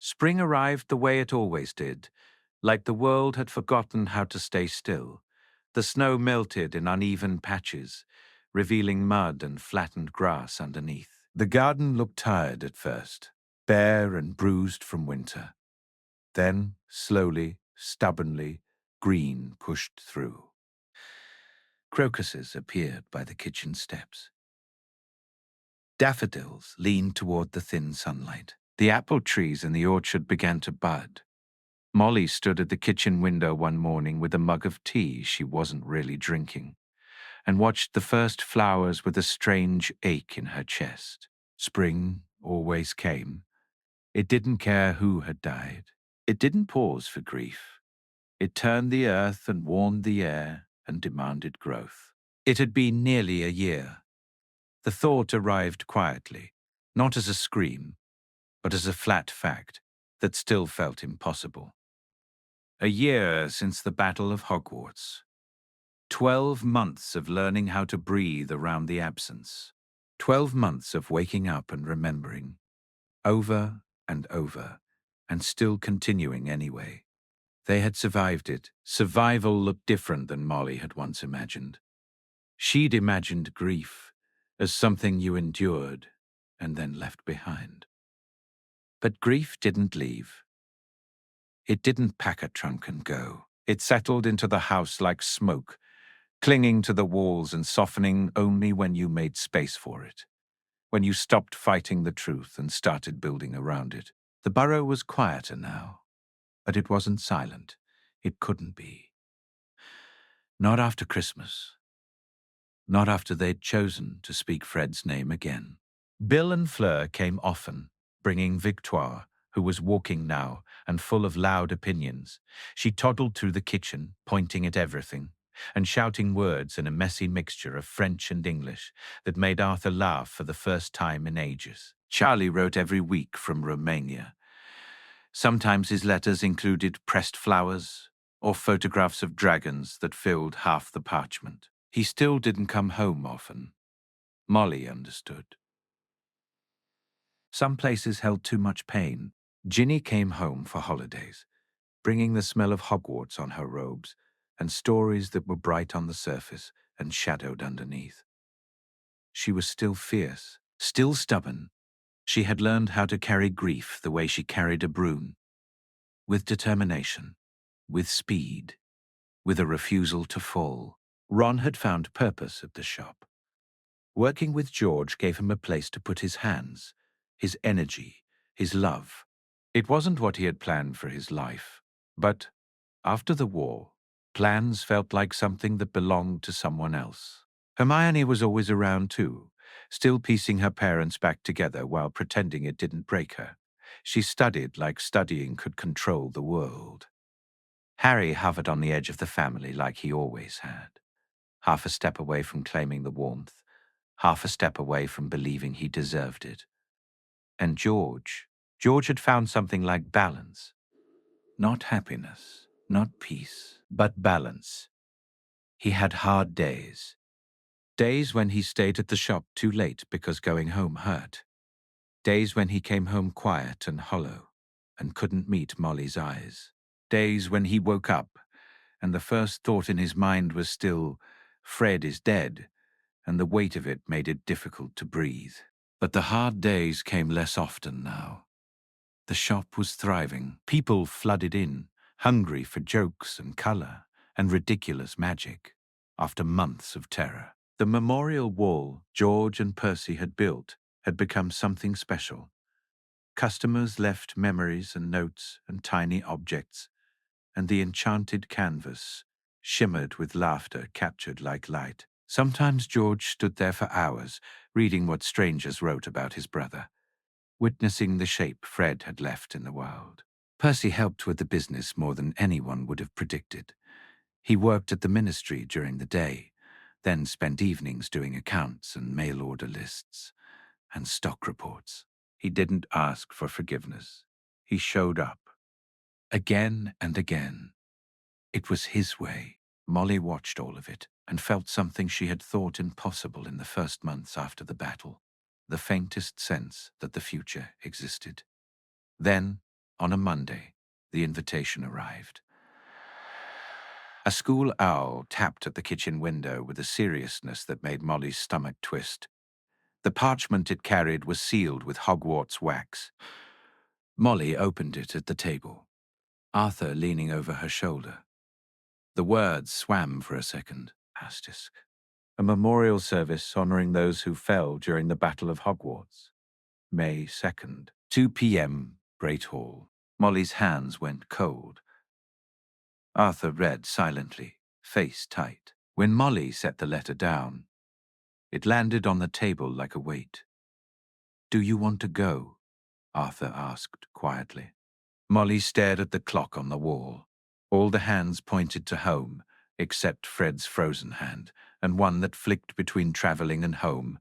Spring arrived the way it always did, like the world had forgotten how to stay still. The snow melted in uneven patches, revealing mud and flattened grass underneath. The garden looked tired at first, bare and bruised from winter. Then, slowly, stubbornly, green pushed through. Crocuses appeared by the kitchen steps. Daffodils leaned toward the thin sunlight. The apple trees in the orchard began to bud. Molly stood at the kitchen window one morning with a mug of tea she wasn't really drinking, and watched the first flowers with a strange ache in her chest. Spring always came. It didn't care who had died. It didn't pause for grief. It turned the earth and warmed the air and demanded growth. It had been nearly a year. The thought arrived quietly, not as a scream, but as a flat fact that still felt impossible. A year since the Battle of Hogwarts. 12 months of learning how to breathe around the absence. 12 months of waking up and remembering. Over and over, and still continuing anyway. They had survived it. Survival looked different than Molly had once imagined. She'd imagined grief as something you endured and then left behind. But grief didn't leave. It didn't pack a trunk and go. It settled into the house like smoke, clinging to the walls and softening only when you made space for it. when you stopped fighting the truth and started building around it. The Burrow was quieter now, but it wasn't silent. It couldn't be. Not after Christmas. Not after they'd chosen to speak Fred's name again. Bill and Fleur came often, bringing Victoire, who was walking now and full of loud opinions. She toddled through the kitchen, pointing at everything, and shouting words in a messy mixture of French and English that made Arthur laugh for the first time in ages. Charlie wrote every week from Romania. Sometimes his letters included pressed flowers or photographs of dragons that filled half the parchment. He still didn't come home often. Molly understood. Some places held too much pain. Ginny came home for holidays, bringing the smell of Hogwarts on her robes and stories that were bright on the surface and shadowed underneath. She was still fierce, still stubborn. She had learned how to carry grief the way she carried a broom, with determination, with speed, with a refusal to fall. Ron had found purpose at the shop. Working with George gave him a place to put his hands, his energy, his love. It wasn't what he had planned for his life, but after the war, plans felt like something that belonged to someone else. Hermione was always around too, still piecing her parents back together while pretending it didn't break her. She studied like studying could control the world. Harry hovered on the edge of the family like he always had, half a step away from claiming the warmth, half a step away from believing he deserved it. And George had found something like balance. Not happiness, not peace, but balance. He had hard days. Days when he stayed at the shop too late because going home hurt. Days when he came home quiet and hollow and couldn't meet Molly's eyes. Days when he woke up and the first thought in his mind was still, Fred is dead, and the weight of it made it difficult to breathe. But the hard days came less often now. The shop was thriving. People flooded in, hungry for jokes and color and ridiculous magic. After months of terror, the memorial wall George and Percy had built had become something special. Customers left memories and notes and tiny objects, and the enchanted canvas shimmered with laughter captured like light. Sometimes George stood there for hours, reading what strangers wrote about his brother, witnessing the shape Fred had left in the world. Percy helped with the business more than anyone would have predicted. He worked at the ministry during the day, then spent evenings doing accounts and mail order lists and stock reports. He didn't ask for forgiveness. He showed up. Again and again. It was his way. Molly watched all of it and felt something she had thought impossible in the first months after the battle, the faintest sense that the future existed. Then, on a Monday, the invitation arrived. A school owl tapped at the kitchen window with a seriousness that made Molly's stomach twist. The parchment it carried was sealed with Hogwarts wax. Molly opened it at the table, Arthur leaning over her shoulder. The words swam for a second. Asterisk. A memorial service honoring those who fell during the Battle of Hogwarts. May 2nd, 2 p.m., Great Hall. Molly's hands went cold. Arthur read silently, face tight. When Molly set the letter down, it landed on the table like a weight. "Do you want to go?" Arthur asked quietly. Molly stared at the clock on the wall. All the hands pointed to home, except Fred's frozen hand, and one that flicked between traveling and home.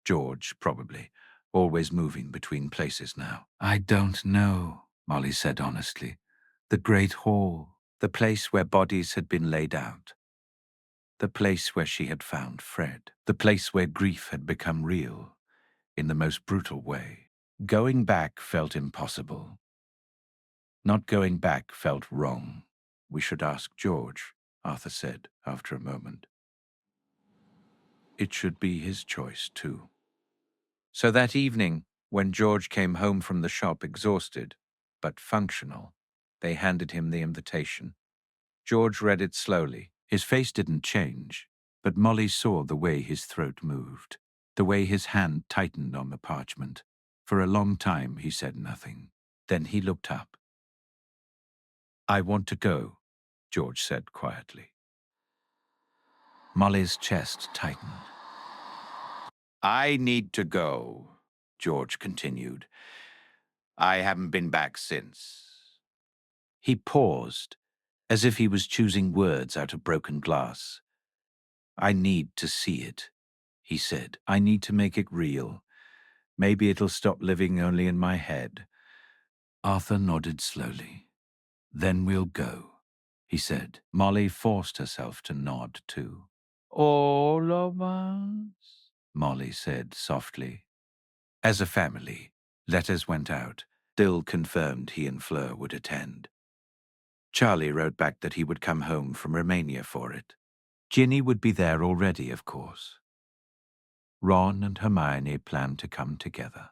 George, probably, always moving between places now. "I don't know," Molly said honestly. "The Great Hall, the place where bodies had been laid out. The place where she had found Fred. The place where grief had become real, in the most brutal way. Going back felt impossible. Not going back felt wrong. We should ask George, Arthur said after a moment. It should be his choice, too. So that evening, when George came home from the shop exhausted, but functional, they handed him the invitation. George read it slowly. His face didn't change, but Molly saw the way his throat moved. the way his hand tightened on the parchment. For a long time he said nothing. Then he looked up. "I want to go," George said quietly. Molly's chest tightened. "I need to go," George continued. "I haven't been back since." He paused, as if he was choosing words out of broken glass. "I need to see it," he said. "I need to make it real. Maybe it'll stop living only in my head." Arthur nodded slowly. "Then we'll go," he said. Molly forced herself to nod too. "All of us?" Molly said softly. As a family, letters went out. Dill confirmed he and Fleur would attend. Charlie wrote back that he would come home from Romania for it. Ginny would be there already, of course. Ron and Hermione planned to come together.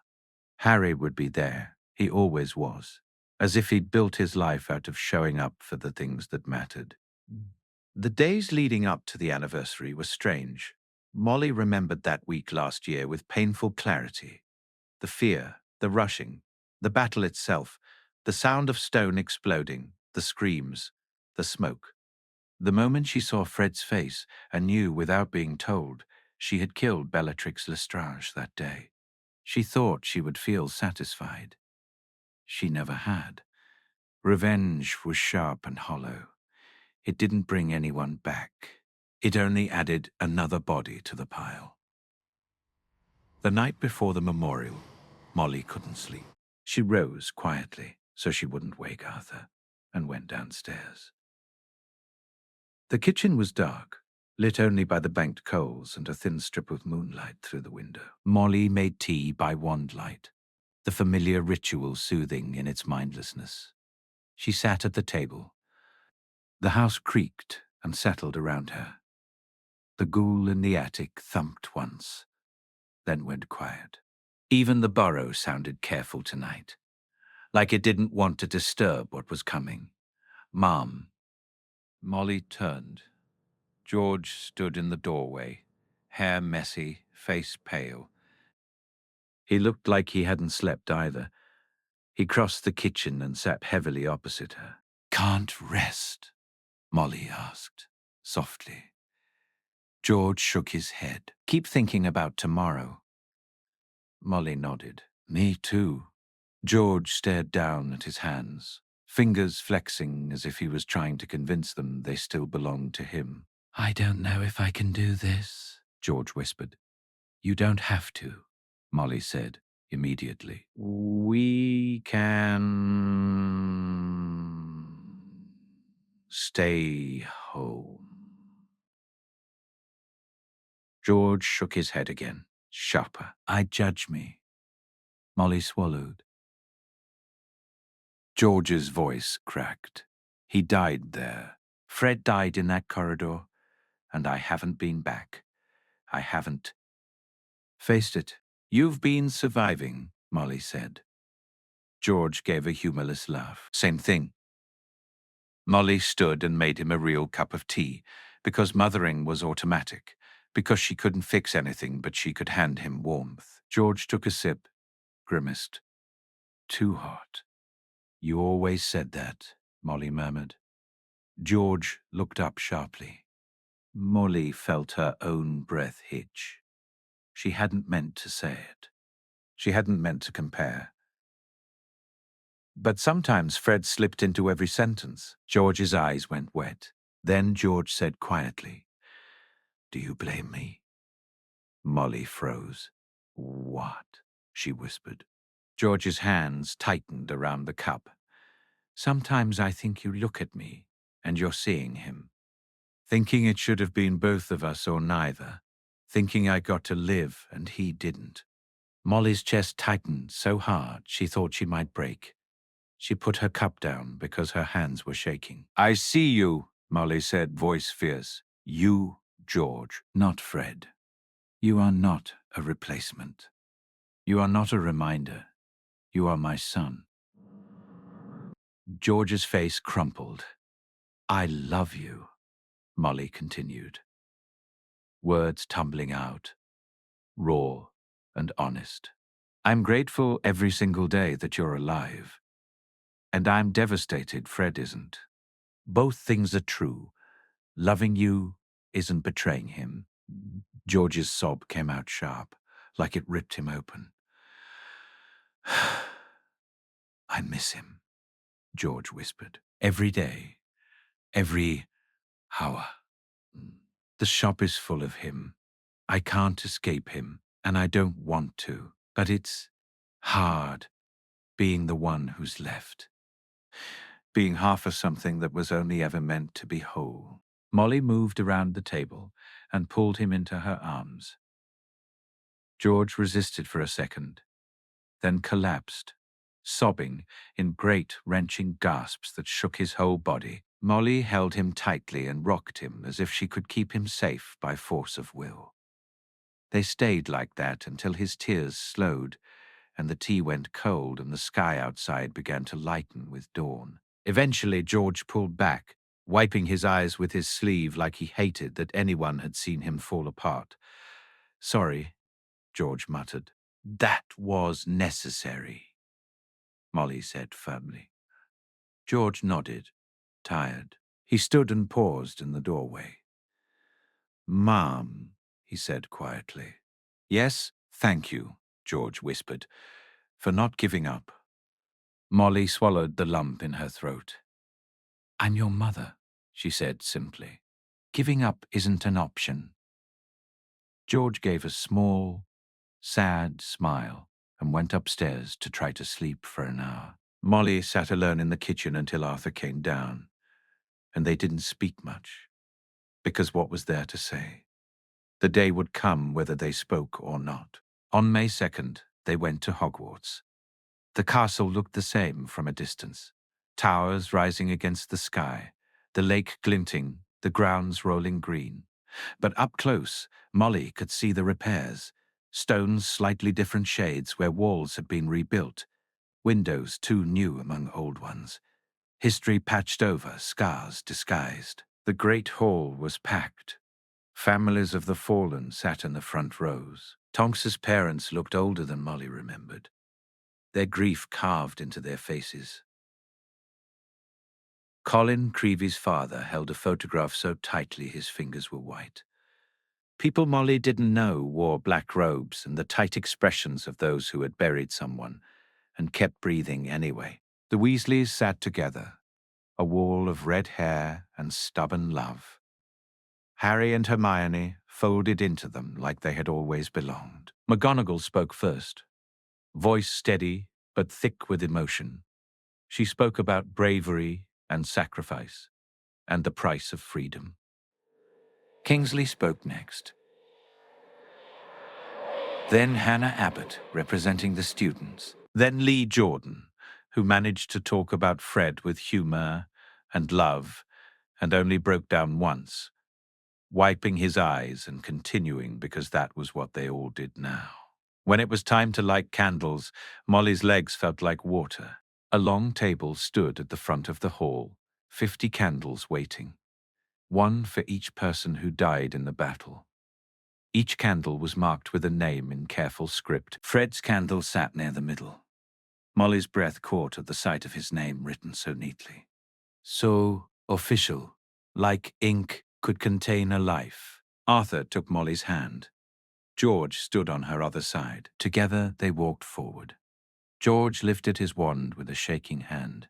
Harry would be there. He always was, as if he'd built his life out of showing up for the things that mattered. The days leading up to the anniversary were strange. Molly remembered that week last year with painful clarity. The fear, the rushing, the battle itself, the sound of stone exploding, the screams, the smoke. The moment she saw Fred's face and knew without being told she had killed Bellatrix Lestrange that day, she thought she would feel satisfied. She never had. Revenge was sharp and hollow. It didn't bring anyone back. It only added another body to the pile. The night before the memorial, Molly couldn't sleep. She rose quietly so she wouldn't wake Arthur and went downstairs. The kitchen was dark, lit only by the banked coals and a thin strip of moonlight through the window. Molly made tea by wandlight, the familiar ritual soothing in its mindlessness. She sat at the table. The house creaked and settled around her. The ghoul in the attic thumped once, then went quiet. Even the Burrow sounded careful tonight, like it didn't want to disturb what was coming. "Mom." Molly turned. George stood in the doorway, hair messy, face pale. He looked like he hadn't slept either. He crossed the kitchen and sat heavily opposite her. "Can't rest?" Molly asked, softly. George shook his head. "Keep thinking about tomorrow." Molly nodded. "Me too." George stared down at his hands, fingers flexing as if he was trying to convince them they still belonged to him. "I don't know if I can do this," George whispered. "You don't have to," Molly said immediately. "We can stay home." George shook his head again, sharper. "I judge me." Molly swallowed. George's voice cracked. "He died there. Fred died in that corridor, and I haven't been back. I haven't faced it." "You've been surviving," Molly said. George gave a humorless laugh. "Same thing." Molly stood and made him a real cup of tea, because mothering was automatic, because she couldn't fix anything but she could hand him warmth. George took a sip, grimaced. "Too hot." "You always said that," Molly murmured. George looked up sharply. Molly felt her own breath hitch. She hadn't meant to say it. She hadn't meant to compare. But sometimes Fred slipped into every sentence. George's eyes went wet. Then George said quietly, "Do you blame me?" Molly froze. "What?" she whispered. George's hands tightened around the cup. "Sometimes I think you look at me, and you're seeing him. Thinking it should have been both of us or neither. Thinking I got to live and he didn't." Molly's chest tightened so hard she thought she might break. She put her cup down because her hands were shaking. "I see you," Molly said, voice fierce. "You, George, not Fred. You are not a replacement. You are not a reminder. You are my son." George's face crumpled. "I love you," Molly continued, words tumbling out. raw, and honest. I'm grateful every single day that you're alive. And I'm devastated Fred isn't. Both things are true. Loving you isn't betraying him. George's sob came out sharp, like it ripped him open. I miss him, George whispered. Every day, every hour. The shop is full of him. I can't escape him, and I don't want to. But it's hard being the one who's left. Being half of something that was only ever meant to be whole. Molly moved around the table and pulled him into her arms. George resisted for a second, then collapsed, sobbing in great, wrenching gasps that shook his whole body. Molly held him tightly and rocked him as if she could keep him safe by force of will. They stayed like that until his tears slowed and the tea went cold and the sky outside began to lighten with dawn. Eventually, George pulled back, wiping his eyes with his sleeve like he hated that anyone had seen him fall apart. Sorry, George muttered. That was necessary, Molly said firmly. George nodded, tired. He stood and paused in the doorway. Mom, he said quietly. Yes, thank you, George whispered, for not giving up. Molly swallowed the lump in her throat. I'm your mother, she said simply. Giving up isn't an option. George gave a small, sad smile and went upstairs to try to sleep for an hour. Molly sat alone in the kitchen until Arthur came down, and they didn't speak much, because what was there to say? The day would come whether they spoke or not. On May 2nd, they went to Hogwarts. The castle looked the same from a distance, towers rising against the sky, the lake glinting, the grounds rolling green. But up close, Molly could see the repairs, stones slightly different shades where walls had been rebuilt, windows too new among old ones, history patched over, scars disguised. The great hall was packed. Families of the fallen sat in the front rows. Tonks's parents looked older than Molly remembered, their grief carved into their faces. Colin Creevy's father held a photograph so tightly his fingers were white. People Molly didn't know wore black robes and the tight expressions of those who had buried someone and kept breathing anyway. The Weasleys sat together, a wall of red hair and stubborn love. Harry and Hermione folded into them like they had always belonged. McGonagall spoke first, voice steady but thick with emotion. She spoke about bravery and sacrifice, and the price of freedom. Kingsley spoke next. Then Hannah Abbott, representing the students. Then Lee Jordan, who managed to talk about Fred with humor and love, and only broke down once, wiping his eyes and continuing because that was what they all did now. When it was time to light candles, Molly's legs felt like water. A long table stood at the front of the hall, 50 candles waiting, one for each person who died in the battle. Each candle was marked with a name in careful script. Fred's candle sat near the middle. Molly's breath caught at the sight of his name written so neatly. So official, like ink could contain a life. Arthur took Molly's hand. George stood on her other side. Together they walked forward. George lifted his wand with a shaking hand.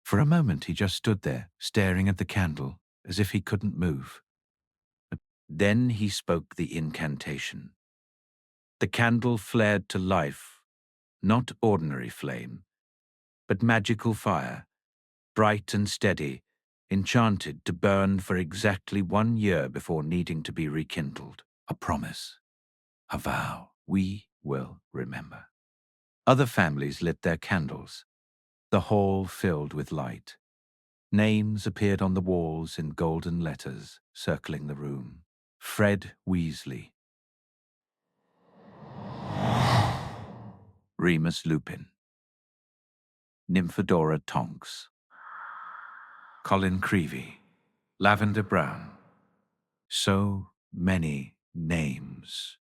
For a moment he just stood there, staring at the candle, as if he couldn't move. Then he spoke the incantation. The candle flared to life, not ordinary flame, but magical fire, bright and steady, enchanted to burn for exactly 1 year before needing to be rekindled. A promise, a vow, we will remember. Other families lit their candles. The hall filled with light. Names appeared on the walls in golden letters, circling the room. Fred Weasley. Remus Lupin. Nymphadora Tonks. Colin Creevy. Lavender Brown. So many names.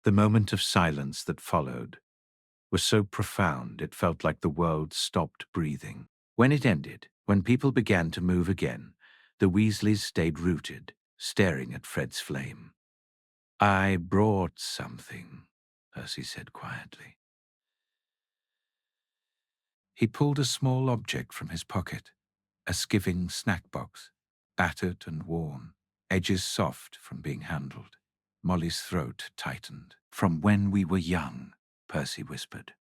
The moment of silence that followed was so profound it felt like the world stopped breathing. When it ended, when people began to move again, the Weasleys stayed rooted, staring at Fred's flame. "I brought something," Percy said quietly. He pulled a small object from his pocket, a skiving snack box, battered and worn, edges soft from being handled. Molly's throat tightened. "From when we were young," Percy whispered.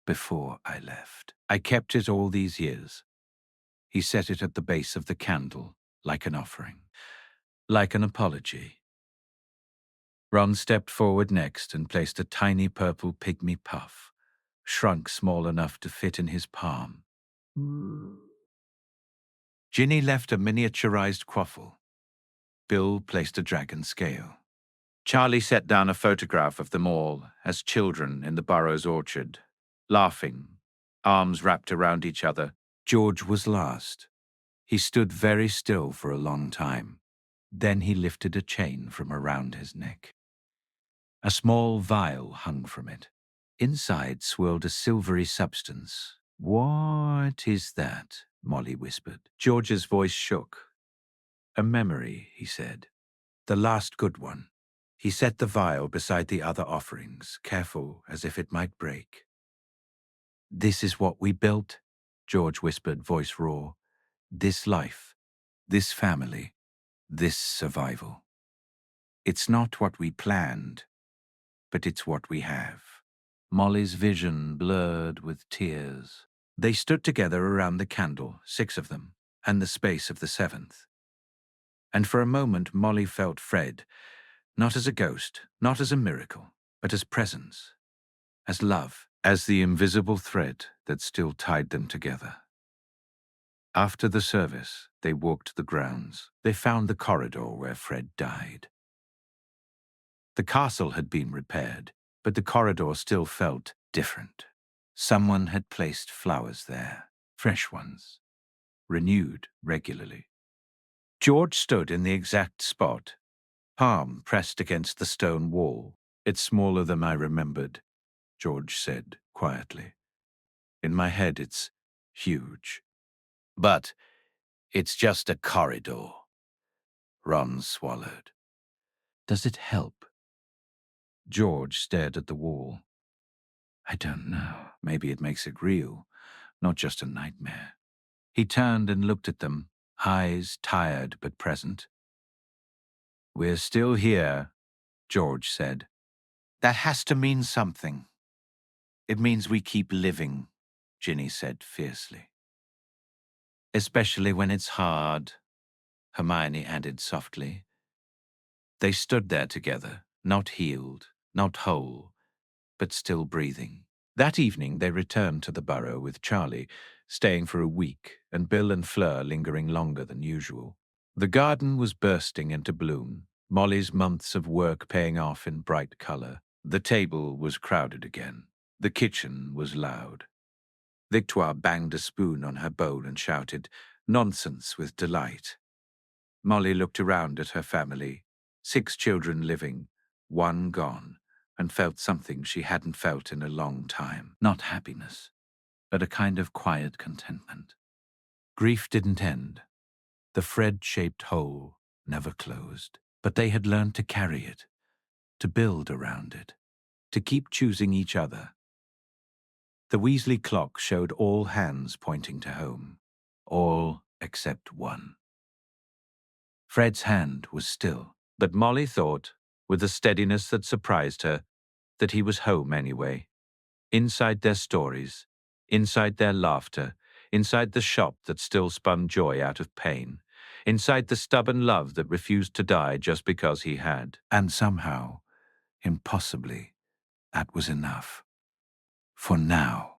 "Before I left. I kept it all these years." He set it at the base of the candle, like an offering, like an apology. Ron stepped forward next and placed a tiny purple pygmy puff, shrunk small enough to fit in his palm. Ginny left a miniaturized quaffle. Bill placed a dragon scale. Charlie set down a photograph of them all as children in the Burrow's orchard, laughing, arms wrapped around each other. George was last. He stood very still for a long time. Then he lifted a chain from around his neck. A small vial hung from it. Inside swirled a silvery substance. "What is that?" Molly whispered. George's voice shook. "A memory," he said. "The last good one." He set the vial beside the other offerings, careful as if it might break. "This is what we built," George whispered, voice raw. "This life, this family, this survival. It's not what we planned, but it's what we have." Molly's vision blurred with tears. They stood together around the candle, 6 of them, and the space of the 7th. And for a moment Molly felt Fred, not as a ghost, not as a miracle, but as presence, as love, as the invisible thread that still tied them together. After the service, they walked the grounds. They found the corridor where Fred died. The castle had been repaired, but the corridor still felt different. Someone had placed flowers there, fresh ones, renewed regularly. George stood in the exact spot, palm pressed against the stone wall. "It's smaller than I remembered," George said quietly. "In my head it's huge. But it's just a corridor." Ron swallowed. "Does it help?" George stared at the wall. "I don't know. Maybe it makes it real, not just a nightmare." He turned and looked at them, eyes tired but present. "We're still here," George said. "That has to mean something." "It means we keep living," Ginny said fiercely. "Especially when it's hard," Hermione added softly. They stood there together, not healed, not whole, but still breathing. That evening they returned to the Burrow with Charlie, staying for a week, and Bill and Fleur lingering longer than usual. The garden was bursting into bloom, Molly's months of work paying off in bright color. The table was crowded again. The kitchen was loud. Victoire banged a spoon on her bowl and shouted, "Nonsense," with delight. Molly looked around at her family, 6 children living, 1 gone, and felt something she hadn't felt in a long time. Not happiness, but a kind of quiet contentment. Grief didn't end. The Fred-shaped hole never closed. But they had learned to carry it, to build around it, to keep choosing each other. The Weasley clock showed all hands pointing to home. All except one. Fred's hand was still, but Molly thought, with a steadiness that surprised her, that he was home anyway. Inside their stories, inside their laughter, inside the shop that still spun joy out of pain, inside the stubborn love that refused to die just because he had. And somehow, impossibly, that was enough. For now.